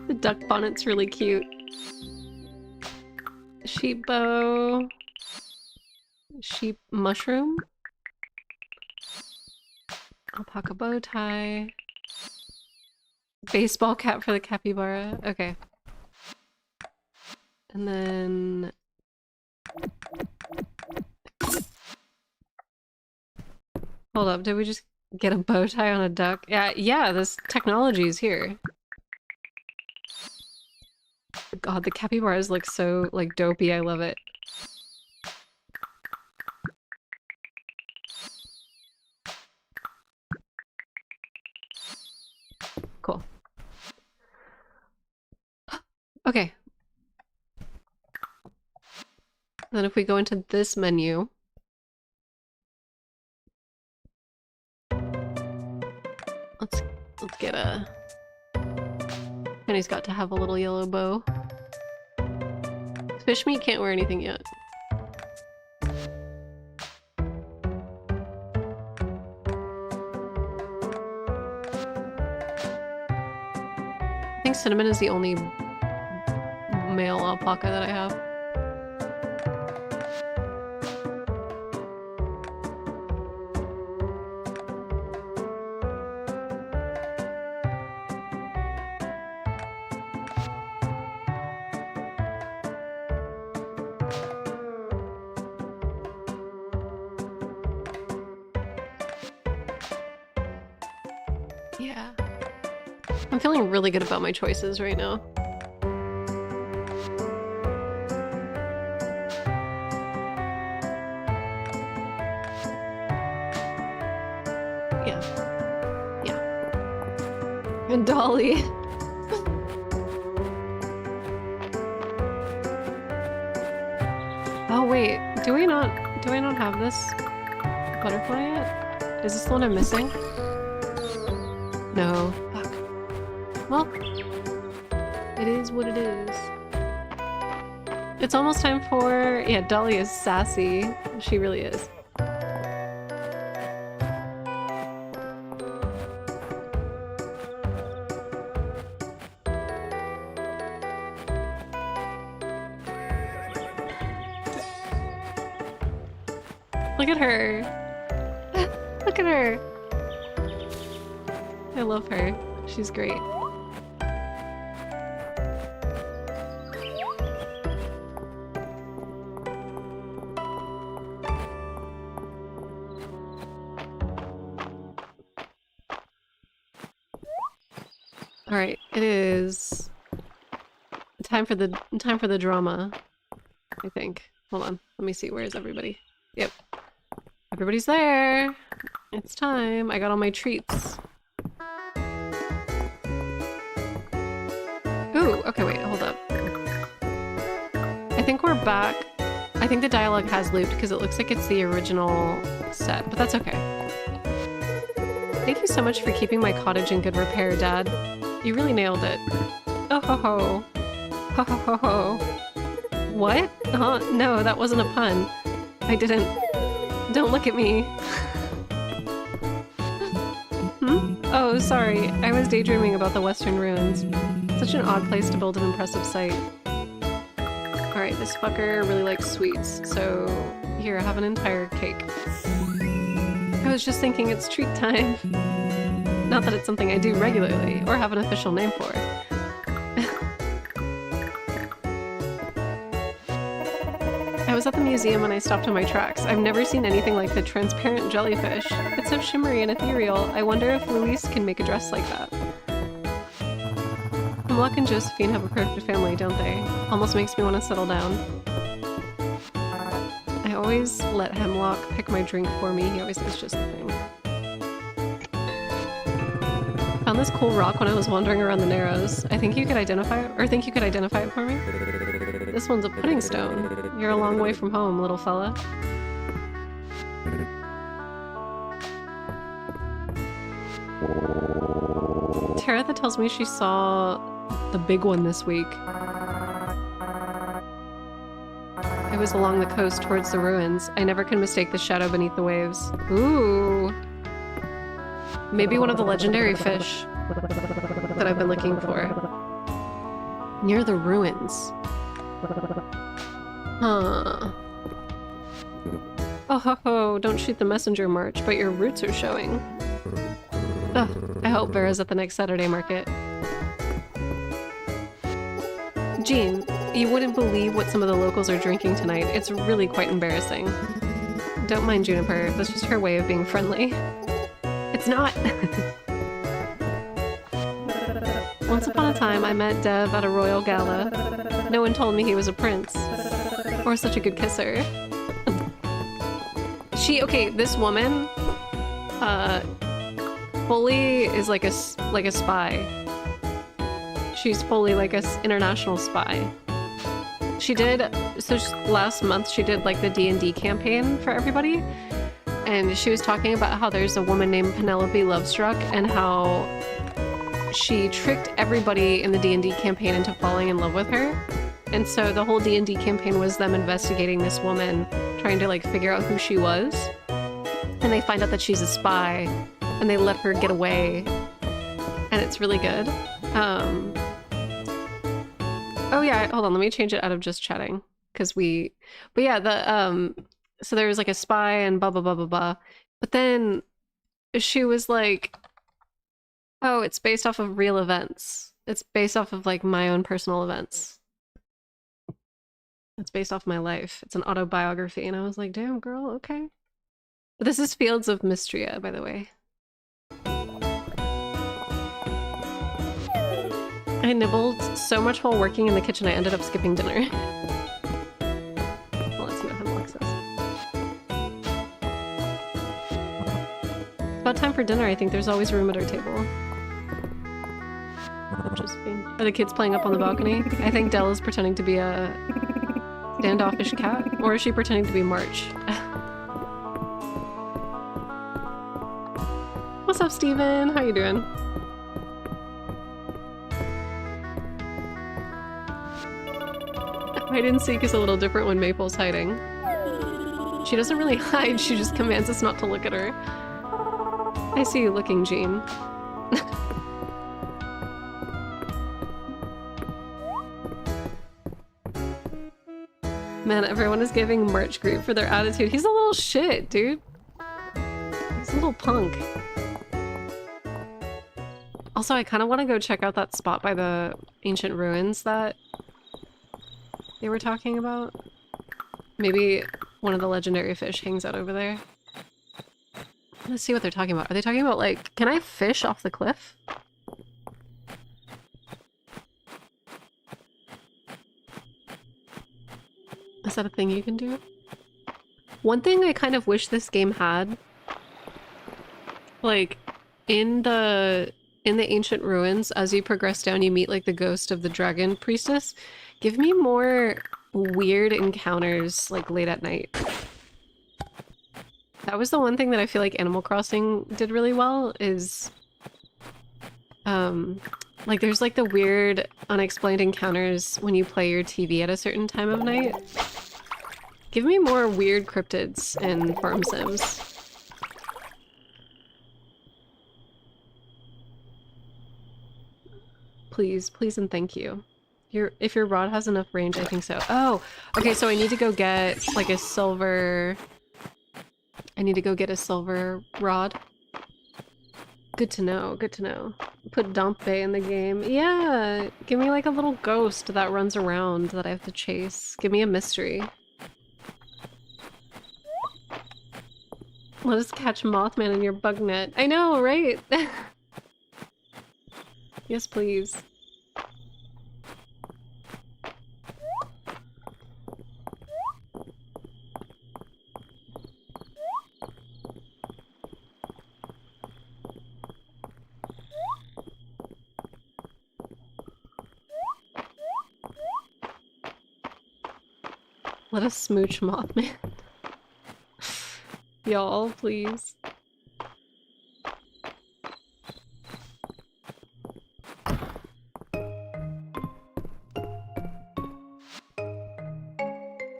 The duck bonnet's really cute. Sheep bow. Sheep mushroom. Alpaca bow tie. Baseball cap for the capybara. Okay. And then... Hold up, did we just get a bow tie on a duck? Yeah, this technology is here. God, the capybaras look so, like, dopey. I love it. Cool. Okay. Then if we go into this menu... Let's get a... Penny's got to have a little yellow bow. Fish meat can't wear anything yet. I think Cinnamon is the only male alpaca that I have. Yeah. I'm feeling really good about my choices right now. Yeah. Yeah. And Dolly. Oh wait, Do I not have this butterfly yet? Is this the one I'm missing? No. Fuck. Well, it is what it is. It's almost time for... Yeah, Dolly is sassy. She really is. Look at her. Look at her. I love her. She's great. All right, it is time for the drama, I think. Hold on. Let me see. Where is everybody? Yep. Everybody's there. It's time. I got all my treats. Ooh, okay, wait, hold up. I think we're back. I think the dialogue has looped because it looks like it's the original set, but that's okay. Thank you so much for keeping my cottage in good repair, Dad. You really nailed it. Oh ho ho. Ho ho ho ho. What? No, that wasn't a pun. I didn't. Don't look at me. Oh, sorry. I was daydreaming about the Western Ruins. Such an odd place to build an impressive site. Alright, this fucker really likes sweets, so here, have an entire cake. I was just thinking it's treat time. Not that it's something I do regularly, or have an official name for. I was at the museum when I stopped in my tracks. I've never seen anything like the transparent jellyfish. It's so shimmery and ethereal. I wonder if Louise can make a dress like that. Hemlock and Josephine have a perfect family, don't they? Almost makes me want to settle down. I always let Hemlock pick my drink for me. He always does just the thing. Found this cool rock when I was wandering around the Narrows. I think you could identify it, or think you could identify it for me? This one's a pudding stone. You're a long way from home, little fella. Taratha tells me she saw the big one this week. It was along the coast towards the ruins. I never could mistake the shadow beneath the waves. Ooh. Maybe one of the legendary fish that I've been looking for. Near the ruins. Huh. Oh ho ho, don't shoot the messenger march, but your roots are showing. Ugh, I hope Vera's at the next Saturday market. Jean, you wouldn't believe what some of the locals are drinking tonight. It's really quite embarrassing. Don't mind Juniper, that's just her way of being friendly. It's not! Once upon a time, I met Dev at a royal gala. No one told me he was a prince. Or such a good kisser. Okay, this woman, fully is like a spy. She's fully like a international spy. She did, last month she did like the D&D campaign for everybody. And she was talking about how there's a woman named Penelope Lovestruck and how she tricked everybody in the D&D campaign into falling in love with her. And so the whole D&D campaign was them investigating this woman, trying to like figure out who she was. And they find out that she's a spy, and they let her get away. And it's really good. Oh yeah, hold on, let me change it out of just chatting. But yeah, so there was like a spy and blah, blah, blah, blah, blah. But then she was like, oh, it's based off of real events. It's based off of like my own personal events. It's based off my life. It's an autobiography. And I was like, damn, girl, okay. But this is Fields of Mystria, by the way. I nibbled so much while working in the kitchen I ended up skipping dinner. Well, let's see what Hemlock says. It's about time for dinner, I think. There's always room at our table. Are the kids playing up on the balcony? I think Dell is pretending to be a Standoffish cat? Or is she pretending to be March? What's up, Steven? How you doing? Hide and seek is a little different when Maple's hiding. She doesn't really hide, she just commands us not to look at her. I see you looking, Jean. Man, everyone is giving March grief for their attitude. He's a little shit, dude. He's a little punk. Also, I kind of want to go check out that spot by the ancient ruins that they were talking about. Maybe one of the legendary fish hangs out over there. Let's see what they're talking about. Are they talking about, like, can I fish off the cliff? Is that a thing you can do? One thing I kind of wish this game had, like, in the ancient ruins, as you progress down, you meet, like, the ghost of the dragon priestess. Give me more weird encounters, like, late at night. That was the one thing that I feel like Animal Crossing did really well, is... like, there's, like, the weird, unexplained encounters when you play your TV at a certain time of night. Give me more weird cryptids in farm sims. Please, please and thank you. If your rod has enough range, I think so. Oh, okay, so I need to go get, like, a silver... I need to go get a silver rod. Good to know, good to know. Put Dompe in the game. Yeah, give me, like, a little ghost that runs around that I have to chase. Give me a mystery. Let us catch Mothman in your bug net. I know, right? Yes, please. Let us smooch Mothman. Y'all, please.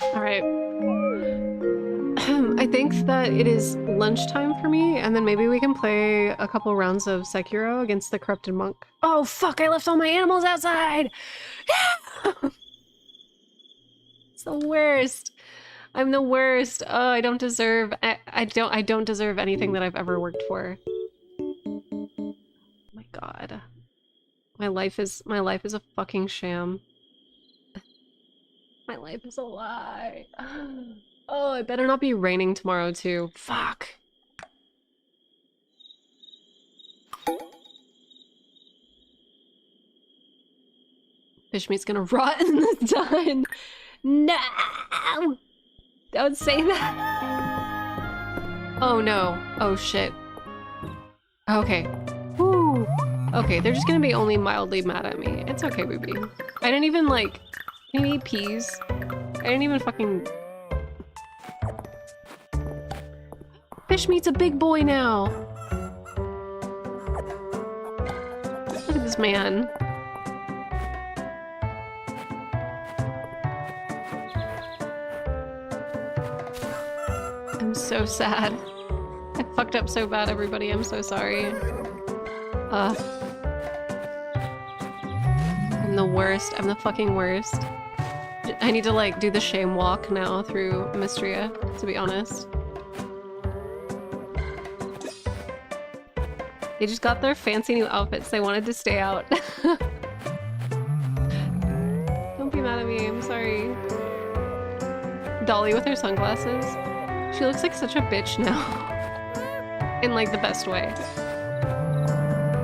Alright. I think that it is lunchtime for me, and then maybe we can play a couple rounds of Sekiro against the corrupted monk. Oh fuck, I left all my animals outside! It's the worst. I'm the worst. Oh, I don't deserve I don't deserve anything that I've ever worked for. Oh my god. My life is a fucking sham. My life is a lie. Oh, it better not be raining tomorrow too. Fuck. Fish meat's gonna rot in the sun. No! Don't say that! Oh no. Oh shit. Okay. Woo. Okay, they're just gonna be only mildly mad at me. It's okay, baby. I didn't even, like... Can you eat peas? I didn't even fucking... Fish meat's a big boy now! Look at this man. I'm so sad. I fucked up so bad, everybody. I'm so sorry. I'm the worst. I'm the fucking worst. I need to, like, do the shame walk now through Mystria, to be honest. They just got their fancy new outfits. They wanted to stay out. Don't be mad at me. I'm sorry. Dolly with her sunglasses. She looks like such a bitch now. In, like, the best way.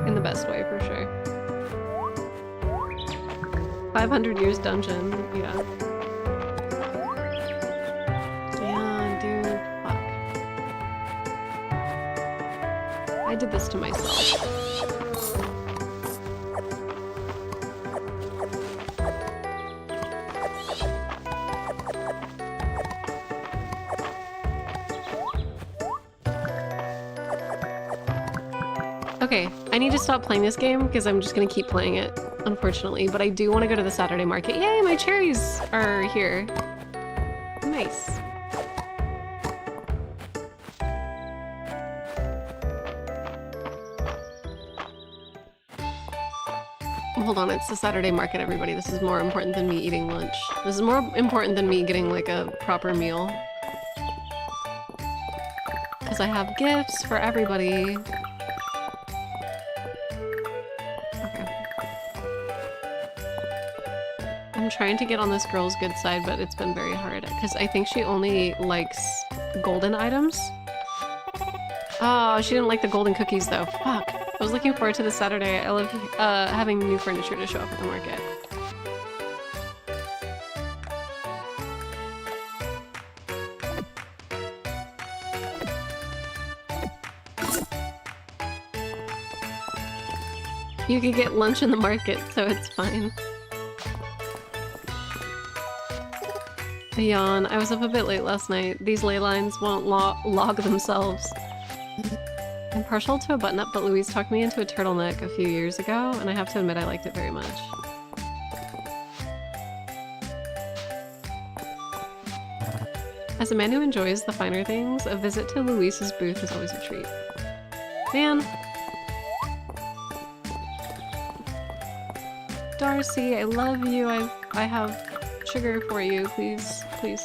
In the best way, for sure. 500 years dungeon, yeah. Yeah, dude, fuck. I did this to myself. Okay, I need to stop playing this game because I'm just gonna keep playing it, unfortunately. But I do want to go to the Saturday market. Yay, my cherries are here. Nice. Hold on, it's the Saturday market, everybody. This is more important than me eating lunch. This is more important than me getting like a proper meal. Because I have gifts for everybody. Okay. I'm trying to get on this girl's good side, but it's been very hard. Because I think she only likes golden items. Oh, she didn't like the golden cookies though. Fuck. I was looking forward to this Saturday. I love having new furniture to show up at the market. You could get lunch in the market, so it's fine. A yawn. I was up a bit late last night. These ley lines won't log themselves. I'm partial to a button-up, but Louise talked me into a turtleneck a few years ago, and I have to admit I liked it very much. As a man who enjoys the finer things, a visit to Louise's booth is always a treat. Man! Darcy, I love you. I have sugar for you. Please, please.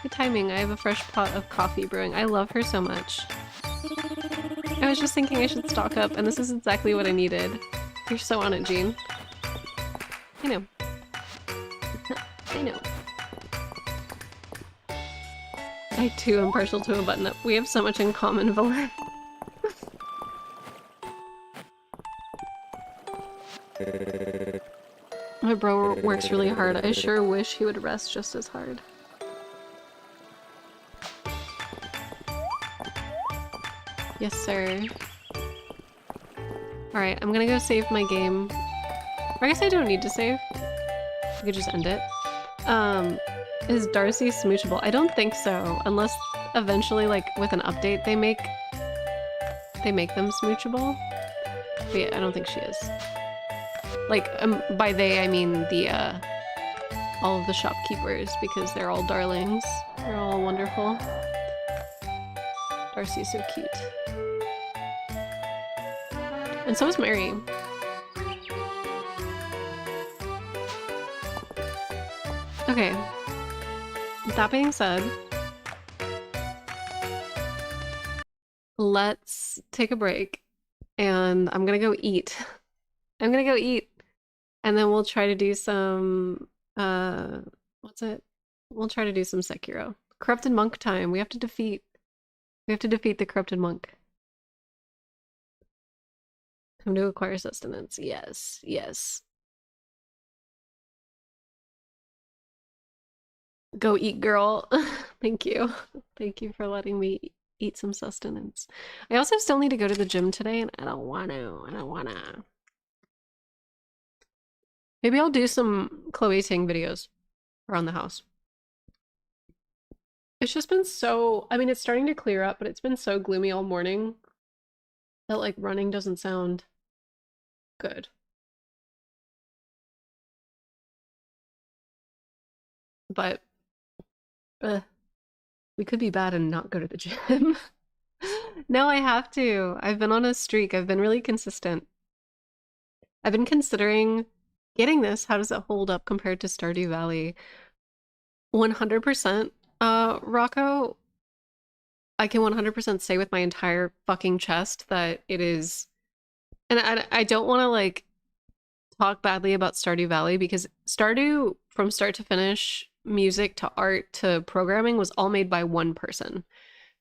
Good timing. I have a fresh pot of coffee brewing. I love her so much. I was just thinking I should stock up, and this is exactly what I needed. You're so on it, Jean. I know. I know. I too am partial to a button-up. We have so much in common, Valer. My bro works really hard. I sure wish he would rest just as hard. Yes, sir. Alright, I'm gonna go save my game. Or I guess I don't need to save. I could just end it. Is Darcy smoochable? I don't think so, unless eventually, like, with an update they make them smoochable. But yeah, I don't think she is. Like, by they, I mean the, all of the shopkeepers, because they're all darlings. They're all wonderful. Darcy's so cute. And so is Mary. Okay. That being said, let's take a break, and I'm gonna go eat. I'm gonna go eat, and then we'll try to do some, what's it? We'll try to do some Sekiro. Corrupted Monk time. We have to defeat the Corrupted Monk. Time to acquire sustenance. Yes, yes. Go eat, girl. Thank you. Thank you for letting me eat some sustenance. I also still need to go to the gym today, and I don't wanna. Maybe I'll do some Chloe Ting videos around the house. It's just been so, I mean, it's starting to clear up, but it's been so gloomy all morning that, like, running doesn't sound good. But, we could be bad and not go to the gym. No, I have to. I've been on a streak. I've been really consistent. I've been considering getting this. How does it hold up compared to Stardew Valley? 100%, Rocco. I can 100% say with my entire fucking chest that it is, and I don't want to, like, talk badly about Stardew Valley, because Stardew, from start to finish, music to art to programming, was all made by one person.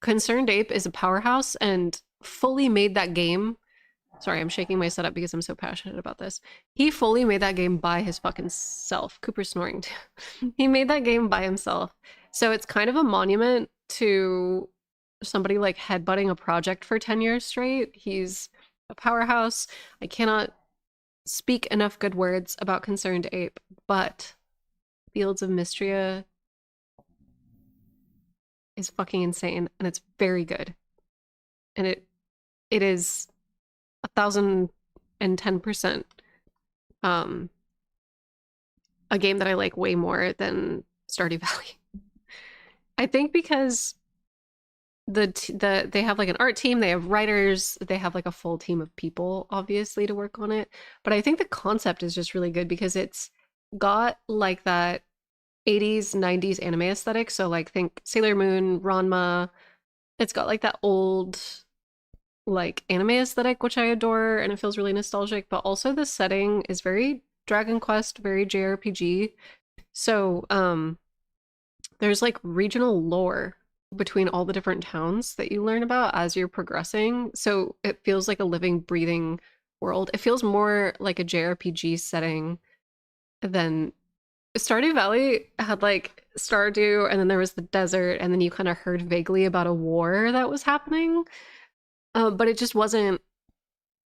Concerned Ape is a powerhouse and fully made that game. Sorry, I'm shaking my setup because I'm so passionate about this. He fully made that game by his fucking self. Cooper's snoring too. He made that game by himself. So it's kind of a monument to somebody, like, headbutting a project for 10 years straight. He's a powerhouse. I cannot speak enough good words about Concerned Ape, but Fields of Mystria is fucking insane, and it's very good. And it is 1,010% um a game that I like way more than Stardew Valley. I think because they have like an art team, they have writers, they have like a full team of people obviously to work on it. But I think the concept is just really good because it's got like that 80s, 90s anime aesthetic. So like think Sailor Moon, Ranma. It's got like that old like anime aesthetic, which I adore, and it feels really nostalgic, but also the setting is very Dragon Quest, very JRPG. So there's like regional lore between all the different towns that you learn about as you're progressing. So it feels like a living, breathing world. It feels more like a JRPG setting than Stardew Valley had like Stardew, and then there was the desert, and then you kind of heard vaguely about a war that was happening. But it just wasn't,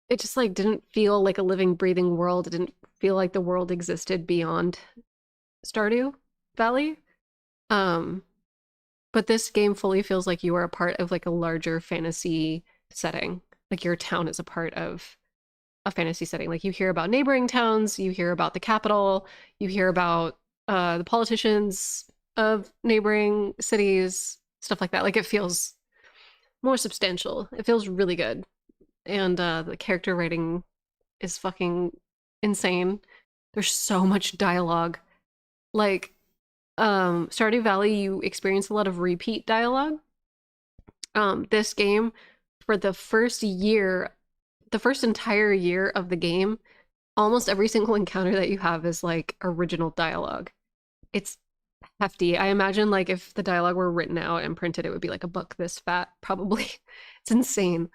it just like didn't feel like a living, breathing world. It didn't feel like the world existed beyond Stardew Valley. Um, but this game fully feels like you are a part of like a larger fantasy setting. Like your town is a part of a fantasy setting. Like you hear about neighboring towns, you hear about the capital, you hear about the politicians of neighboring cities, stuff like that. Like it feels more substantial. It feels really good. And the character writing is fucking insane. There's so much dialogue. Like Stardew Valley, you experience a lot of repeat dialogue. This game, for the first year, the first entire year of the game, almost every single encounter that you have is like original dialogue. It's hefty. I imagine like if the dialogue were written out and printed, it would be like a book this fat, probably. It's insane.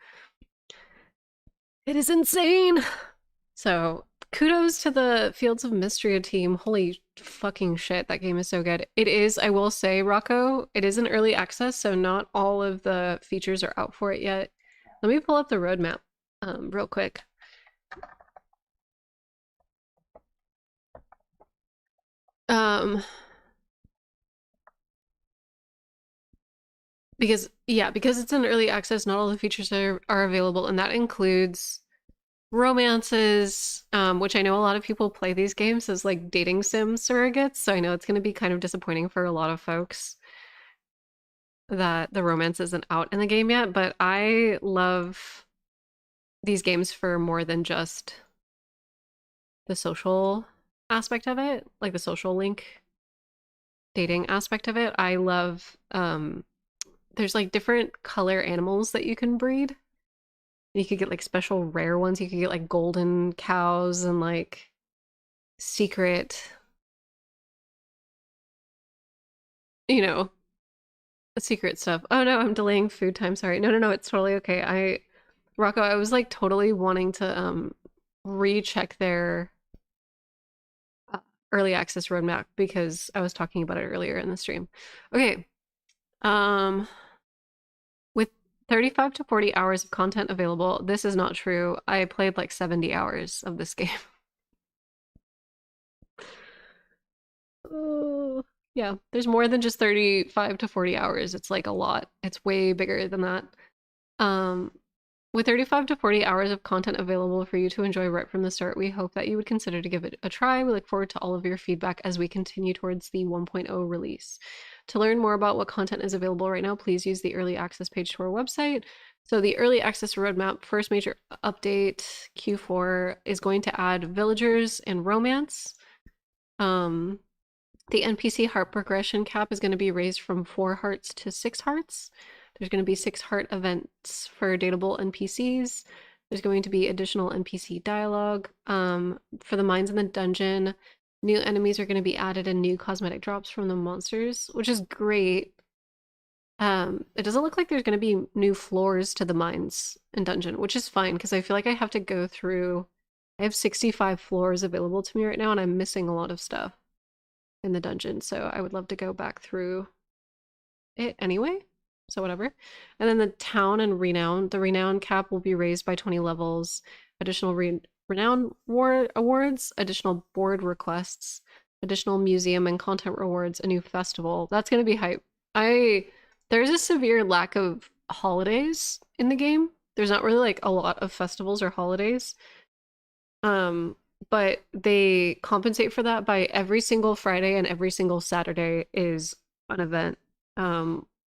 It is insane. So kudos to the Fields of Mystria team. Holy fucking shit, that game is so good. It is, I will say, Rocco, it is in early access, so not all of the features are out for it yet. Let me pull up the roadmap real quick. Because it's in early access, not all the features are available, and that includes romances, which I know a lot of people play these games as like dating sim surrogates, so I know it's going to be kind of disappointing for a lot of folks that the romance isn't out in the game yet, but I love these games for more than just the social aspect of it, like the social link dating aspect of it. I love there's like different color animals that you can breed. You could get like special rare ones. You could get like golden cows and like secret, you know, secret stuff. Oh no, I'm delaying food time. Sorry. No, it's totally okay. Rocco, I was like totally wanting to recheck their early access roadmap because I was talking about it earlier in the stream. Okay. With 35 to 40 hours of content available, this is not true. I played like 70 hours of this game. Oh, yeah, there's more than just 35 to 40 hours. It's like a lot. It's way bigger than that. Um, with 35 to 40 hours of content available for you to enjoy right from the start, we hope that you would consider to give it a try. We look forward to all of your feedback as we continue towards the 1.0 release. To learn more about what content is available right now, please use the early access page to our website. So the early access roadmap, first major update, Q4, is going to add villagers and romance. The NPC heart progression cap is going to be raised from 4 hearts to 6 hearts. There's going to be 6 heart events for dateable NPCs. There's going to be additional NPC dialogue. For the mines in the dungeon, new enemies are going to be added and new cosmetic drops from the monsters, which is great. It doesn't look like there's going to be new floors to the mines and dungeon, which is fine because I feel like I have to go through. I have 65 floors available to me right now, and I'm missing a lot of stuff in the dungeon, so I would love to go back through it anyway. So whatever. And then the town and renown. The renown cap will be raised by 20 levels. Additional renown awards, additional board requests, additional museum and content rewards, a new festival. That's going to be hype. There's a severe lack of holidays in the game. There's not really like a lot of festivals or holidays. Um, but they compensate for that by every single Friday and every single Saturday is an event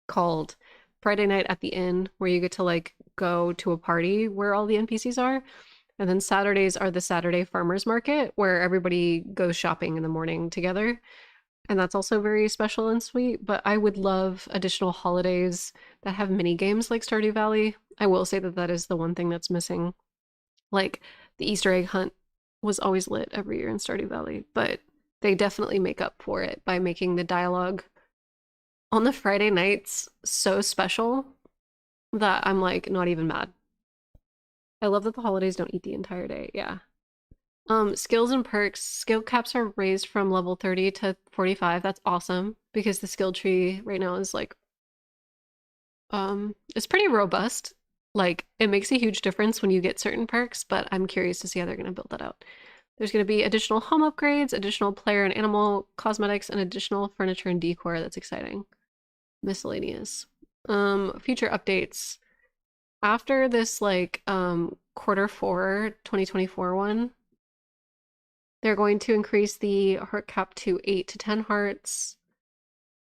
called Friday Night at the Inn, where you get to like go to a party where all the NPCs are. And then Saturdays are the Saturday farmers market where everybody goes shopping in the morning together. And that's also very special and sweet. But I would love additional holidays that have mini games like Stardew Valley. I will say that that is the one thing that's missing. Like the Easter egg hunt was always lit every year in Stardew Valley, but they definitely make up for it by making the dialogue on the Friday nights so special that I'm like not even mad. I love that the holidays don't eat the entire day. Yeah. Skills and perks. Skill caps are raised from level 30 to 45. That's awesome because the skill tree right now is like it's pretty robust. Like it makes a huge difference when you get certain perks, but I'm curious to see how they're going to build that out. There's going to be additional home upgrades, additional player and animal cosmetics, and additional furniture and decor. That's exciting. Miscellaneous. Future updates. After this like quarter 4 2024 one, they're going to increase the heart cap to 8 to 10 hearts.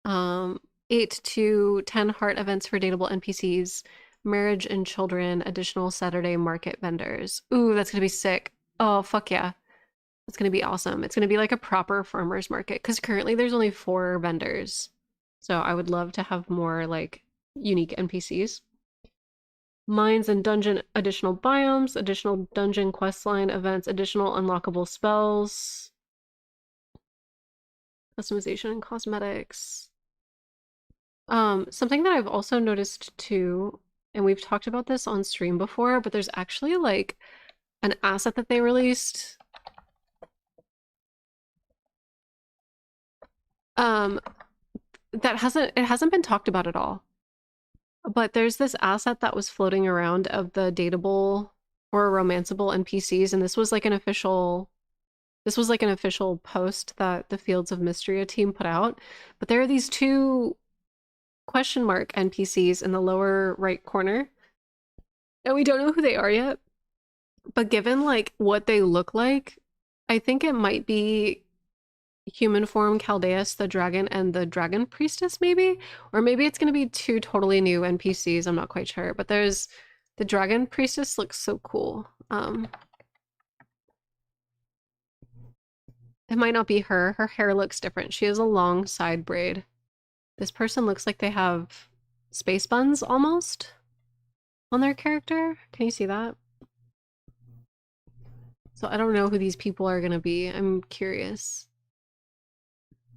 8 to 10 heart events for dateable NPCs, marriage and children, additional Saturday market vendors. Ooh, that's gonna be sick. Oh, fuck yeah. It's gonna be awesome. It's gonna be like a proper farmer's market because currently there's only 4 vendors. So I would love to have more like unique NPCs. Mines and dungeon additional biomes, additional dungeon questline events, additional unlockable spells, customization and cosmetics. Something that I've also noticed too, and we've talked about this on stream before, but there's actually like an asset that they released. Um, that hasn't been talked about at all. But there's this asset that was floating around of the dateable or romanceable NPCs, and this was like an official post that the Fields of Mystria team put out. But there are these 2 question mark NPCs in the lower right corner. And we don't know who they are yet. But given like what they look like, I think it might be human form Caldeus the dragon and the dragon priestess maybe, or maybe it's going to be 2 totally new NPCs. I'm not quite sure, but there's the dragon priestess looks so cool. It might not be her. Her hair looks different. She has a long side braid. This person looks like they have space buns almost on their character. Can you see that? So I don't know who these people are gonna be. I'm curious.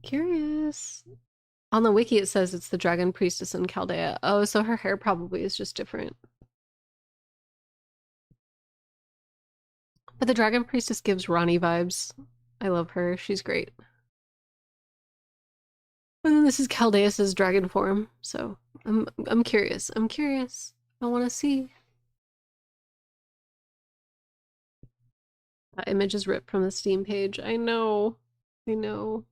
Curious. On the wiki it says it's the dragon priestess in Chaldea. Oh, so her hair probably is just different. But the dragon priestess gives Ronnie vibes. I love her. She's great. And then this is Caldeus's dragon form. So I'm curious. I'm curious. I want to see. That image is ripped from the Steam page. I know. I know.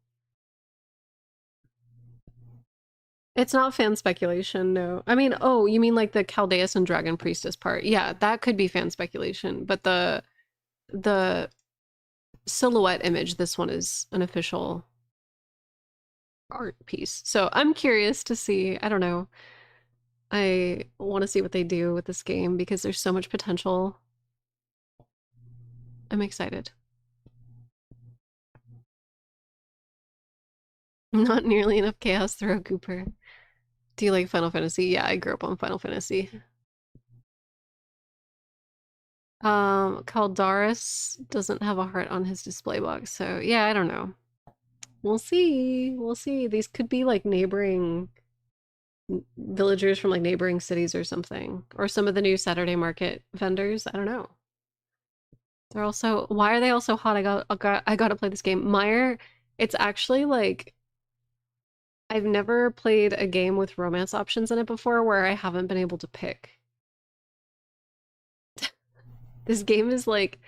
It's not fan speculation, no. I mean, oh, you mean like the Caldeus and Dragon Priestess part. Yeah, that could be fan speculation, but the silhouette image, this one is an official art piece. So I'm curious to see. I don't know. I want to see what they do with this game because there's so much potential. I'm excited. Not nearly enough chaos through a Cooper. Do you like Final Fantasy? Yeah, I grew up on Final Fantasy. Caldaris doesn't have a heart on his display box, so yeah, I don't know. We'll see. We'll see. These could be like neighboring villagers from like neighboring cities or something. Or some of the new Saturday market vendors. I don't know. They're also, why are they all so hot? I gotta play this game. Meyer, it's actually like I've never played a game with romance options in it before where I haven't been able to pick. This game is like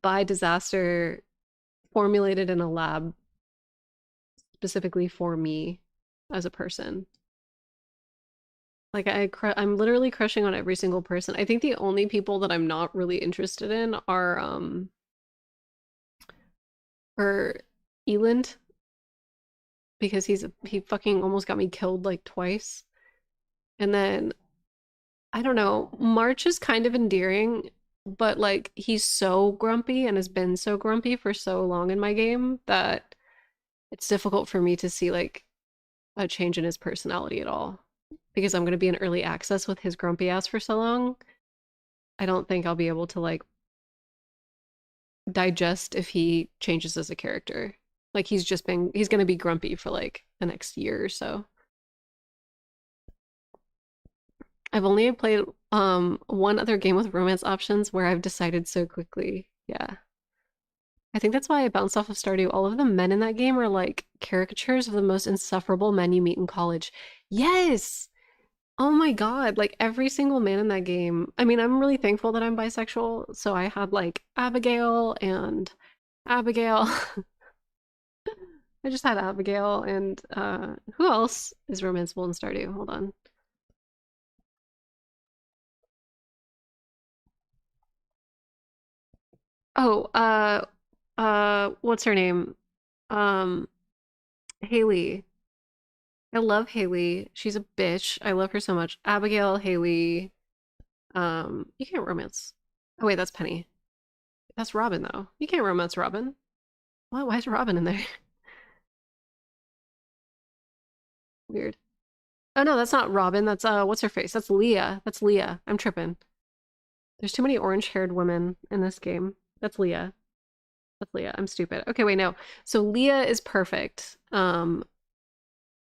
by disaster formulated in a lab specifically for me as a person. Like I'm literally crushing on every single person. I think the only people that I'm not really interested in are Eland because he fucking almost got me killed like twice. And then I don't know, March is kind of endearing, but like he's so grumpy and has been so grumpy for so long in my game that it's difficult for me to see like a change in his personality at all. Because I'm going to be in early access with his grumpy ass for so long. I don't think I'll be able to like digest if he changes as a character. Like he's going to be grumpy for like the next year or so. I've only played one other game with romance options where I've decided so quickly. Yeah. I think that's why I bounced off of Stardew. All of the men in that game are like caricatures of the most insufferable men you meet in college. Yes! Oh my God, like every single man in that game. I mean, I'm really thankful that I'm bisexual. So I had like Abigail and Abigail. I just had Abigail and who else is romanceable in Stardew? Hold on. Oh, what's her name? Um, Haley. I love Haley. She's a bitch. I love her so much. Abigail, Haley. You can't romance. Oh wait, that's Penny. That's Robin though. You can't romance Robin. Why is Robin in there? Weird. Oh no, that's not Robin. That's what's her face? That's Leah. That's Leah. I'm tripping. There's too many orange-haired women in this game. That's Leah. That's Leah. I'm stupid. Okay, wait, no. So Leah is perfect.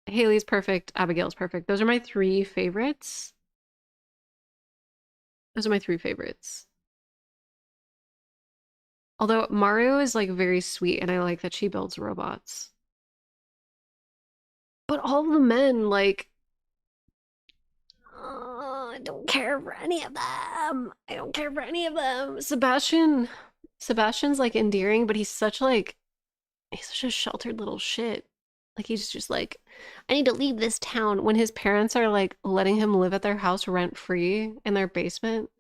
Haley's perfect. Abigail's perfect. Those are my three favorites. Those are my three favorites. Although Maru is like very sweet and I like that she builds robots. But all the men, like, I don't care for any of them. I don't care for any of them. Sebastian's like endearing, but he's such a sheltered little shit. Like he's just like, I need to leave this town when his parents are like letting him live at their house rent free in their basement.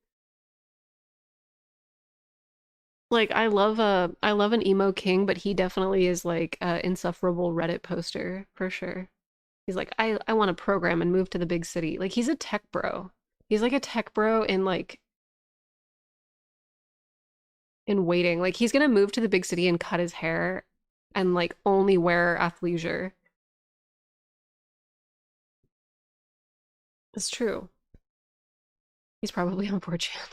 Like I love an emo king, but he definitely is like a insufferable Reddit poster for sure. He's like, I want to program and move to the big city. Like he's a tech bro. He's like a tech bro in waiting. Like he's gonna move to the big city and cut his hair and like only wear athleisure. It's true. He's probably on 4chan.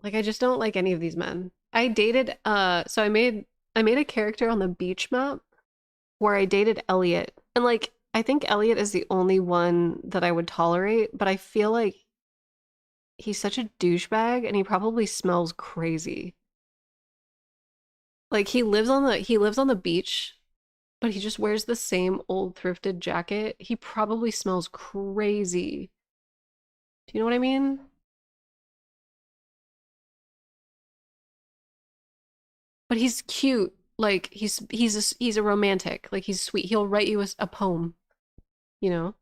Like I just don't like any of these men. I dated so I made a character on the beach map where I dated Elliot. And like I think Elliot is the only one that I would tolerate, but I feel like he's such a douchebag and he probably smells crazy. Like he lives on the beach, but he just wears the same old thrifted jacket. He probably smells crazy. Do you know what I mean? But he's cute. Like he's a romantic. Like he's sweet. He'll write you a poem, you know?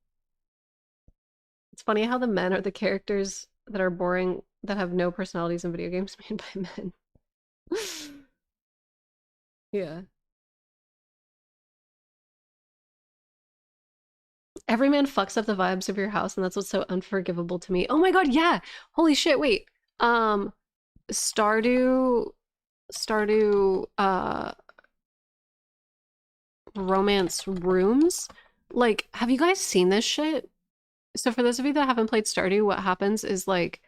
It's funny how the men are the characters that are boring that have no personalities in video games made by men. Yeah. Every man fucks up the vibes of your house, and that's what's so unforgivable to me. Oh my god, yeah. Holy shit, wait. Um Stardew Stardew romance rooms. Like, have you guys seen this shit? So for those of you that haven't played Stardew, what happens is like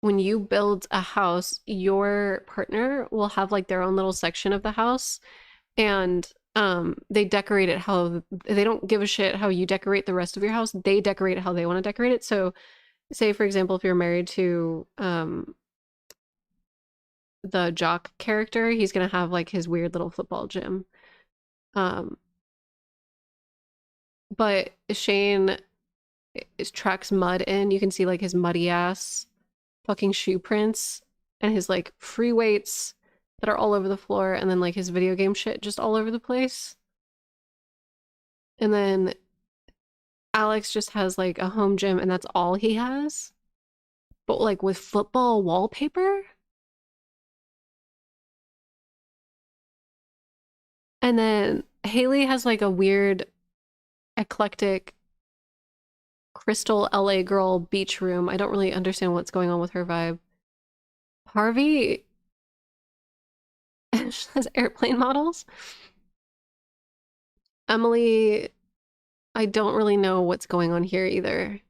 when you build a house, your partner will have like their own little section of the house and they decorate it how they don't give a shit how you decorate the rest of your house. They decorate it how they want to decorate it. So say for example, if you're married to the jock character, he's gonna have like his weird little football gym. Um but Shane is tracks mud in. You can see like his muddy ass fucking shoe prints and his like free weights that are all over the floor and then like his video game shit just all over the place. And then Alex just has like a home gym and that's all he has. But like with football wallpaper? And then Haley has like a weird, eclectic crystal LA girl beach room. I don't really understand what's going on with her vibe. Harvey has airplane models. Emily, I don't really know what's going on here either.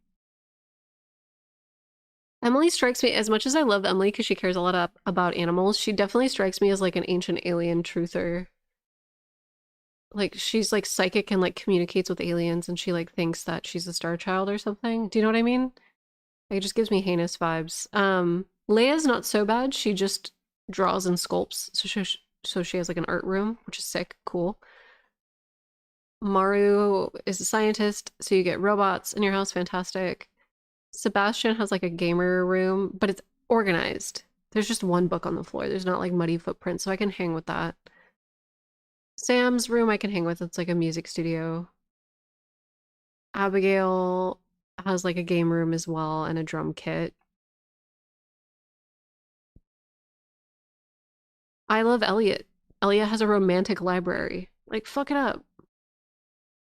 Emily strikes me, as much as I love Emily because she cares a lot about animals, she definitely strikes me as like an ancient alien truther. Like she's like psychic and like communicates with aliens and she like thinks that she's a star child or something. Do you know what I mean? Like, it just gives me heinous vibes. Leia's not so bad. She just draws and sculpts. So she has like an art room, which is sick, cool. Maru is a scientist, so you get robots in your house, fantastic. Sebastian has like a gamer room, but it's organized. There's just one book on the floor. There's not like muddy footprints, so I can hang with that. Sam's room I can hang with. It's like a music studio. Abigail has like a game room as well and a drum kit. I love Elliot. Elliot has a romantic library. Like, fuck it up.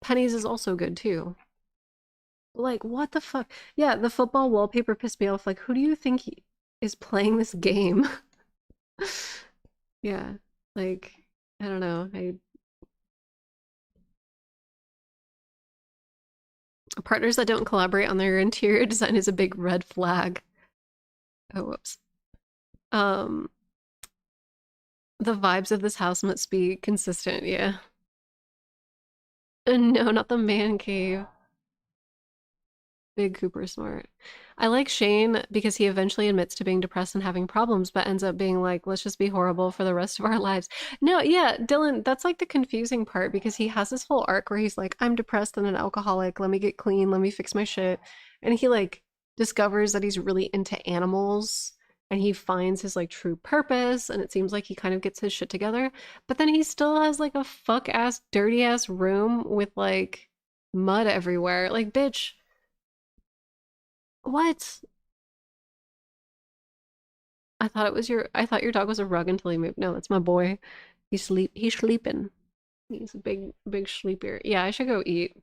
Penny's is also good too. Like, what the fuck? Yeah, the football wallpaper pissed me off. Like, who do you think is playing this game? Yeah, like, I don't know. Partners that don't collaborate on their interior design is a big red flag. Oh, whoops. Um, the vibes of this house must be consistent, yeah. No, not the man cave. Big Cooper smart. I like Shane because he eventually admits to being depressed and having problems, but ends up being like, let's just be horrible for the rest of our lives. No, yeah, Dylan, that's like the confusing part because he has this whole arc where he's like, I'm depressed and an alcoholic. Let me get clean. Let me fix my shit. And he like discovers that he's really into animals and he finds his like true purpose. And it seems like he kind of gets his shit together. But then he still has like a fuck ass, dirty ass room with like mud everywhere. Like, bitch. What? I thought your dog was a rug until he moved. No, that's my boy. He's sleeping. He's a big sleeper. Yeah, I should go eat.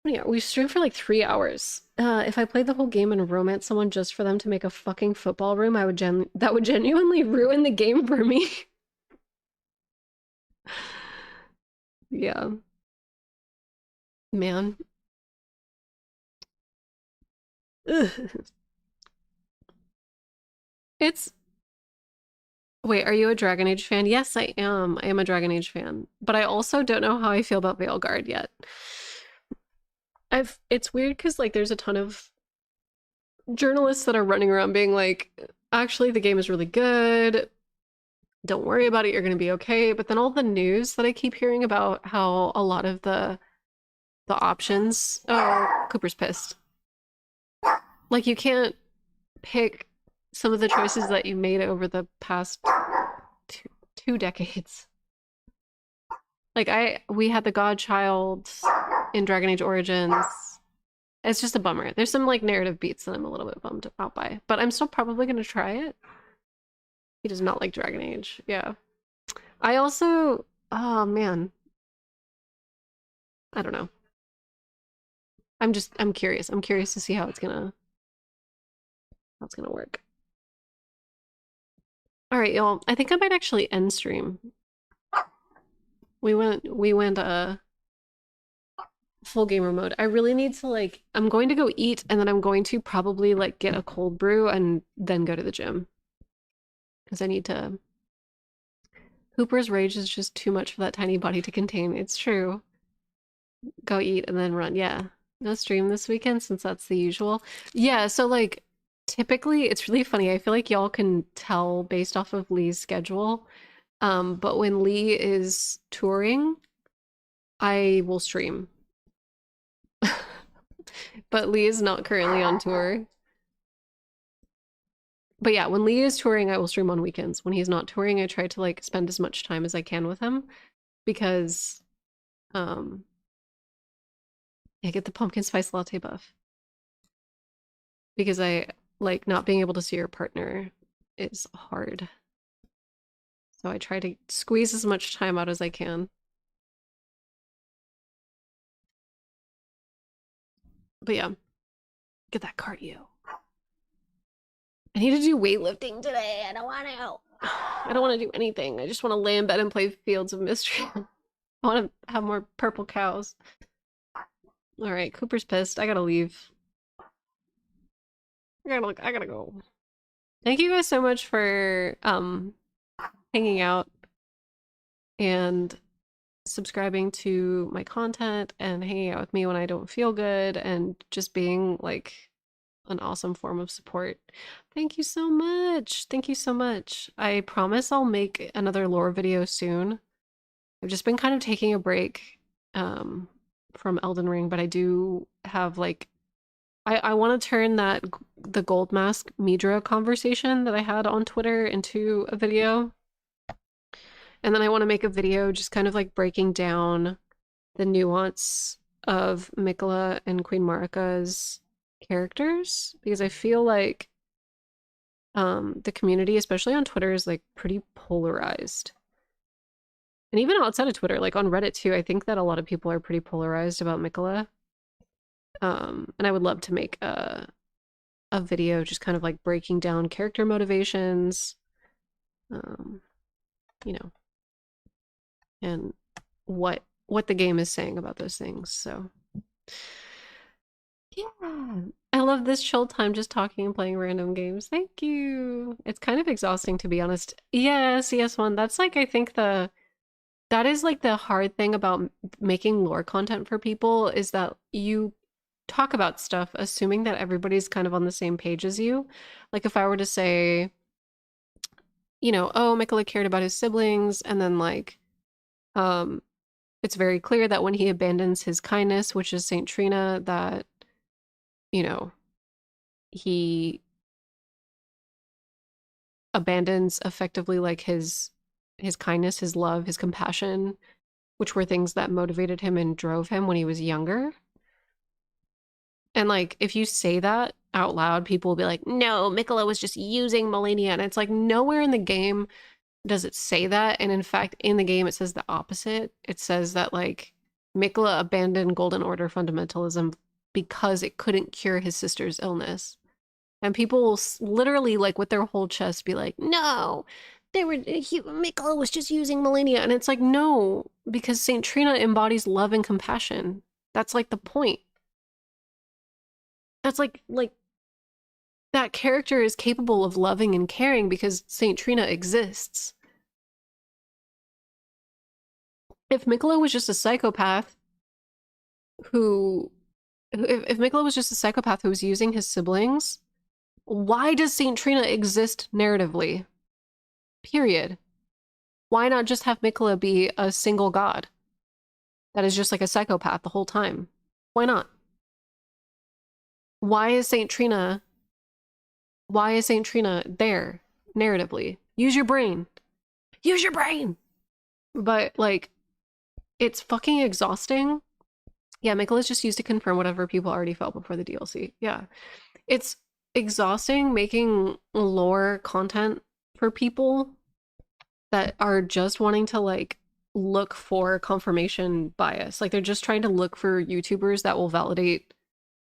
Yeah, we streamed for like 3 hours. If I played the whole game and romance someone just for them to make a fucking football room, that would genuinely ruin the game for me. Yeah. Man. Ugh. It's Wait, are you a Dragon Age fan? Yes, I am. I am a Dragon Age fan. But I also don't know how I feel about Veilguard yet. It's weird because like there's a ton of journalists that are running around being like, actually the game is really good. Don't worry about it, you're gonna be okay. But then all the news that I keep hearing about how a lot of the options, oh, Cooper's pissed. Like you can't pick some of the choices that you made over the past two decades. Like we had the Godchild in Dragon Age Origins. It's just a bummer. There's some like narrative beats that I'm a little bit bummed out by, but I'm still probably gonna try it. He does not like Dragon Age. Yeah. I also, oh man, I don't know. I'm curious. I'm curious to see how it's gonna work. All right, y'all. I think I might actually end stream. We went full gamer mode. I really need to like I'm going to go eat and then I'm going to probably like get a cold brew and then go to the gym. Because I need to Hooper's rage is just too much for that tiny body to contain. It's true. Go eat and then run. Yeah. No stream this weekend since that's the usual. Yeah, so like typically it's really funny. I feel like y'all can tell based off of Lee's schedule. But when Lee is touring, I will stream. But Lee is not currently on tour. But yeah, when Lee is touring, I will stream on weekends. When he's not touring, I try to like spend as much time as I can with him because Yeah, get the pumpkin spice latte buff. Because I like not being able to see your partner is hard. So I try to squeeze as much time out as I can. But yeah, get that cardio. I need to do weightlifting today. I don't want to. I don't want to do anything. I just want to lay in bed and play Fields of Mystery. I want to have more purple cows. All right, Cooper's pissed. I gotta leave. I gotta go. Thank you guys so much for hanging out and subscribing to my content and hanging out with me when I don't feel good and just being like an awesome form of support. Thank you so much. Thank you so much. I promise I'll make another lore video soon. I've just been kind of taking a break from Elden Ring, but I do have like I want to turn the Gold Mask Midra conversation that I had on Twitter into a video. And then I want to make a video just kind of like breaking down the nuance of Mikola and Queen Marika's characters, because I feel like the community, especially on Twitter, is like pretty polarized. And even outside of Twitter, like on Reddit too, I think that a lot of people are pretty polarized about Mikola. And I would love to make a video just kind of like breaking down character motivations, you know, and what the game is saying about those things. So yeah, I love this chill time just talking and playing random games. Thank you. It's kind of exhausting, to be honest. Yes, CS1. That's like, I think that is like the hard thing about making lore content for people, is that you talk about stuff assuming that everybody's kind of on the same page as you. Like if I were to say, you know, oh, Mikola cared about his siblings, and then like it's very clear that when he abandons his kindness, which is Saint Trina, that, you know, he abandons effectively like his kindness, his love, his compassion, which were things that motivated him and drove him when he was younger. And like if you say that out loud, people will be like, no, Mikola was just using Malenia. And it's like, nowhere in the game does it say that. And in fact, in the game, it says the opposite. It says that like Mikola abandoned Golden Order fundamentalism because it couldn't cure his sister's illness. And people will literally, like with their whole chest, be like, no, Mikola was just using Malenia. And it's like, no, because Saint Trina embodies love and compassion. That's like the point. That's like that character is capable of loving and caring because Saint Trina exists. If Mikola was just a psychopath if Mikola was just a psychopath who was using his siblings, why does Saint Trina exist narratively? Period. Why not just have Mikola be a single god that is just like a psychopath the whole time? Why not? Why is Saint Trina there narratively? Use your brain. Use your brain. But like, it's fucking exhausting. Yeah, Mikola's just used to confirm whatever people already felt before the DLC. Yeah. It's exhausting making lore content for people that are just wanting to like look for confirmation bias. Like they're just trying to look for YouTubers that will validate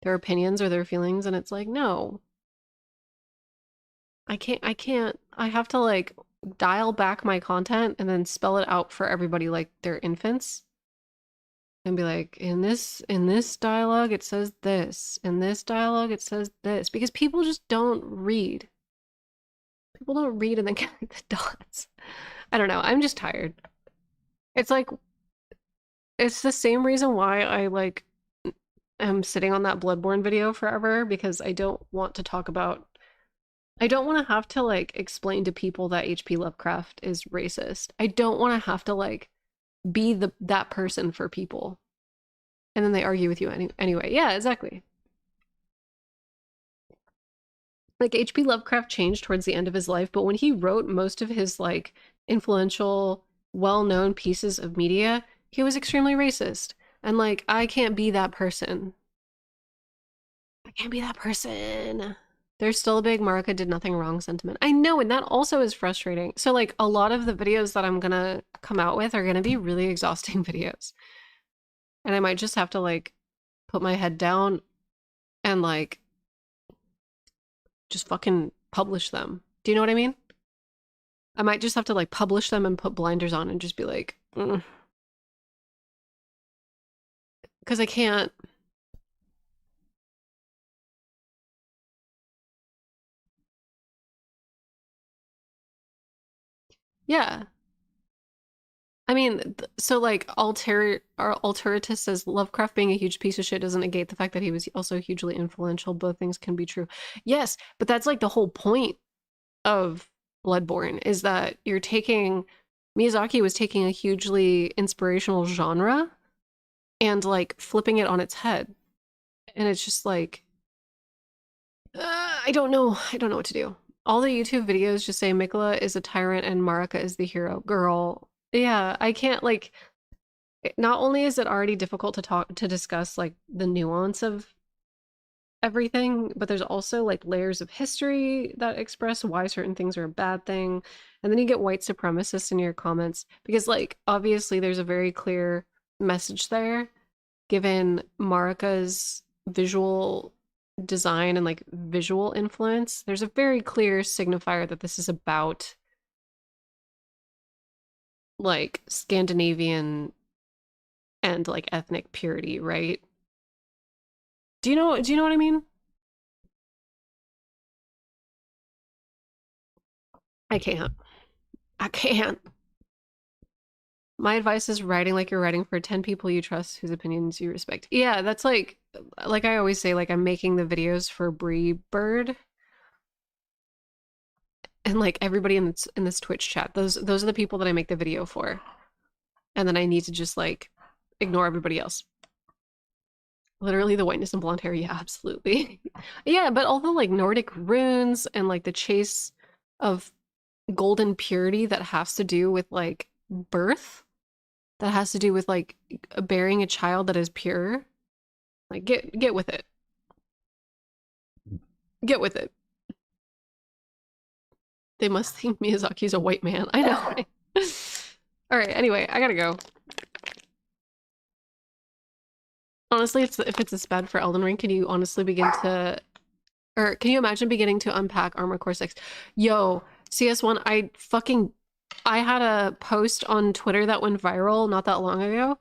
their opinions or their feelings, and it's like, no. I can't. I have to like dial back my content and then spell it out for everybody like they're infants. And be like, in this dialogue it says this, in this dialogue it says this, because people just don't read. People don't read and then connect the dots. I don't know. I'm just tired. It's like, it's the same reason why I like am sitting on that Bloodborne video forever, because I don't want to talk about, I don't want to have to like explain to people that H.P. Lovecraft is racist. I don't want to have to like be that person for people. And then they argue with you anyway. Yeah, exactly. Like H.P. Lovecraft changed towards the end of his life, but when he wrote most of his like influential, well-known pieces of media, he was extremely racist. And like, I can't be that person. I can't be that person. There's still a big Marika did nothing wrong sentiment. I know, and that also is frustrating. So like a lot of the videos that I'm gonna come out with are gonna be really exhausting videos. And I might just have to like put my head down and like just fucking publish them. Do you know what I mean? I might just have to like publish them and put blinders on and just be like, because I can't. Yeah. I mean, so like Alteratus says Lovecraft being a huge piece of shit doesn't negate the fact that he was also hugely influential. Both things can be true. Yes, but that's like the whole point of Bloodborne is that you're taking Miyazaki was taking a hugely inspirational genre and like flipping it on its head. And it's just like I don't know. I don't know what to do. All the YouTube videos just say Mikla is a tyrant and Marika is the hero. Girl. Yeah, I can't like not only is it already difficult to discuss like the nuance of everything, but there's also like layers of history that express why certain things are a bad thing. And then you get white supremacists in your comments because like obviously there's a very clear message there given Marika's visual design and like visual influence. There's a very clear signifier that this is about like Scandinavian and like ethnic purity, right? Do you know what I mean? I can't. I can't. My advice is writing like you're writing for 10 people you trust whose opinions you respect. Yeah, that's like I always say, like I'm making the videos for Bree Bird and like everybody in this Twitch chat. Those are the people that I make the video for. And then I need to just like ignore everybody else. Literally the whiteness and blonde hair, yeah, absolutely. Yeah, but all the like Nordic runes and like the chase of golden purity that has to do with like birth, that has to do with like bearing a child that is pure. Like get with it. Get with it. They must think Miyazaki's a white man. I know. Right? All right, anyway, I gotta go. Honestly, if it's this bad for Elden Ring, can you honestly begin to, or can you imagine beginning to unpack Armor Core 6? Yo, CS1, I had a post on Twitter that went viral not that long ago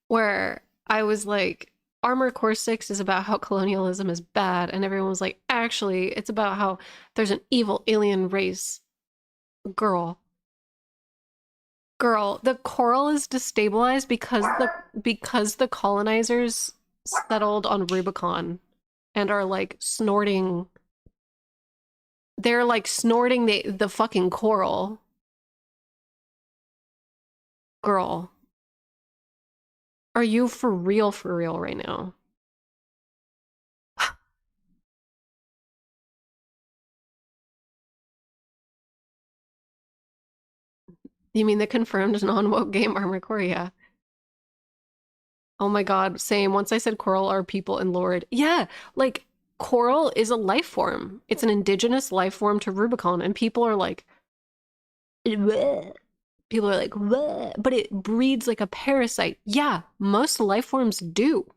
where I was like, Armor Core 6 is about how colonialism is bad, and everyone was like, actually, it's about how there's an evil alien race. Girl, the coral is destabilized because the colonizers settled on Rubicon and are like snorting. They're like snorting the fucking coral. Girl, are you for real right now? You mean the confirmed non-woke game Armor Core? Yeah. Oh my god, same. Once I said coral are people in Lord. Yeah, like coral is a life form. It's an indigenous life form to Rubicon, and people are like, bleh. People are like, bleh. But it breeds like a parasite. Yeah, most life forms do.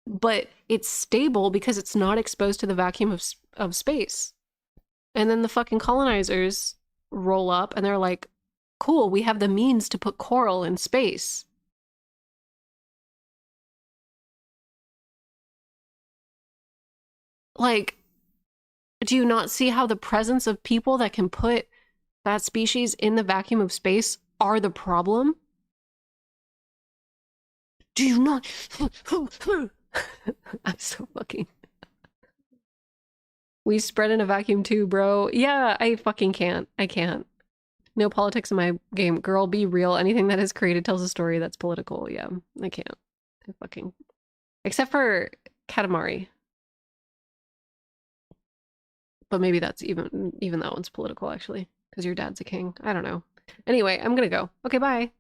But it's stable because it's not exposed to the vacuum of space. And then the fucking colonizers roll up and they're like, cool, we have the means to put coral in space. Like, do you not see how the presence of people that can put that species in the vacuum of space are the problem? Do you not? I'm so fucking. We spread in a vacuum too, bro. Yeah, I fucking can't. I can't. No politics in my game. Girl, be real. Anything that is created tells a story that's political. Yeah, I can't. I fucking. Except for Katamari. But maybe that's even that one's political, actually. Because your dad's a king. I don't know. Anyway, I'm gonna go. Okay, bye.